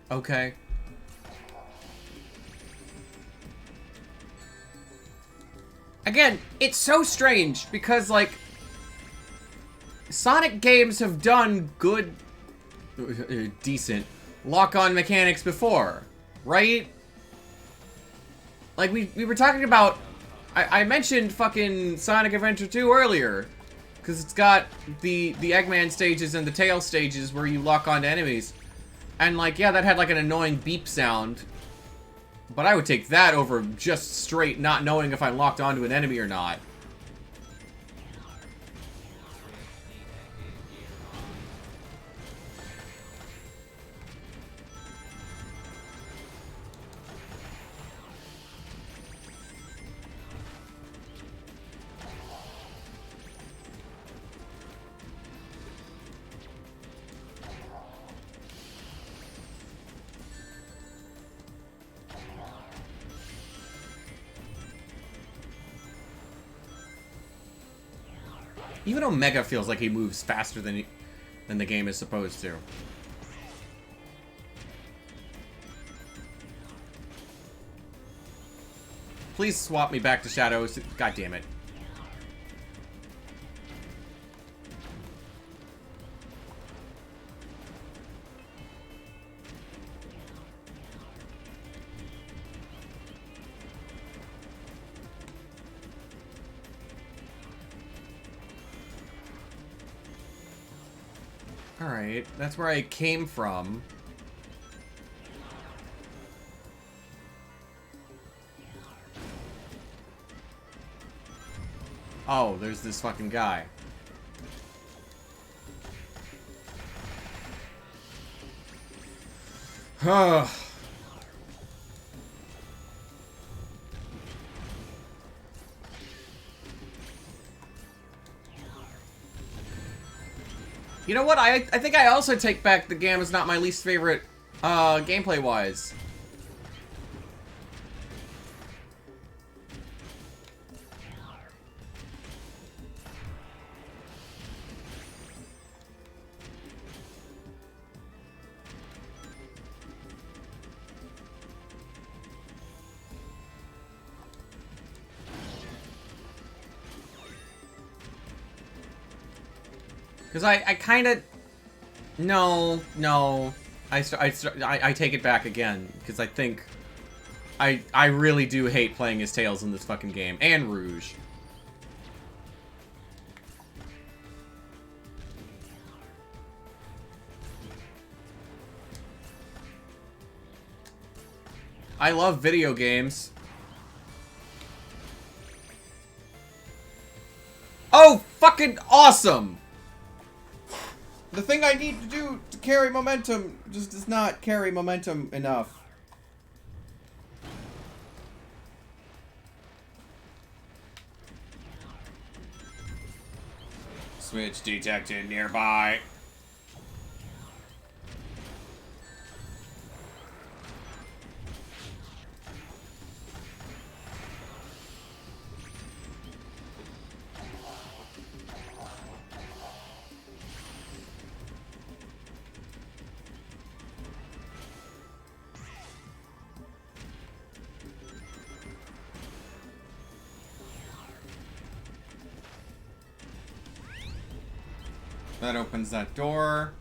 Okay. Again, it's so strange because, like, Sonic games have done good, decent lock-on mechanics before, right? Like, we were talking about, I mentioned fucking Sonic Adventure 2 earlier, because it's got the Eggman stages and the Tail stages where you lock onto enemies. And, like, yeah, that had, like, an annoying beep sound. But I would take that over just straight not knowing if I'm locked onto an enemy or not. Even Omega feels like he moves faster than the game is supposed to. Please swap me back to Shadows. God damn it. Alright, that's where I came from. Oh, there's this fucking guy. Huh. You know what? I think I also take back the game is not my least favorite, gameplay-wise. Because I kind of... No. I take it back again. Because I think... I really do hate playing as Tails in this fucking game. And Rouge. I love video games. Oh, fucking awesome! The thing I need to do to carry momentum just does not carry momentum enough. Switch detected nearby. That opens that door.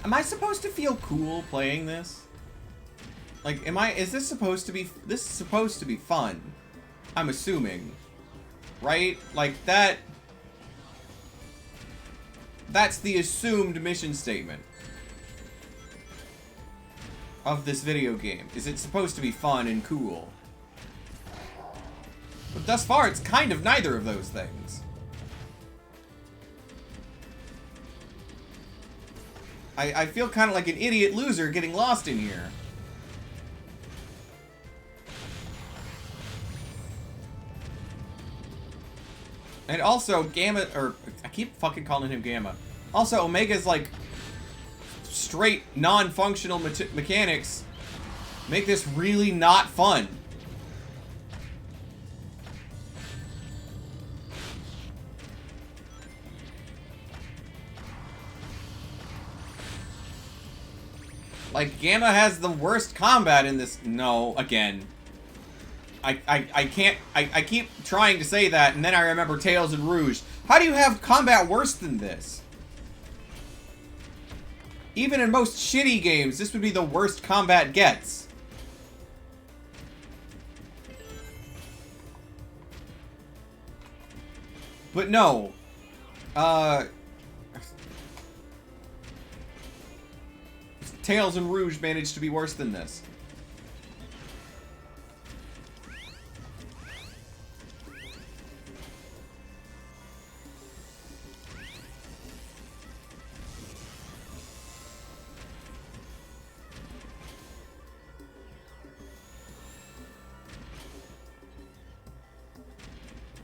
Am I supposed to feel cool playing this? Like, is this supposed to be fun? I'm assuming. Right? Like, that's the assumed mission statement of this video game. Is it supposed to be fun and cool? But thus far, it's kind of neither of those things. I feel kind of like an idiot loser getting lost in here. And also, Gamma, or I keep fucking calling him Gamma. Also, Omega's like straight non-functional mechanics make this really not fun. Like, Gamma has the worst combat in this. No, again. I can't. I keep trying to say that, and then I remember Tails and Rouge. How do you have combat worse than this? Even in most shitty games, this would be the worst combat gets. But no. Tails and Rouge managed to be worse than this.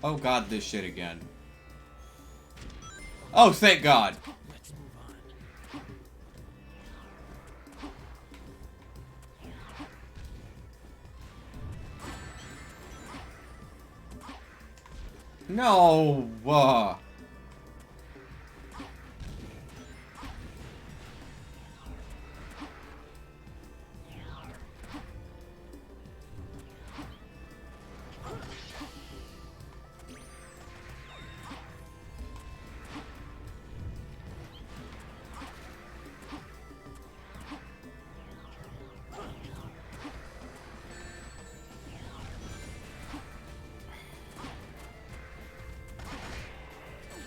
Oh god, this shit again. Oh, thank god. Let's move on. No.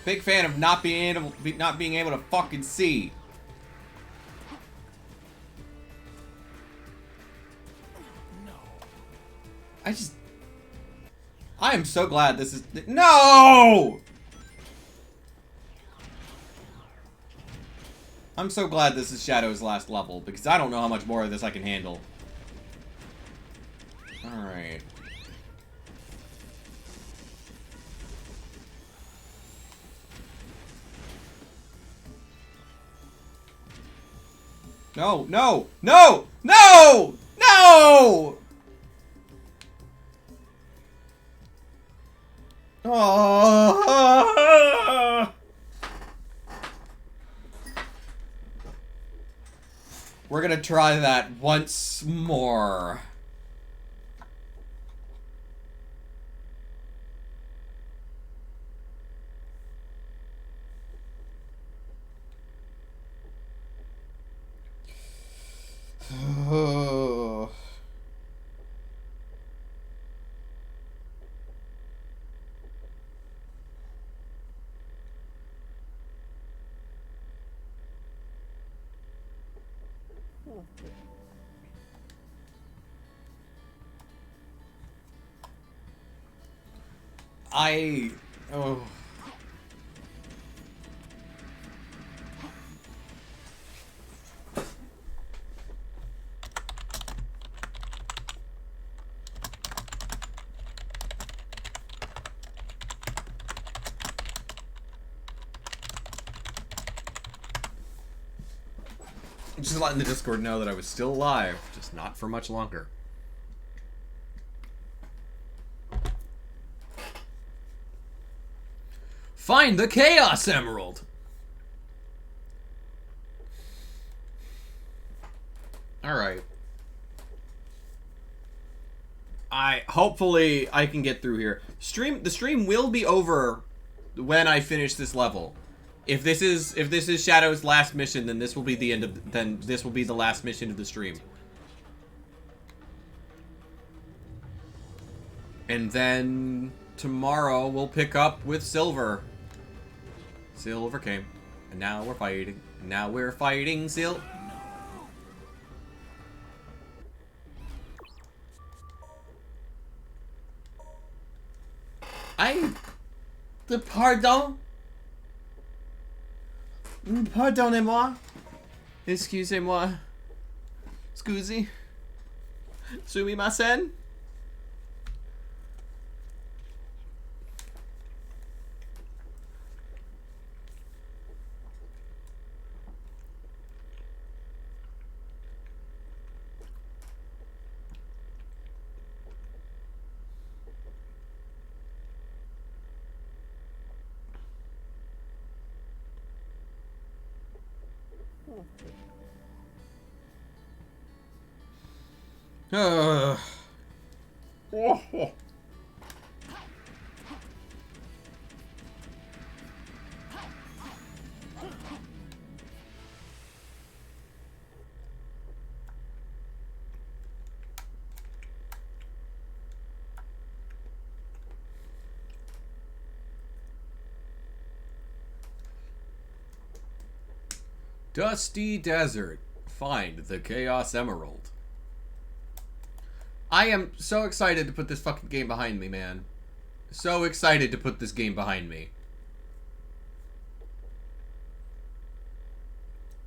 Big fan of not being able to fucking see. No. I am so glad this is no. I'm so glad this is Shadow's last level because I don't know how much more of this I can handle. All right. No, no, no, no, no! Oh. We're gonna try that once more. Oh. Just letting the Discord know that I was still alive, just not for much longer. Find the Chaos Emerald! Alright. Hopefully I can get through here. The stream will be over when I finish this level. If this is Shadow's last mission, then this will be the end of this will be the last mission of the stream. And then tomorrow we'll pick up with Silver. Silver came. And now we're fighting. And now we're fighting Sil. Pardon? Pardonnez-moi. Excusez-moi. Scusi. Sumimasen. Dusty Desert. Find the Chaos Emerald. I am so excited to put this fucking game behind me, man. So excited to put this game behind me.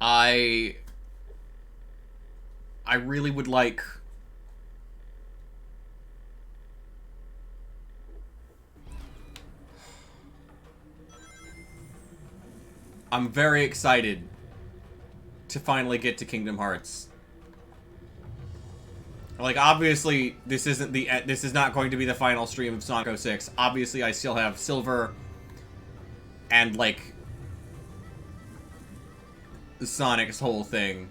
I really would like... I'm very excited to finally get to Kingdom Hearts. Like, obviously, this is not going to be the final stream of Sonic 06. Obviously, I still have Silver and, like, Sonic's whole thing.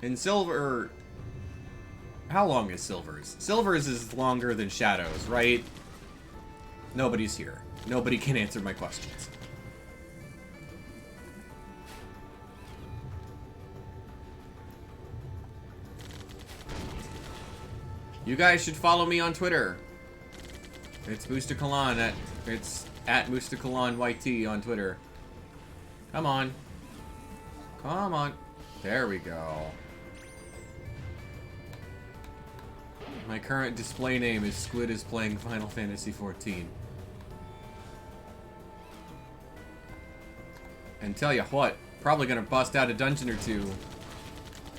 And Silver... How long is Silver's? Silver's is longer than Shadow's, right? Nobody's here. Nobody can answer my questions. You guys should follow me on Twitter. It's Mustakalan it's at MustakalanYT on Twitter. Come on. Come on. There we go. My current display name is Squid is playing Final Fantasy XIV. And tell you what, probably gonna bust out a dungeon or two.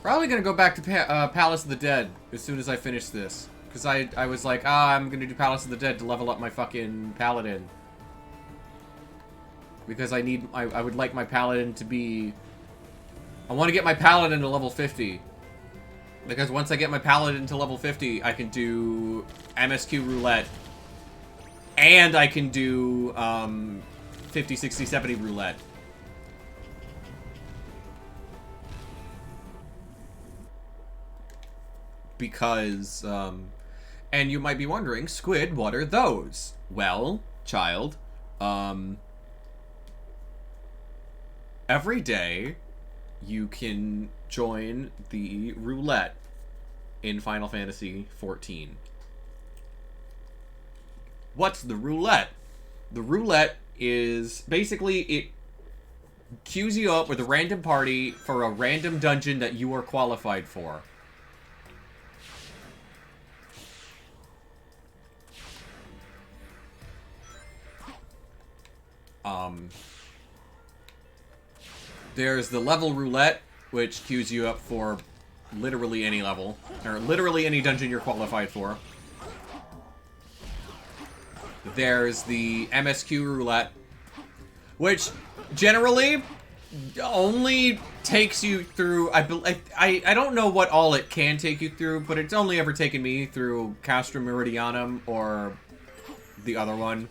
Probably gonna go back to Palace of the Dead as soon as I finish this. Because I was like, I'm gonna do Palace of the Dead to level up my fucking Paladin. Because I would like my Paladin to be... I want to get my Paladin to level 50. Because once I get my Paladin to level 50, I can do MSQ Roulette. And I can do 50, 60, 70 Roulette. Because, and you might be wondering, Squid, what are those? Well, child, every day you can join the roulette in Final Fantasy XIV. What's the roulette? The roulette is basically it queues you up with a random party for a random dungeon that you are qualified for. There's the level roulette, which queues you up for literally any level, or literally any dungeon you're qualified for. There's the MSQ roulette, which generally only takes you through, I don't know what all it can take you through, but it's only ever taken me through Castra Meridianum or the other one.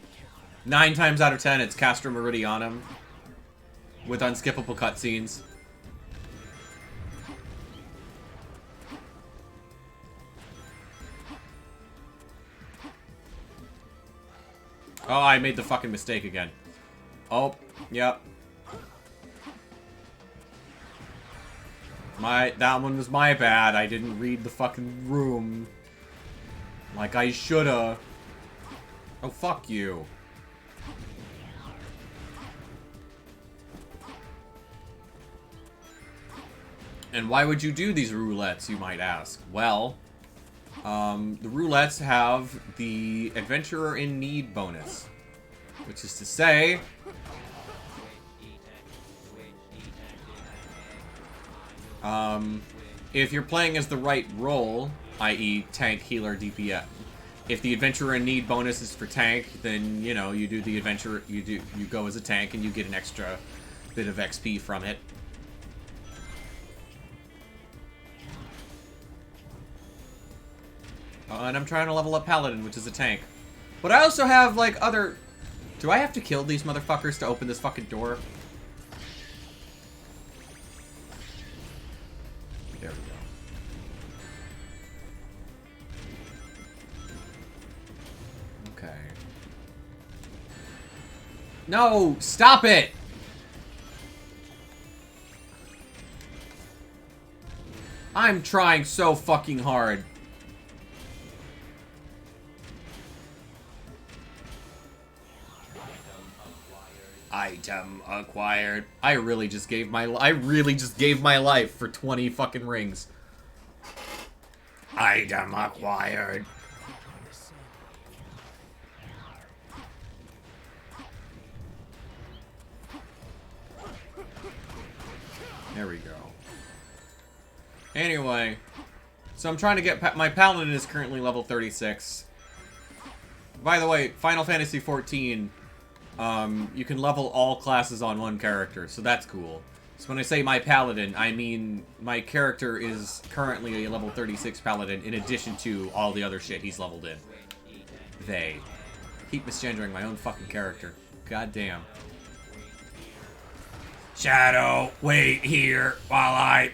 9 times out of 10, it's Castra Meridianum with unskippable cutscenes. Oh, I made the fucking mistake again. Oh, yep. That one was my bad. I didn't read the fucking room like I shoulda. Oh, fuck you. And why would you do these roulettes, you might ask? Well, the roulettes have the Adventurer in Need bonus. Which is to say... if you're playing as the right role, i.e. tank, healer, DPS, if the Adventurer in Need bonus is for tank, then, you know, you do the adventure, you go as a tank and you get an extra bit of XP from it. And I'm trying to level up Paladin, which is a tank. But I also have, like, other... Do I have to kill these motherfuckers to open this fucking door? There we go. No, stop it! I'm trying so fucking hard. Item acquired. I really just gave my life for 20 fucking rings. Item acquired. There we go. Anyway, so I'm trying to get my paladin is currently level 36. By the way, Final Fantasy XIV, you can level all classes on one character, so that's cool. So when I say my paladin, I mean my character is currently a level 36 paladin in addition to all the other shit he's leveled in. They keep misgendering my own fucking character. God damn. Shadow, wait here while I...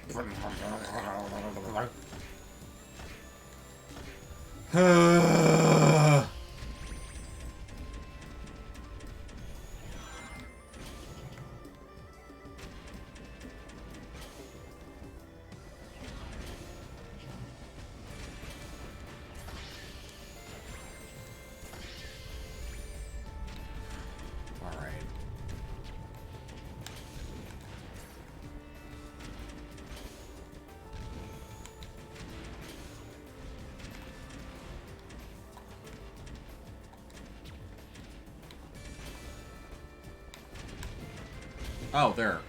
Oh, there.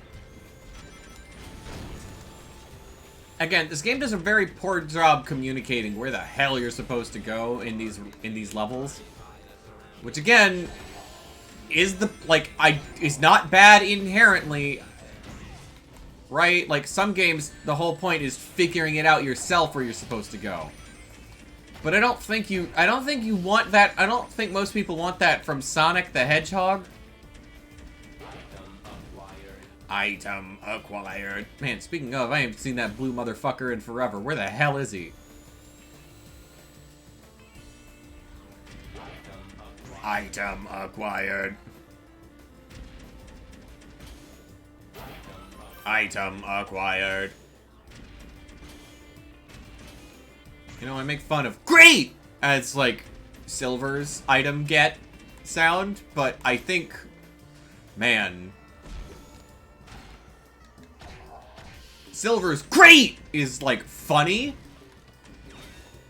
Again, this game does a very poor job communicating where the hell you're supposed to go in these levels. Which again is is not bad inherently. Right? Like some games the whole point is figuring it out yourself where you're supposed to go. But I don't think you want that. I don't think most people want that from Sonic the Hedgehog. Item acquired. Man, speaking of, I haven't seen that blue motherfucker in forever. Where the hell is he? Item acquired. Item acquired. You know, I make fun of great as like Silver's item get sound, but I think, man, Silver's great is like funny,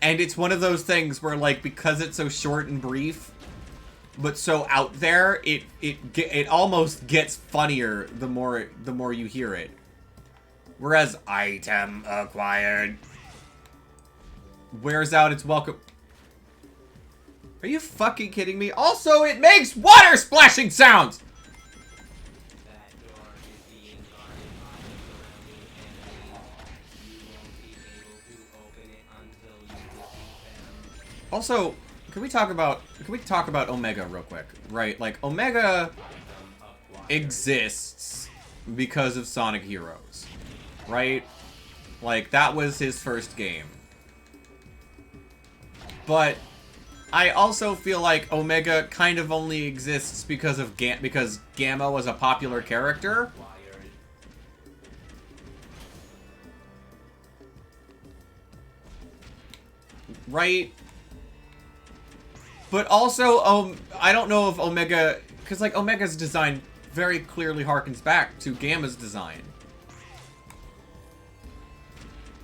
and it's one of those things where like because it's so short and brief but so out there, it almost gets funnier the more you hear it. Whereas item acquired wears out its welcome. Are you fucking kidding me? Also, it makes water splashing sounds. Also, can we talk about Omega real quick? Right, like Omega exists because of Sonic Heroes, right? Like that was his first game. But I also feel like Omega kind of only exists because of because Gamma was a popular character. Right? But also, I don't know if Omega... Because, like, Omega's design very clearly harkens back to Gamma's design.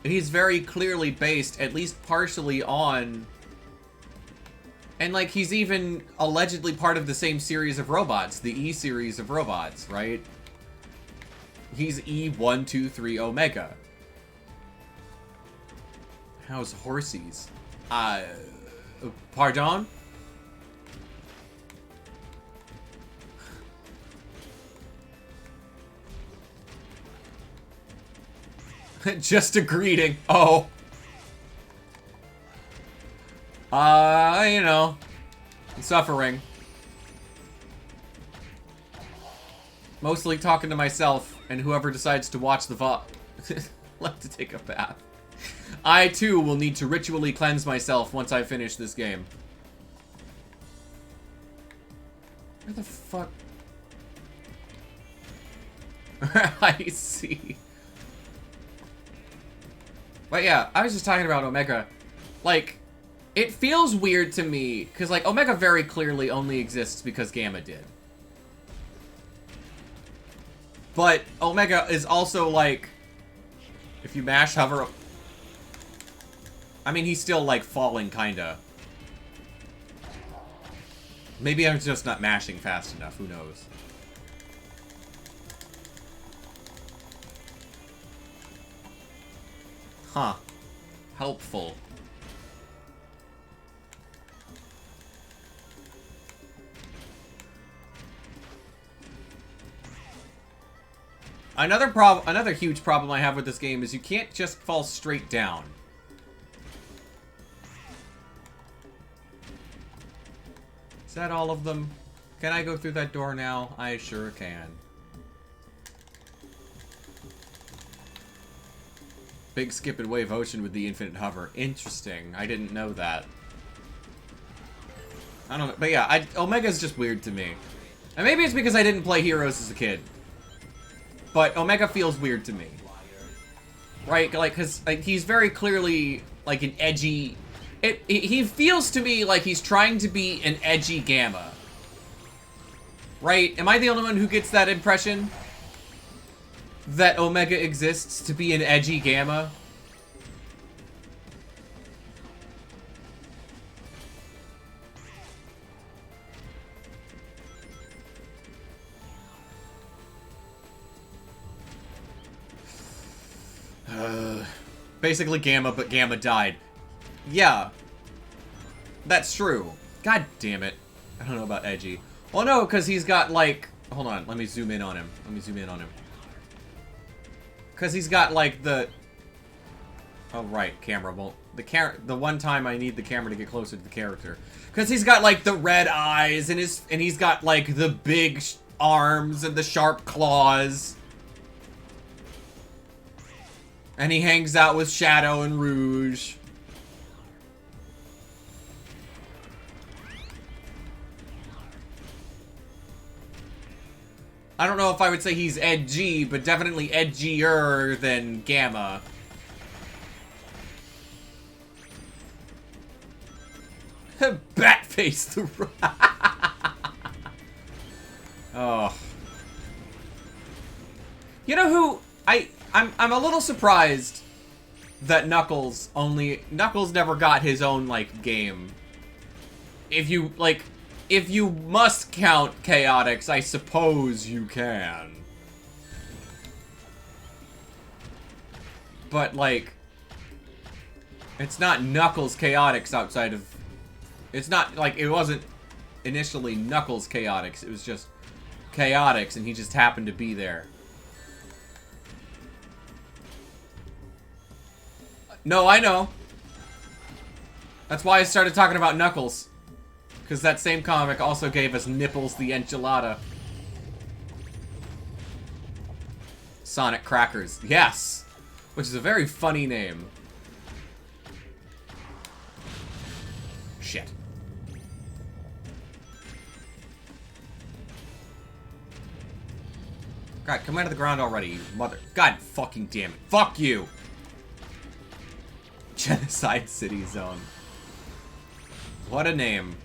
He's very clearly based, at least partially, on... And, like, he's even allegedly part of the same series of robots. The E series of robots, right? He's E123 Omega. How's horsies? Pardon? Just a greeting. Oh. You know. Suffering. Mostly talking to myself and whoever decides to watch the VOD. Like to take a bath. I, too, will need to ritually cleanse myself once I finish this game. Where the fuck? I see. But yeah, I was just talking about Omega. Like, it feels weird to me, because, like, Omega very clearly only exists because Gamma did. But Omega is also, like, if you mash hover... I mean, he's still, like, falling, kinda. Maybe I'm just not mashing fast enough, who knows. Huh. Helpful. Another huge problem I have with this game is you can't just fall straight down. Is that all of them? Can I go through that door now? I sure can. Big skip and wave ocean with the infinite hover. Interesting. I didn't know that. I don't know. But yeah, Omega's just weird to me. And maybe it's because I didn't play Heroes as a kid. But Omega feels weird to me. Right? Like, because like, he's very clearly, like, an edgy... He feels to me like he's trying to be an edgy Gamma. Right? Am I the only one who gets that impression? That Omega exists to be an edgy Gamma? Basically Gamma, but Gamma died. Yeah. That's true. God damn it. I don't know about edgy. Well, no, because he's got, like... Hold on, let me zoom in on him. Because he's got, like, the... Oh, right, camera won't... The one time I need the camera to get closer to the character. Because he's got, like, the red eyes, and he's got, like, the big arms and the sharp claws. And he hangs out with Shadow and Rouge. I don't know if I would say he's edgy, but definitely edgier than Gamma. Batface the Oh. You know who I'm a little surprised that Knuckles never got his own, like, game. If you must count Chaotix, I suppose you can. But, like, it's not Knuckles Chaotix outside of... It's not, like, it wasn't initially Knuckles Chaotix, it was just Chaotix, and he just happened to be there. No, I know. That's why I started talking about Knuckles. Because that same comic also gave us Nipples the Enchilada. Sonic Crackers. Yes! Which is a very funny name. Shit. God, come out of the ground already, you mother... God fucking damn it. Fuck you! Genocide City Zone. What a name.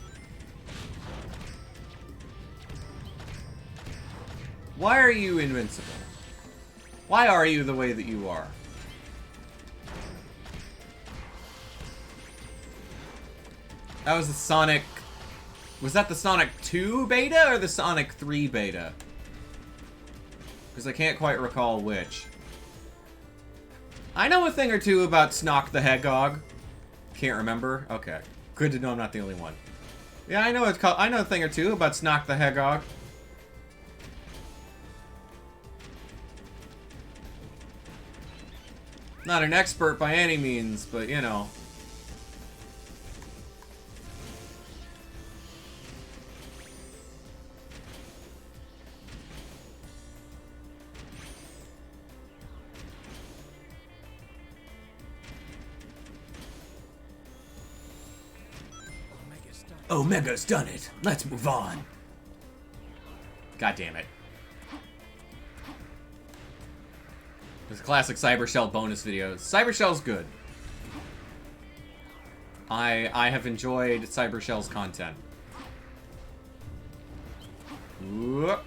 Why are you invincible? Why are you the way that you are? That was the Sonic... Was that the Sonic 2 beta or the Sonic 3 beta? Because I can't quite recall which. I know a thing or two about Snock the Hedgehog. Can't remember? Okay. Good to know I'm not the only one. Yeah, I know a thing or two about Snock the Hedgehog. Not an expert by any means, but you know. Omega's done it. Let's move on. God damn it. It's a classic Cyber Shell bonus video. Cyber Shell's good. I have enjoyed Cyber Shell's content. Whoop.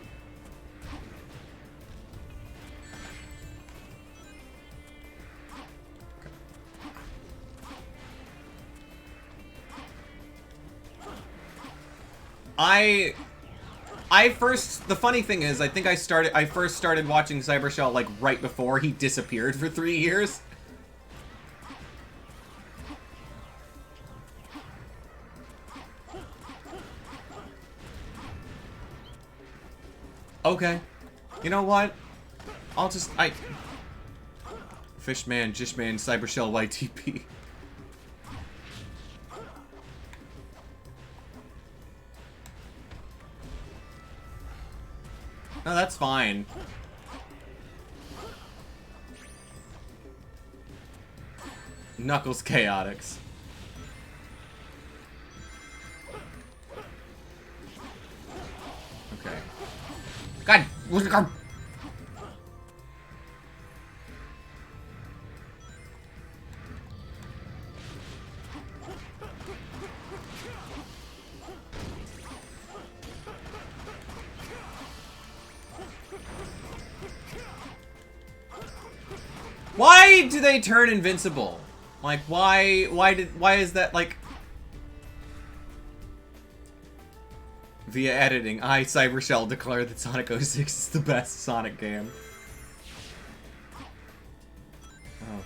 The funny thing is, I think I first started watching Cyber Shell like right before he disappeared for 3 years. Okay. You know what? Fishman, Jishman, Cyber Shell, YTP. No, that's fine. Knuckles Chaotix. Okay. God, where's the car? Why do they turn invincible? Like, why is that, like... Via editing, I, Cyber Shell, declare that Sonic 06 is the best Sonic game. Oh.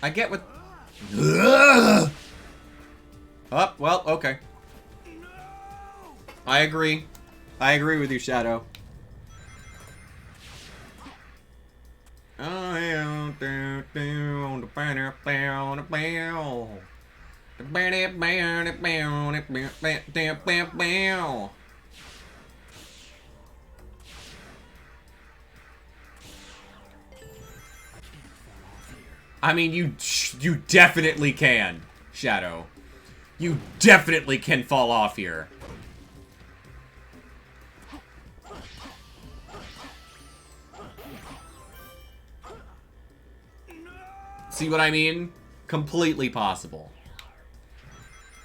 I get what... Ugh! Oh, well, okay. I agree. I agree with you, Shadow. I mean, you definitely can, Shadow. You definitely can fall off here. See what I mean? Completely possible.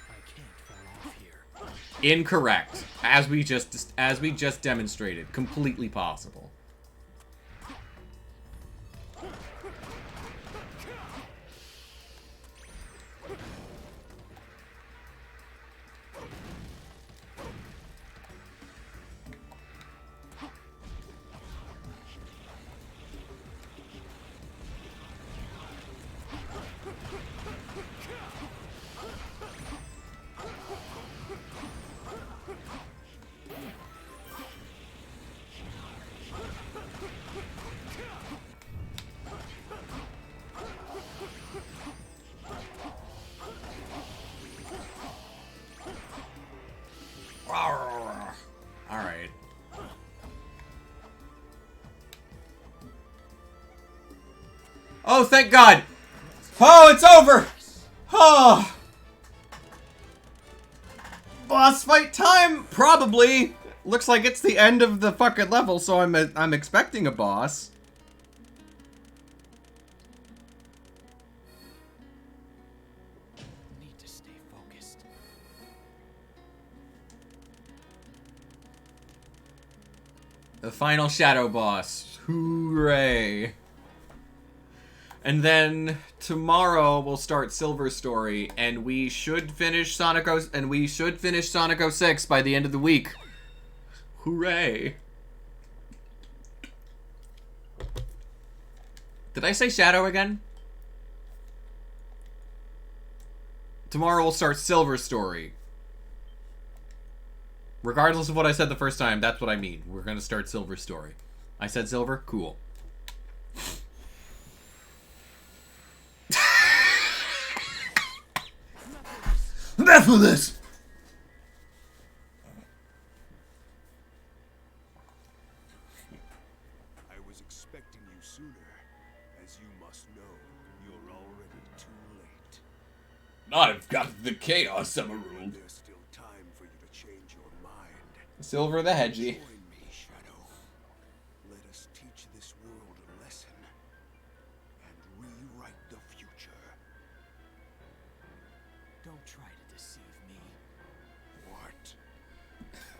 I can't fall off here. Incorrect. As we just demonstrated. Completely possible. Alright. Oh, thank God! Oh, it's over! Oh! Boss fight time? Probably. Looks like it's the end of the fucking level, so I'm expecting a boss. Need to stay focused. The final shadow boss. Hooray. And then tomorrow we'll start Silver Story, and we should finish Sonic 06 by the end of the week. Hooray. Did I say Shadow again? Tomorrow we'll start Silver Story. Regardless of what I said the first time, that's what I mean. We're gonna start Silver Story. I said Silver? Cool. Enough of this! I was expecting you sooner. As you must know, you're already too late. I've got the Chaos Emerald. There's still time for you to Silver the Hedgie. Join me, Shadow. Let us teach this world a lesson and rewrite the future. Don't try to deceive me. What?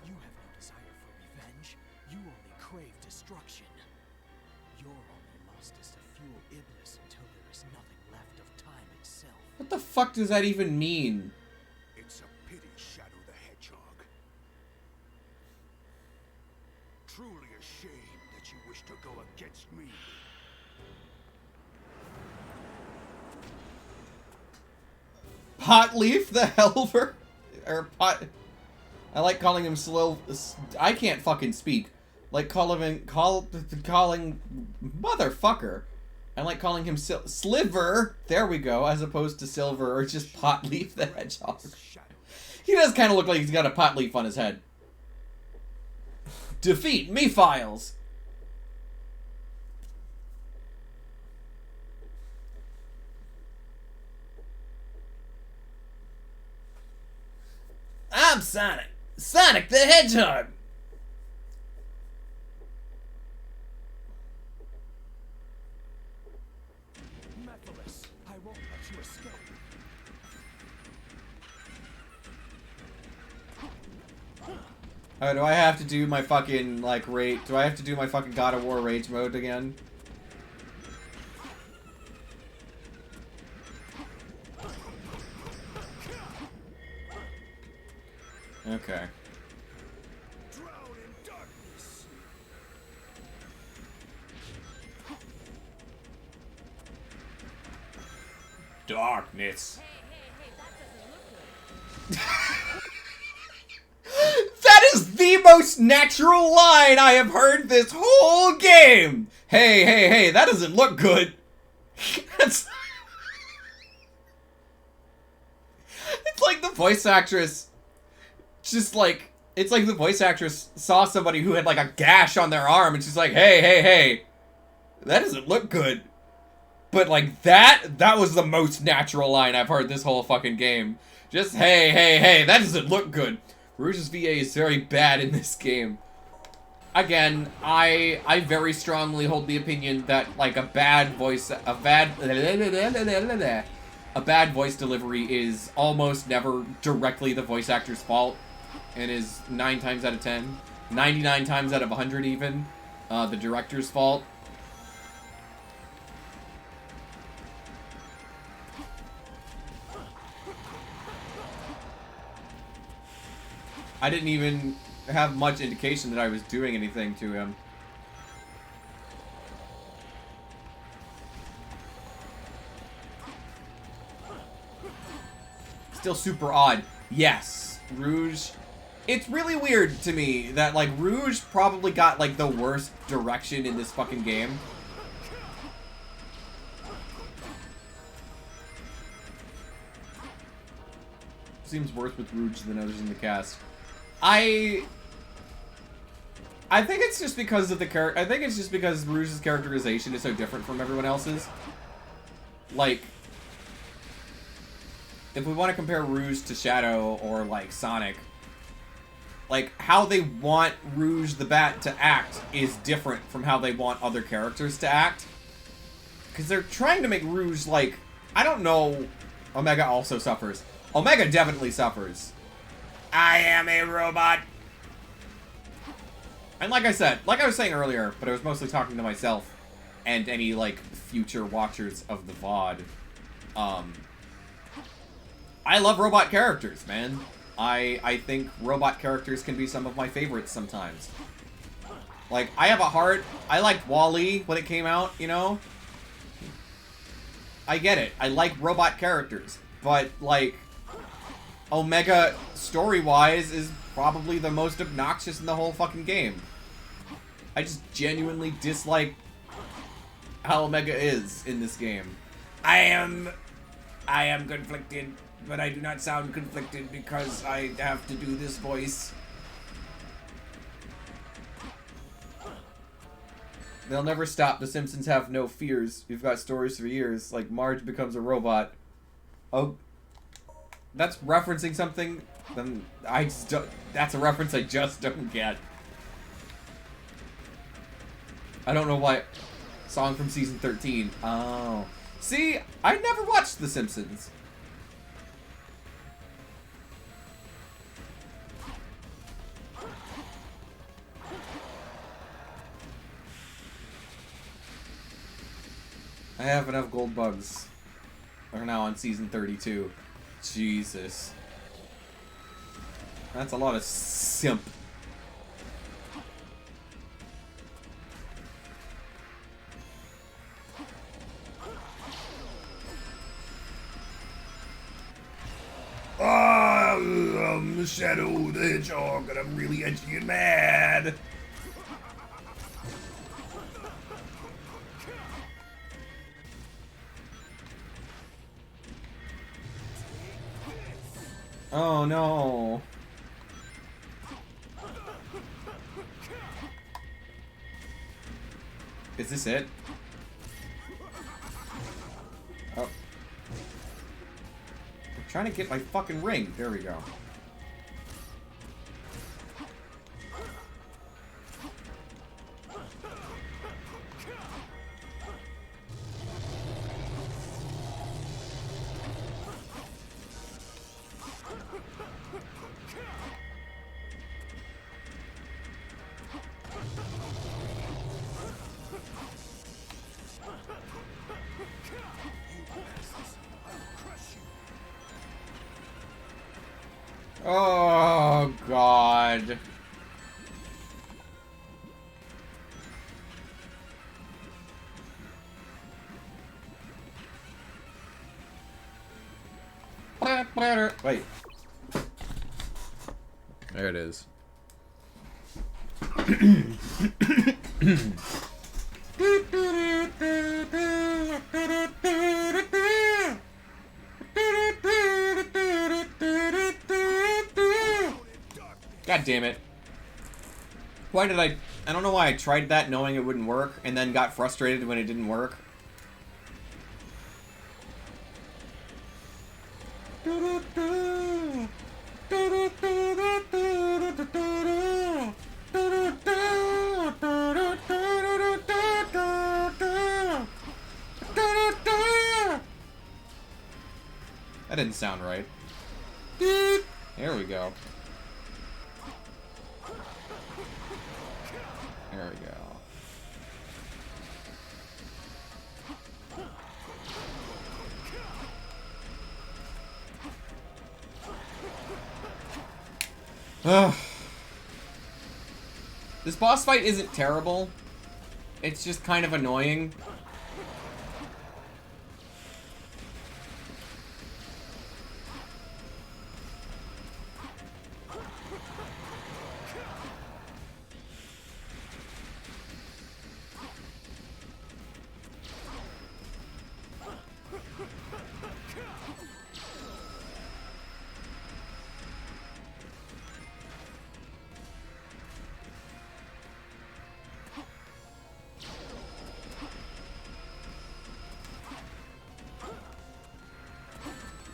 You have no desire for revenge. You only crave destruction. Your only lust is to fuel Iblis until there is nothing left of time itself. What the fuck does that even mean? It's a pity, Shadow the Hedgehog. Truly a shame that you wish to go against me. Potleaf the Helver? Or Pot... I like calling him slow... I can't fucking speak. Like calling... Motherfucker. I like calling him Sliver. There we go. As opposed to Silver or just Potleaf the Hedgehog. He does kind of look like he's got a pot leaf on his head. Defeat me, Files. I'm Sonic. Sonic the Hedgehog. Mephiles, I won't let you escape. Oh, do I have to do my fucking, like, do I have to do my fucking God of War rage mode again? Okay. Drown in darkness. Darkness. Hey, that doesn't look good. That is the most natural line I have heard this whole game! Hey, that doesn't look good. That's... It's like the voice actress just like... It's like the voice actress saw somebody who had like a gash on their arm and she's like, hey, that doesn't look good. But like that was the most natural line I've heard this whole fucking game. Just, hey, that doesn't look good. Rouge's VA is very bad in this game. Again, I very strongly hold the opinion that like a bad voice delivery is almost never directly the voice actor's fault, and is 9 times out of 10, 99 times out of 100 even, the director's fault. I didn't even have much indication that I was doing anything to him. Still super odd. Yes, Rouge. It's really weird to me that, like, Rouge probably got, like, the worst direction in this fucking game. Seems worse with Rouge than others in the cast. I think it's just because of the I think it's just because Rouge's characterization is so different from everyone else's. Like, if we want to compare Rouge to Shadow or like Sonic, like how they want Rouge the Bat to act is different from how they want other characters to act. Because they're trying to make Rouge like, I don't know, Omega also suffers. Omega definitely suffers. I am a robot. And like I said, like I was saying earlier, but I was mostly talking to myself and any, like, future watchers of the VOD. I love robot characters, man. I think robot characters can be some of my favorites sometimes. Like, I have a heart. I liked WALL-E when it came out, you know? I get it. I like robot characters. But, like, Omega, story-wise, is probably the most obnoxious in the whole fucking game. I just genuinely dislike how Omega is in this game. I am conflicted, but I do not sound conflicted because I have to do this voice. They'll never stop. The Simpsons have no fears. You've got stories for years. Like, Marge becomes a robot. Oh. that's referencing something, then I just don't, that's a reference I just don't get. I don't know why. Song from season 13. Oh. See, I never watched The Simpsons. I have enough gold bugs. We're now on season 32. Jesus. That's a lot of simp. I'm Shadow the Hedgehog, and I'm really edgy and mad. Oh no. Is this it? Oh. I'm trying to get my fucking ring. There we go. Oh, God. Wait. There it is. God damn it. Why did I don't know why I tried that knowing it wouldn't work and then got frustrated when it didn't work. That didn't sound right. There we go. There we go. Ugh. This boss fight isn't terrible. It's just kind of annoying.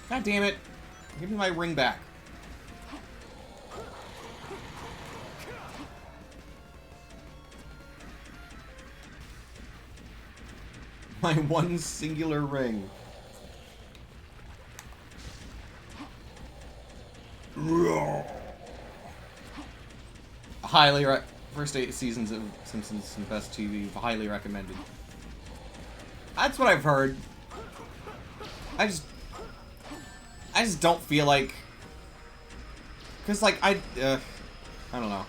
God damn it. Give me my ring back. My one singular ring. Highly first 8 seasons of Simpsons and Best TV, highly recommended. That's what I've heard. I just don't feel like, cause like I don't know.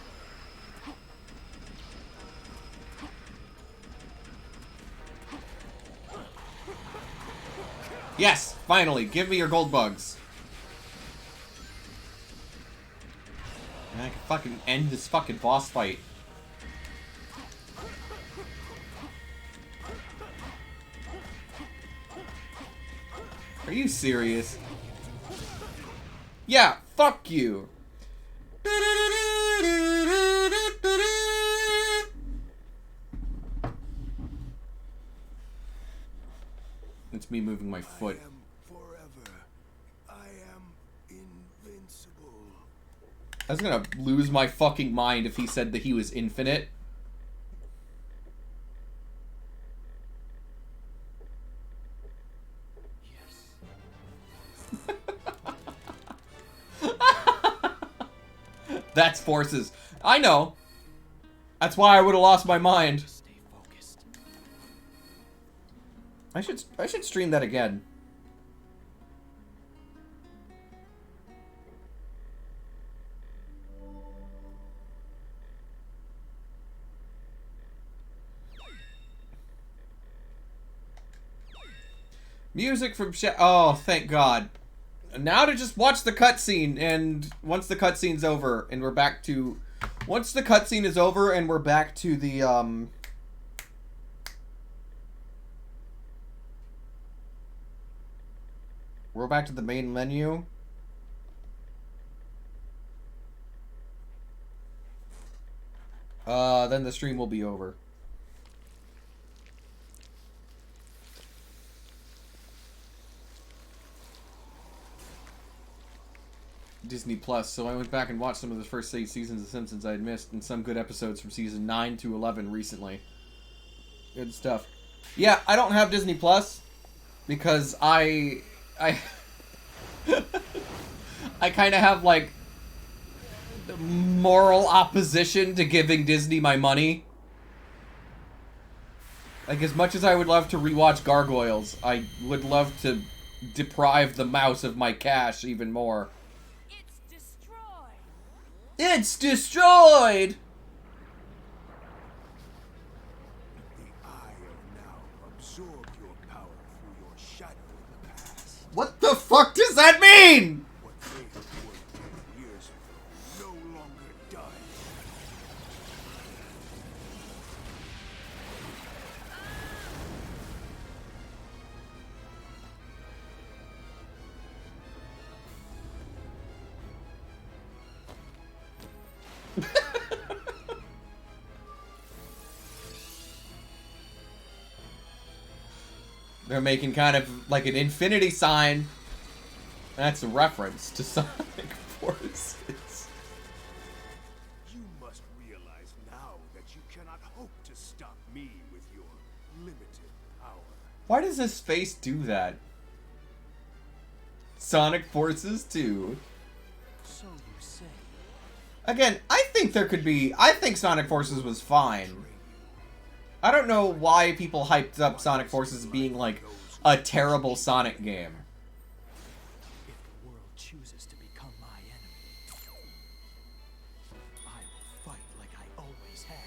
Yes, finally, give me your gold bugs. And I can fucking end this fucking boss fight. Are you serious? Yeah, fuck you. It's me moving my foot. I am forever. I am I was gonna lose my fucking mind if he said that he was infinite. That's forces. I know. That's why I would have lost my mind. Stay focused. I should stream that again. Music from oh, thank God. Now to just watch the cutscene, and once the cutscene's over, and we're back to... Once the cutscene is over, and we're back to the, we're back to the main menu. Then the stream will be over. Disney Plus, so I went back and watched some of the first 8 seasons of Simpsons I had missed, and some good episodes from season 9 to 11 recently. Good stuff. Yeah, I don't have Disney Plus because I kind of have like moral opposition to giving Disney my money. Like, as much as I would love to rewatch Gargoyles, I would love to deprive the mouse of my cash even more. It's destroyed! The Eye of Now absorbed your power through your shadow in the past. What the fuck does that mean? What they have worked 10 years ago no longer does. They're making kind of like an infinity sign. That's a reference to Sonic Forces. You must realize now that you cannot hope to stop me with your limited power. Why does his face do that? Sonic Forces 2. So you say. Again, I think there could be... I think Sonic Forces was fine. I don't know why people hyped up Sonic Forces being like a terrible Sonic game. If the world chooses to become my enemy, I will fight like I always have.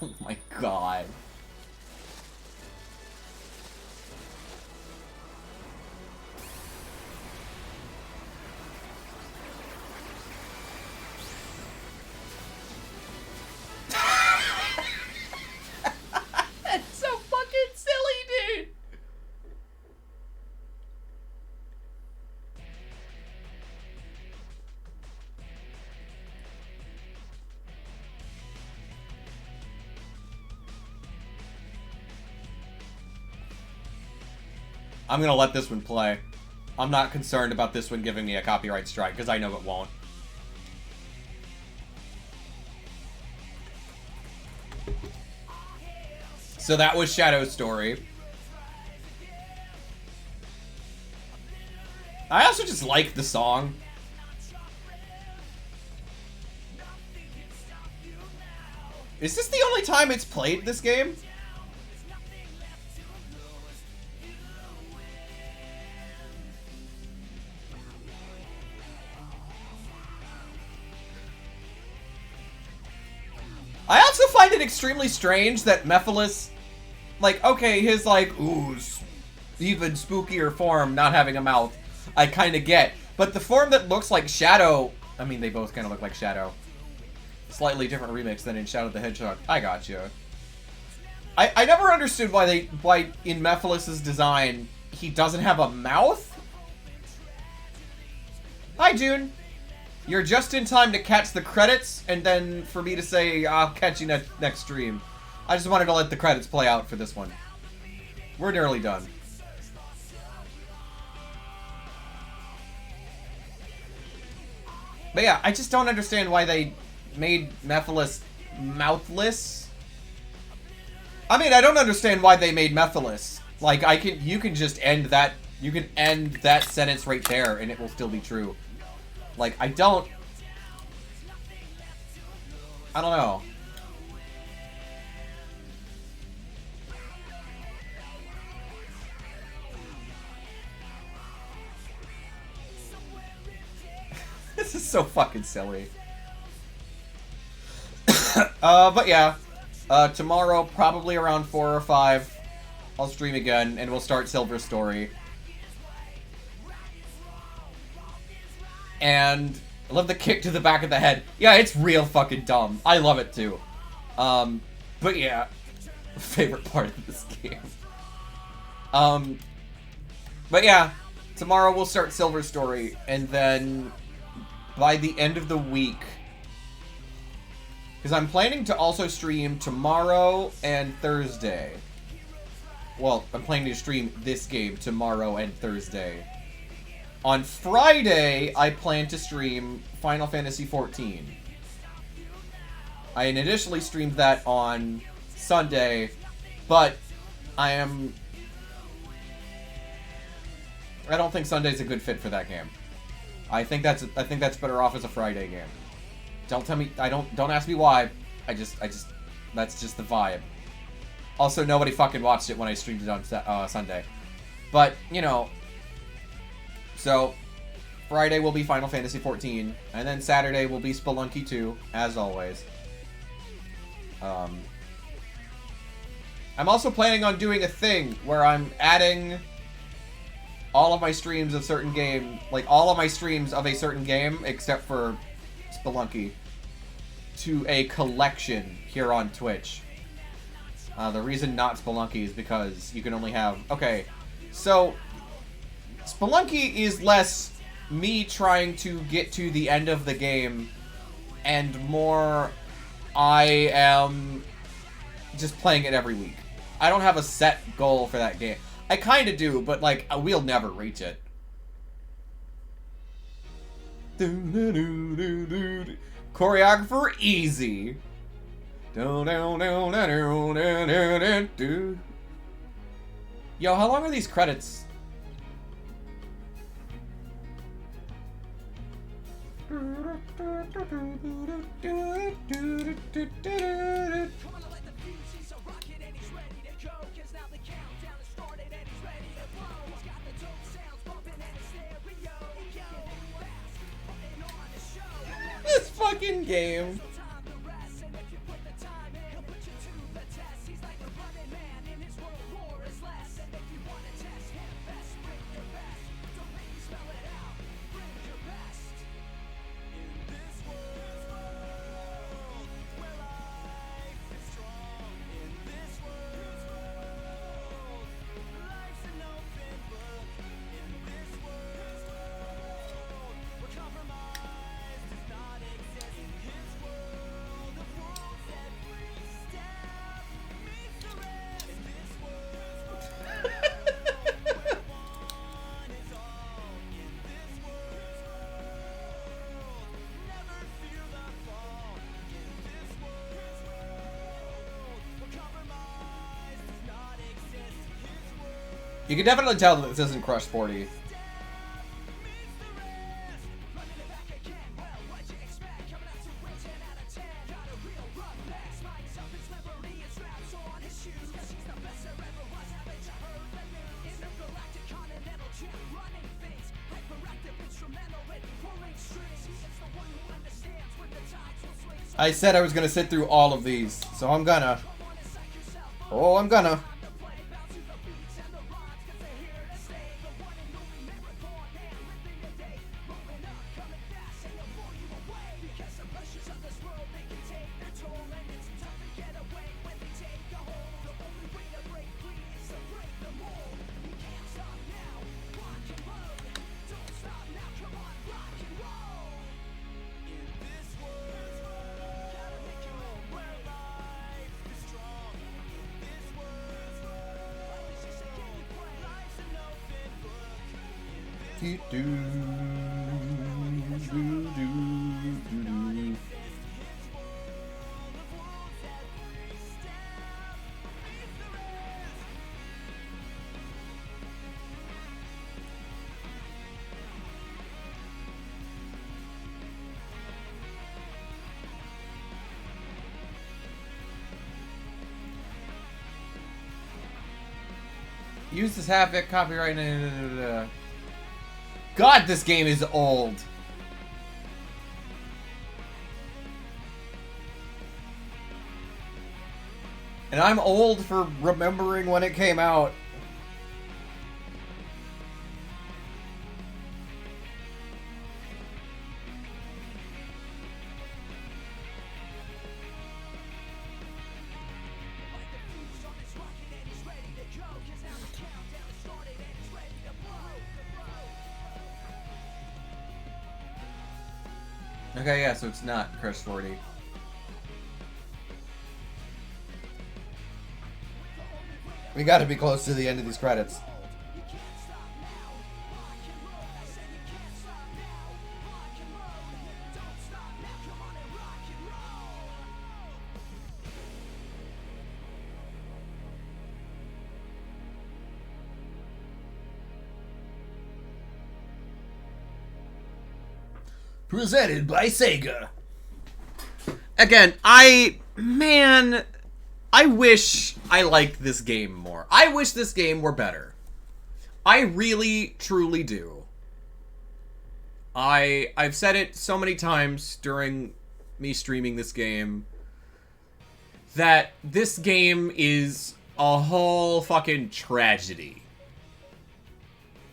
Oh my god. That's so fucking silly, dude. I'm gonna let this one play. I'm not concerned about this one giving me a copyright strike, because I know it won't. So that was Shadow's story. I also just like the song. Is this the only time it's played, this game? I also find it extremely strange that Mephiles, like, okay, his, like, ooh, even spookier form, not having a mouth, I kind of get. But the form that looks like Shadow, I mean, they both kind of look like Shadow. Slightly different remix than in Shadow the Hedgehog. I got you. I never understood why in Mephiles' design, he doesn't have a mouth? Hi, June. You're just in time to catch the credits, and then for me to say, I'll catch you next stream. I just wanted to let the credits play out for this one. We're nearly done. But yeah, I just don't understand why they made Mephiles mouthless. I mean, I don't understand why they made Mephiles. Like, you can just end that, you can end that sentence right there and it will still be true. Like, I don't know. This is so fucking silly. But yeah. Tomorrow, probably around 4 or 5, I'll stream again, and we'll start Silver Story. And I love the kick to the back of the head. Yeah, it's real fucking dumb. I love it too. But yeah, favorite part of this game. But yeah, tomorrow we'll start Silver Story, and then by the end of the week, because I'm planning to also stream tomorrow and Thursday. Well, I'm planning to stream this game tomorrow and Thursday. On Friday, I plan to stream Final Fantasy XIV. I had initially streamed that on Sunday, but I don't think Sunday's a good fit for that game. I think that's better off as a Friday game. Don't tell me, don't ask me why. That's just the vibe. Also, nobody fucking watched it when I streamed it on Sunday. But, you know, so Friday will be Final Fantasy XIV, and then Saturday will be Spelunky 2, as always. I'm also planning on doing a thing where I'm adding all of my streams of certain game, like all of my streams of a certain game, except for Spelunky, to a collection here on Twitch. The reason not Spelunky is because you can only have... Okay, so Spelunky is less me trying to get to the end of the game and more I am just playing it every week. I don't have a set goal for that game. I kind of do, but like, we'll never reach it. Choreographer, easy. Yo, how long are these credits? This fucking game. You can definitely tell that this isn't Crush 40. I said I was gonna sit through all of these, so I'm gonna. Oh, I'm gonna. Use this Havoc copyright. God, this game is old. And I'm old for remembering when it came out. Okay, yeah, so it's not Crush 40. We gotta be close to the end of these credits. Presented by Sega. Again, I wish I liked this game more. I wish this game were better. I really, truly do. I've said it so many times during me streaming this game that this game is a whole fucking tragedy.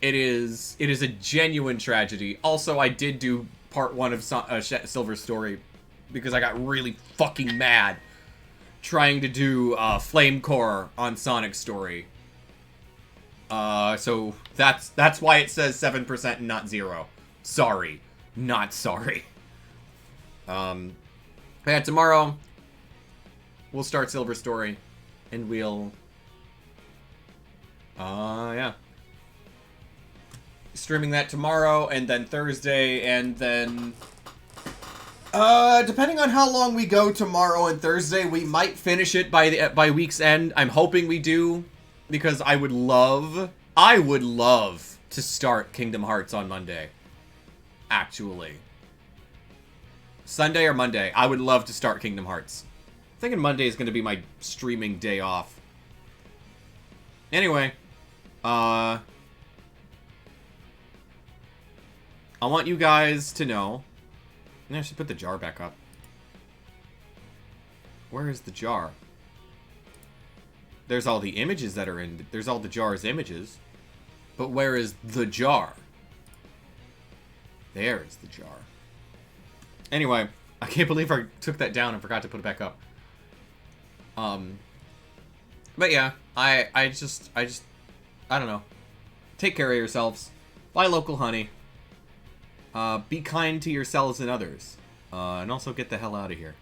It is a genuine tragedy. Also, I did do part 1 of Silver Story because I got really fucking mad trying to do Flame Core on Sonic Story. So that's why it says 7% and not 0. Sorry. Not sorry. Yeah, tomorrow we'll start Silver Story and we'll yeah. Streaming that tomorrow, and then Thursday, and then depending on how long we go tomorrow and Thursday, we might finish it by week's end. I'm hoping we do, because I would love to start Kingdom Hearts on Monday. Actually. Sunday or Monday, I would love to start Kingdom Hearts. I'm thinking Monday is going to be my streaming day off. Anyway, I want you guys to know... I should put the jar back up. Where is the jar? There's all the images that are in... There's all the jar's images. But where is the jar? There is the jar. Anyway, I can't believe I took that down and forgot to put it back up. But yeah, I don't know. Take care of yourselves. Buy local honey. Be kind to yourselves and others. And also get the hell out of here.